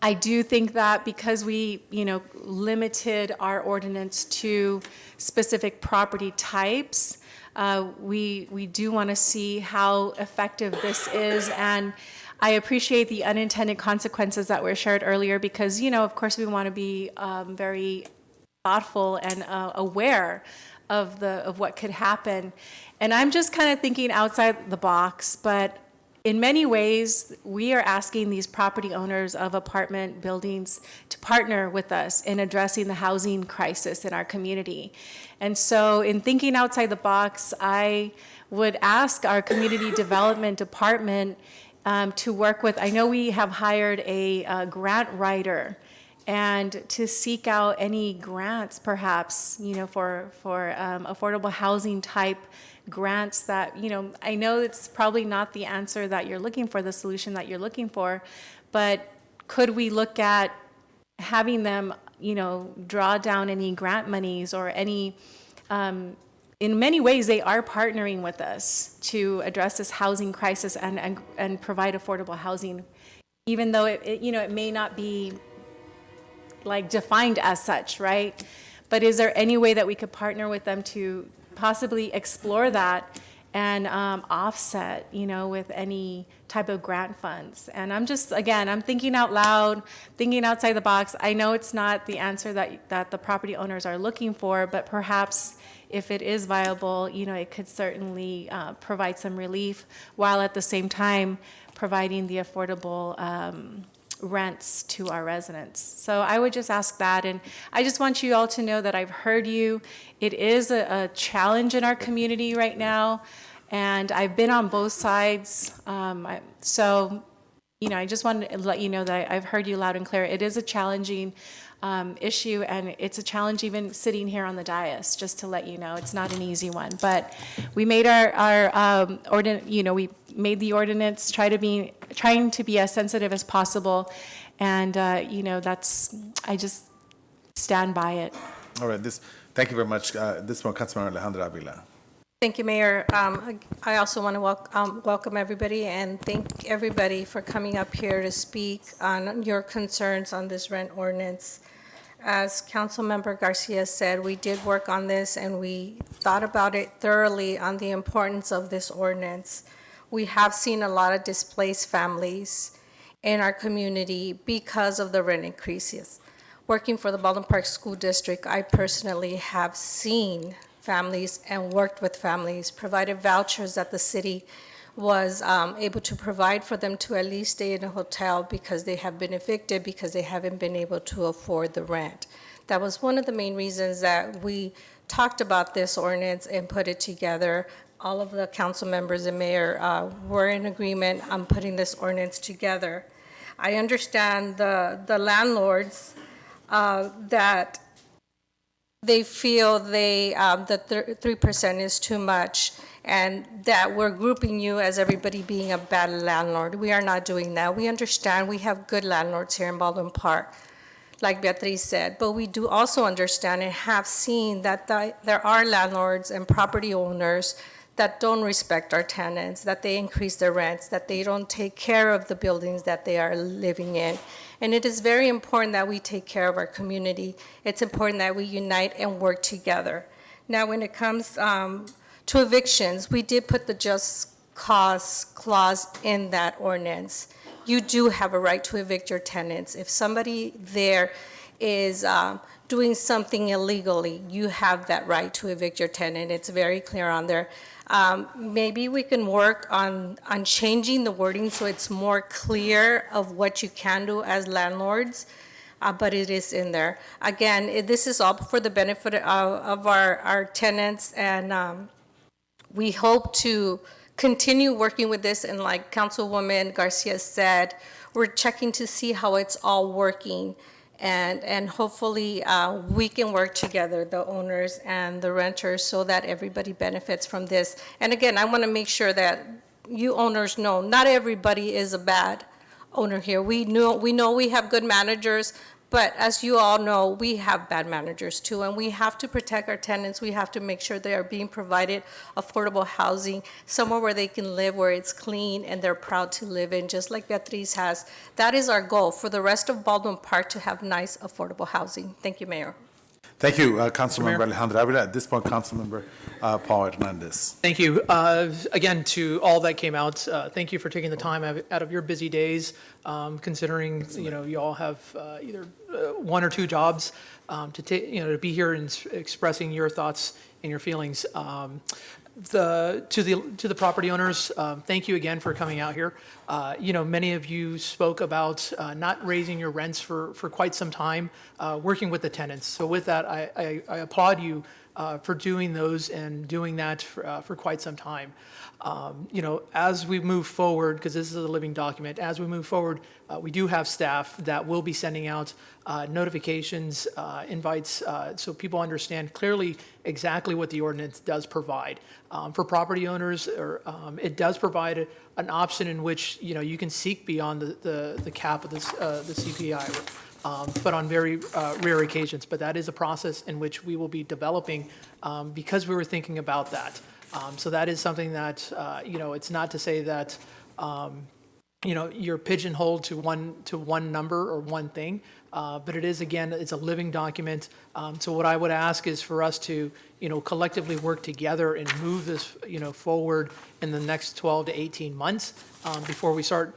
I do think that because we, limited our ordinance to specific property types, we do want to see how effective this is. And I appreciate the unintended consequences that were shared earlier because, of course, we want to be very thoughtful and aware of what could happen. And I'm just kind of thinking outside the box, but in many ways, we are asking these property owners of apartment buildings to partner with us in addressing the housing crisis in our community. And so in thinking outside the box, I would ask our community development department to work with, I know we have hired a grant writer and to seek out any grants perhaps, for affordable housing type grants that, I know it's probably not the answer that you're looking for, the solution that you're looking for, but could we look at having them, draw down any grant monies or any, in many ways, they are partnering with us to address this housing crisis and provide affordable housing, even though it may not be like defined as such, right? But is there any way that we could partner with them to possibly explore that and offset, with any type of grant funds. And I'm just, again, I'm thinking out loud, thinking outside the box. I know it's not the answer that the property owners are looking for, but perhaps if it is viable, it could certainly provide some relief, while at the same time providing the affordable rents to our residents. So I would just ask that, and I just want you all to know that I've heard you. It is a challenge in our community right now, and I've been on both sides. So, I just wanted to let you know that I've heard you loud and clear. It is a challenging issue, and it's a challenge even sitting here on the dais, just to let you know. It's not an easy one, but we made our ordinance, we made the ordinance trying to be as sensitive as possible, and I just stand by it. All right, thank you very much. This one, Councilmember Alejandra Avila. Thank you, Mayor. I also want to welcome everybody and thank everybody for coming up here to speak on your concerns on this rent ordinance. As Councilmember Garcia said, we did work on this and we thought about it thoroughly on the importance of this ordinance. We have seen a lot of displaced families in our community because of the rent increases. Working for the Baldwin Park School District, I personally have seen families and worked with families, provided vouchers that the city was able to provide for them to at least stay in a hotel because they have been evicted because they haven't been able to afford the rent. That was one of the main reasons that we talked about this ordinance and put it together. All of the council members and mayor were in agreement on putting this ordinance together. I understand the landlords that they feel that 3% is too much, and that we're grouping you as everybody being a bad landlord. We are not doing that. We understand we have good landlords here in Baldwin Park, like Beatriz said, but we do also understand and have seen that there are landlords and property owners that don't respect our tenants, that they increase their rents, that they don't take care of the buildings that they are living in. And it is very important that we take care of our community. It's important that we unite and work together. Now, when it comes to evictions, we did put the just cause clause in that ordinance. You do have a right to evict your tenants. If somebody there is doing something illegally, you have that right to evict your tenant. It's very clear on there. Maybe we can work on changing the wording so it's more clear of what you can do as landlords, but it is in there. Again, this is all for the benefit of our tenants, and we hope to continue working with this. And like Councilwoman Garcia said, we're checking to see how it's all working. And hopefully we can work together, the owners and the renters, so that everybody benefits from this. And again, I want to make sure that you owners know not everybody is a bad owner here. We know we have good managers, but as you all know, we have bad managers too, and we have to protect our tenants. We have to make sure they are being provided affordable housing, somewhere where they can live, where it's clean and they're proud to live in, just like Beatriz has. That is our goal for the rest of Baldwin Park, to have nice, affordable housing. Thank you, Mayor. Thank you, Councilmember Alejandra Avila. At this point, Councilmember Paul Hernandez. Thank you. Again, to all that came out, thank you for taking the time out of your busy days, considering, you all have either one or two jobs, to be here and expressing your thoughts and your feelings. To the property owners, thank you again for coming out here. Many of you spoke about not raising your rents for quite some time, working with the tenants. So with that, I applaud you for doing those and doing that for quite some time. As we move forward, because this is a living document, as we move forward, we do have staff that will be sending out notifications, invites, so people understand clearly exactly what the ordinance does provide. For property owners, it does provide an option in which you can seek beyond the cap of the CPI, but on very rare occasions. But that is a process in which we will be developing because we were thinking about that. So that is something that, it's not to say that you're pigeonholed to one number or one thing. But it is, again, it's a living document. So what I would ask is for us to, collectively work together and move this, forward in the next 12 to 18 months before we start,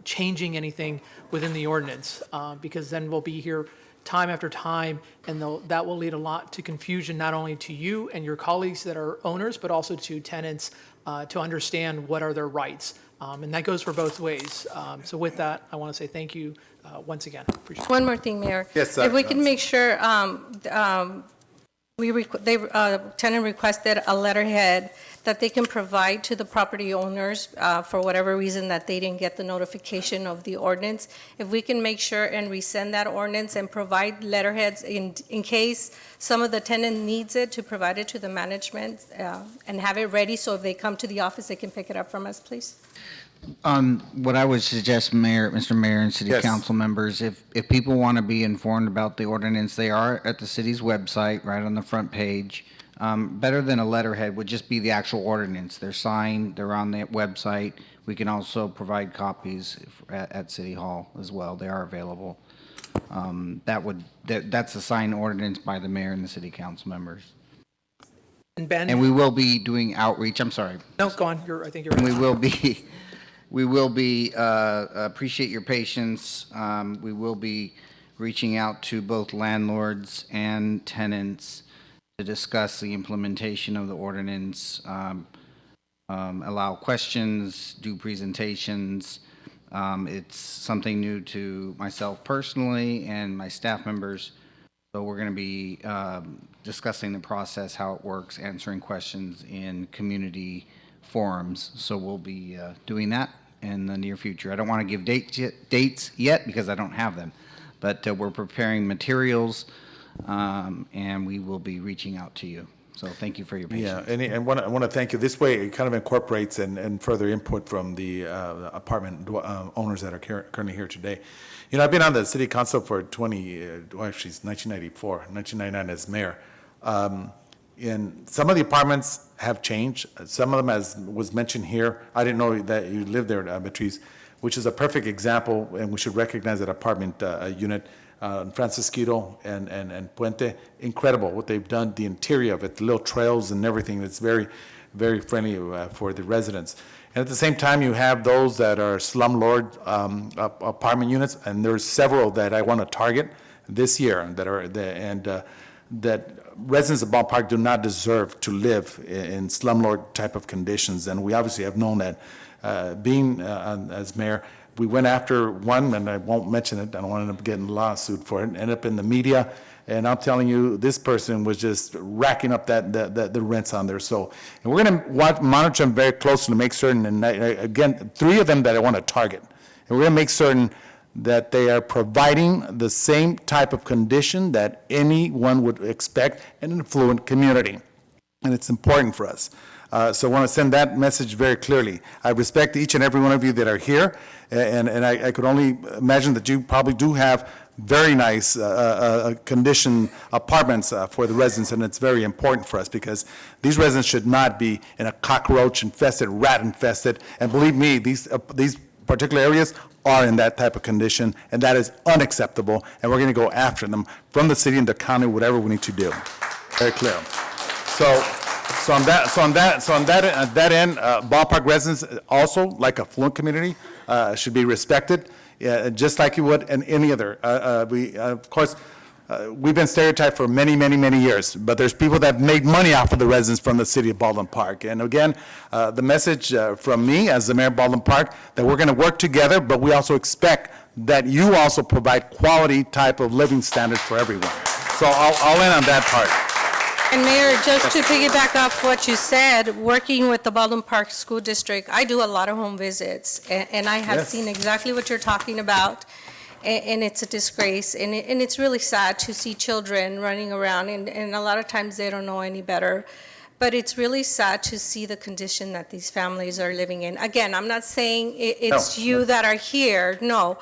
changing anything within the ordinance. Because then we'll be here time after time, and that will lead a lot to confusion, not only to you and your colleagues that are owners, but also to tenants to understand what are their rights. And that goes for both ways. So with that, I want to say thank you once again. Appreciate it. One more thing, Mayor. Yes, If we can make sure, tenant requested a letterhead that they can provide to the property owners for whatever reason that they didn't get the notification of the ordinance. If we can make sure and resend that ordinance and provide letterheads in case some of the tenant needs it, to provide it to the management and have it ready, so if they come to the office, they can pick it up from us, please. What I would suggest, Mr. Mayor and City Yes. Council members, if people want to be informed about the ordinance, they are at the city's website, right on the front page. Better than a letterhead would just be the actual ordinance. They're signed, they're on the website. We can also provide copies at City Hall as well. They are available. That's a signed ordinance by the mayor and the city council members. And Ben? And we will be doing outreach. I'm sorry. No, go on. I think you're right. We will be, appreciate your patience. We will be reaching out to both landlords and tenants to discuss the implementation of the ordinance, allow questions, do presentations. It's something new to myself personally and my staff members. So we're going to be discussing the process, how it works, answering questions in community forums. So we'll be doing that in the near future. I don't want to give dates yet because I don't have them, but we're preparing materials and we will be reaching out to you. So thank you for your patience. Yeah, and I want to thank you. This way, it kind of incorporates and further input from the apartment owners that are currently here today. I've been on the city council for 1999 as mayor. And some of the apartments have changed. Some of them, as was mentioned here, I didn't know that you lived there, Beatriz, which is a perfect example, and we should recognize that apartment unit, Francisquito and Puente. Incredible what they've done, the interior of it, the little trails and everything. It's very, very friendly for the residents. And at the same time, you have those that are slumlord apartment units, and there's several that I want to target this year that residents of Ballpark do not deserve to live in slumlord type of conditions. And we obviously have known that. Being as mayor, we went after one, and I won't mention it, I don't want to end up getting a lawsuit for it, ended up in the media, and I'm telling you, this person was just racking up the rents on there. So, and we're going to monitor them very closely to make certain, and again, 3 of them that I want to target. And we're going to make certain that they are providing the same type of condition that anyone would expect in an affluent community. And it's important for us. So I want to send that message very clearly. I respect each and every one of you that are here, and I could only imagine that you probably do have very nice condition apartments for the residents, and it's very important for us because these residents should not be in a cockroach infested, rat infested, and believe me, these particular areas are in that type of condition, and that is unacceptable, and we're going to go after them from the city and the county, whatever we need to do. Very clear. So on that end, Ballpark residents also, like a affluent community, should be respected, just like you would in any other. Of course, we've been stereotyped for many, many, many years, but there's people that have made money off of the residents from the city of Baldwin Park. And again, the message from me as the mayor of Baldwin Park, that we're going to work together, but we also expect that you also provide quality type of living standards for everyone. So I'll end on that part. And Mayor, just to piggyback off what you said, working with the Baldwin Park School District, I do a lot of home visits, and I have seen exactly what you're talking about, and it's a disgrace, and it's really sad to see children running around, and a lot of times they don't know any better, but it's really sad to see the condition that these families are living in. Again, I'm not saying it's you that are here, no,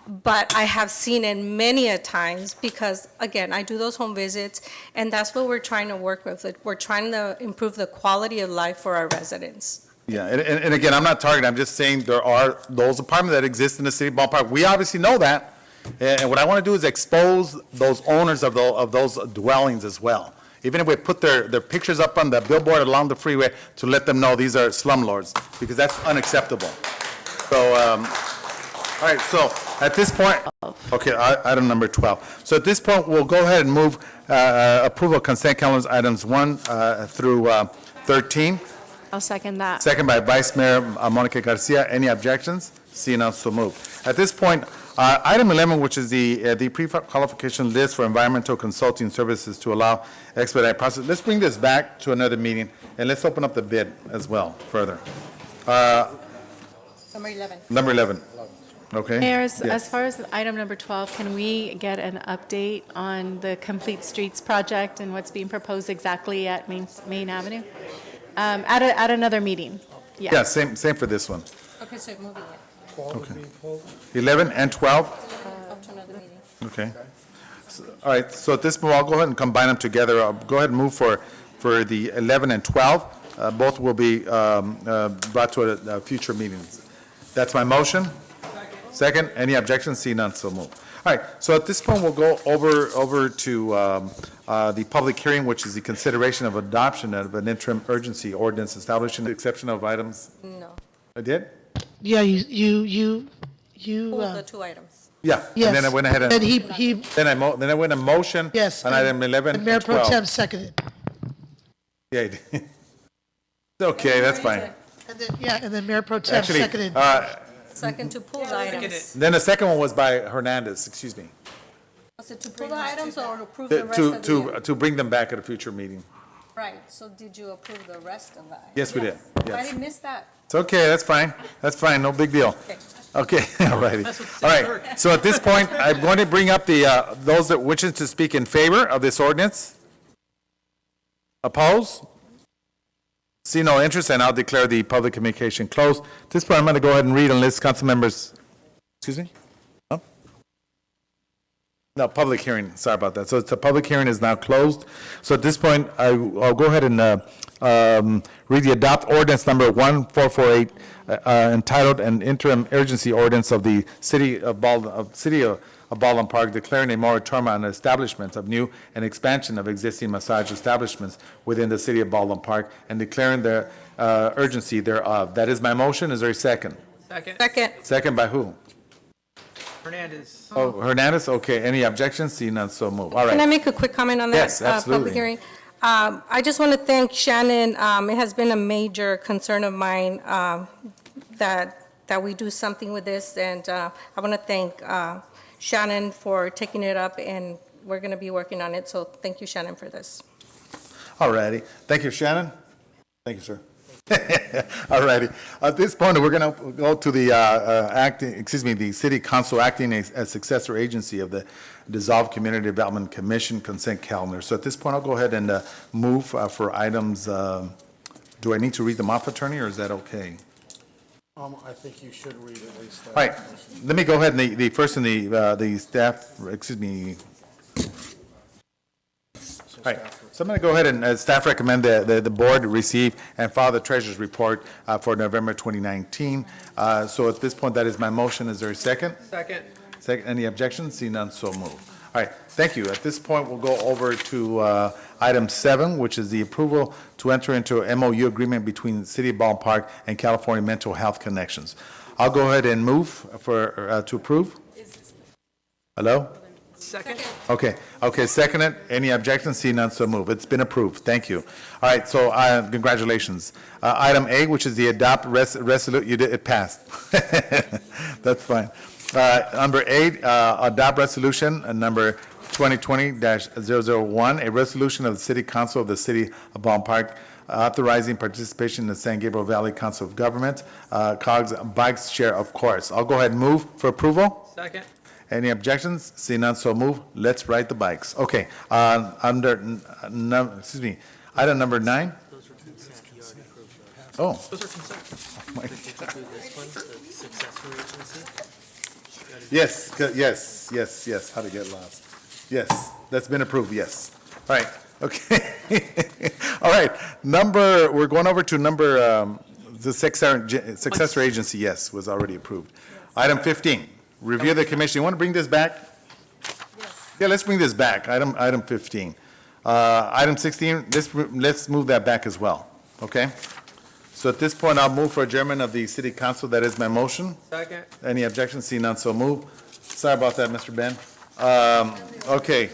but I have seen it many a times because, again, I do those home visits, and that's what we're trying to work with. We're trying to improve the quality of life for our residents. Yeah, and again, I'm not targeting, I'm just saying there are those apartments that exist in the city ballpark. We obviously know that. And what I want to do is expose those owners of those dwellings as well. Even if we put their pictures up on the billboard along the freeway to let them know these are slumlords, because that's unacceptable. So, all right, so at this point, okay, item number 12. So at this point, we'll go ahead and move approval of consent calendars, items 1 through 13. I'll second that. Second by Vice Mayor Monica Garcia. Any objections? Seeing none, so moved. At this point, item 11, which is the pre-qualification list for environmental consulting services to allow expedite process. Let's bring this back to another meeting, and let's open up the bid as well further. Number 11. Number 11. Okay. Mayor, Yes. as far as item number 12, can we get an update on the Complete Streets project and what's being proposed exactly at Main Avenue? At another meeting. Yeah, same for this one. Okay, so moving it. Okay. 11 and 12? Up to another meeting. Okay. All right, so at this point, I'll go ahead and combine them together. I'll go ahead and move for the 11 and 12. Both will be brought to a future meetings. That's my motion. Second. Any objections? See none, so move. All right, so at this point, we'll go over to the public hearing, which is the consideration of adoption of an interim urgency ordinance establishing the exception of items. No. I did? Yeah, you. Pull the 2 items. Yeah. Yes. And then I went ahead and. And he. Then I went a motion. Yes. On item 11 And Mayor and Pro 12. Tem seconded. Yeah, he did. It's okay, that's fine. And then Mayor Pro Tem Actually, seconded. Second to pull the items. then the second one was by Hernandez, excuse me. Was it to pull the items or to approve the rest of the? To bring them back at a future meeting. Right, so did you approve the rest of that? Yes, we did. I Yes. didn't miss that. It's okay, that's fine. That's fine, no big deal. Okay, all righty. All right, so at this point, I'm going to bring up those that wishes to speak in favor of this ordinance. Oppose? See no interest, and I'll declare the public communication closed. At this point, I'm going to go ahead and read and list council members. Excuse me? No? No, public hearing, sorry about that. So the public hearing is now closed. So at this point, I'll go ahead and read the adopt ordinance number 1448, entitled an interim urgency ordinance of the City of Baldwin Park declaring a moratorium on the establishment of new and expansion of existing massage establishments within the City of Baldwin Park and declaring the urgency thereof. That is my motion. Is there a second? Second. Second. Second by who? Hernandez. Oh, Hernandez? Okay. Any objections? Seeing none, so move. All Can I right. make a quick comment on that? Yes, absolutely. Public hearing. I just want to thank Shannon. It has been a major concern of mine that we do something with this, and I want to thank Shannon for taking it up, and we're going to be working on it. So thank you, Shannon, for this. All righty. Thank you, Shannon. Thank you, sir. All righty. At this point, we're going to go to the the City Council acting as successor agency of the dissolved Community Development Commission consent calendar. So at this point, I'll go ahead and move for items. Do I need to read them off, Attorney, or is that okay? I think you should read at least. All right. Let me go ahead and the first in the staff, excuse me. All right, so I'm going to go ahead and staff recommend the board receive and file the treasurer's report for November 2019. So at this point, that is my motion. Is there a second? Second. Second. Any objections? See none, so move. All right, thank you. At this point, we'll go over to item 7, which is the approval to enter into an MOU agreement between the City of Baldwin Park and California Mental Health Connections. I'll go ahead and move for to approve. Hello? Second. Okay, second it. Any objections? See none, so move. It's been approved. Thank you. All right, so congratulations. Item A, which is the adopt resolution, it passed. That's fine. Number 8, adopt resolution number 2020-001, a resolution of the City Council of the City of Baldwin Park authorizing participation in the San Gabriel Valley Council of Government, COGS bikes share of course. I'll go ahead and move for approval. Second. Any objections? See none, so move. Let's ride the bikes. Okay, item number 9. Oh. Those are consent. Oh my God. Yes. How to get lost. Yes, that's been approved, yes. All right, okay. All right, we're going over to number The successor agency, yes, was already approved. Item 15, review the commission. You want to bring this back? Yeah, let's bring this back, item 15. Item 16, let's move that back as well, okay? So at this point, I'll move for adjournment of the city council. That is my motion. Second. Any objections? See none, so move. Sorry about that, Mr. Ben. Okay.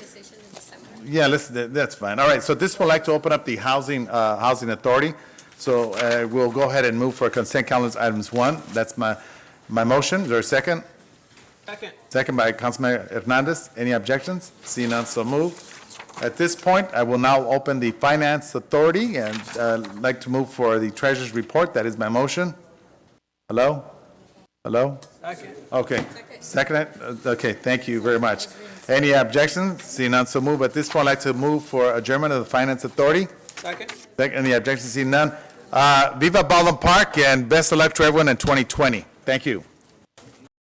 Yeah, that's fine. All right, so this would like to open up the Housing Authority. So we'll go ahead and move for consent calendar items 1. That's my motion. Is there a second? Second. Second by Councilman Hernandez. Any objections? See none, so move. At this point, I will now open the Finance Authority and like to move for the Treasurer's Report. That is my motion. Hello? Hello? Second. Okay. Second? Okay, thank you very much. Any objections? See none, so move. At this point, I'd like to move for adjournment of the Finance Authority. Second. Any objections? See none. Viva Baldwin Park, and best of luck to everyone in 2020. Thank you.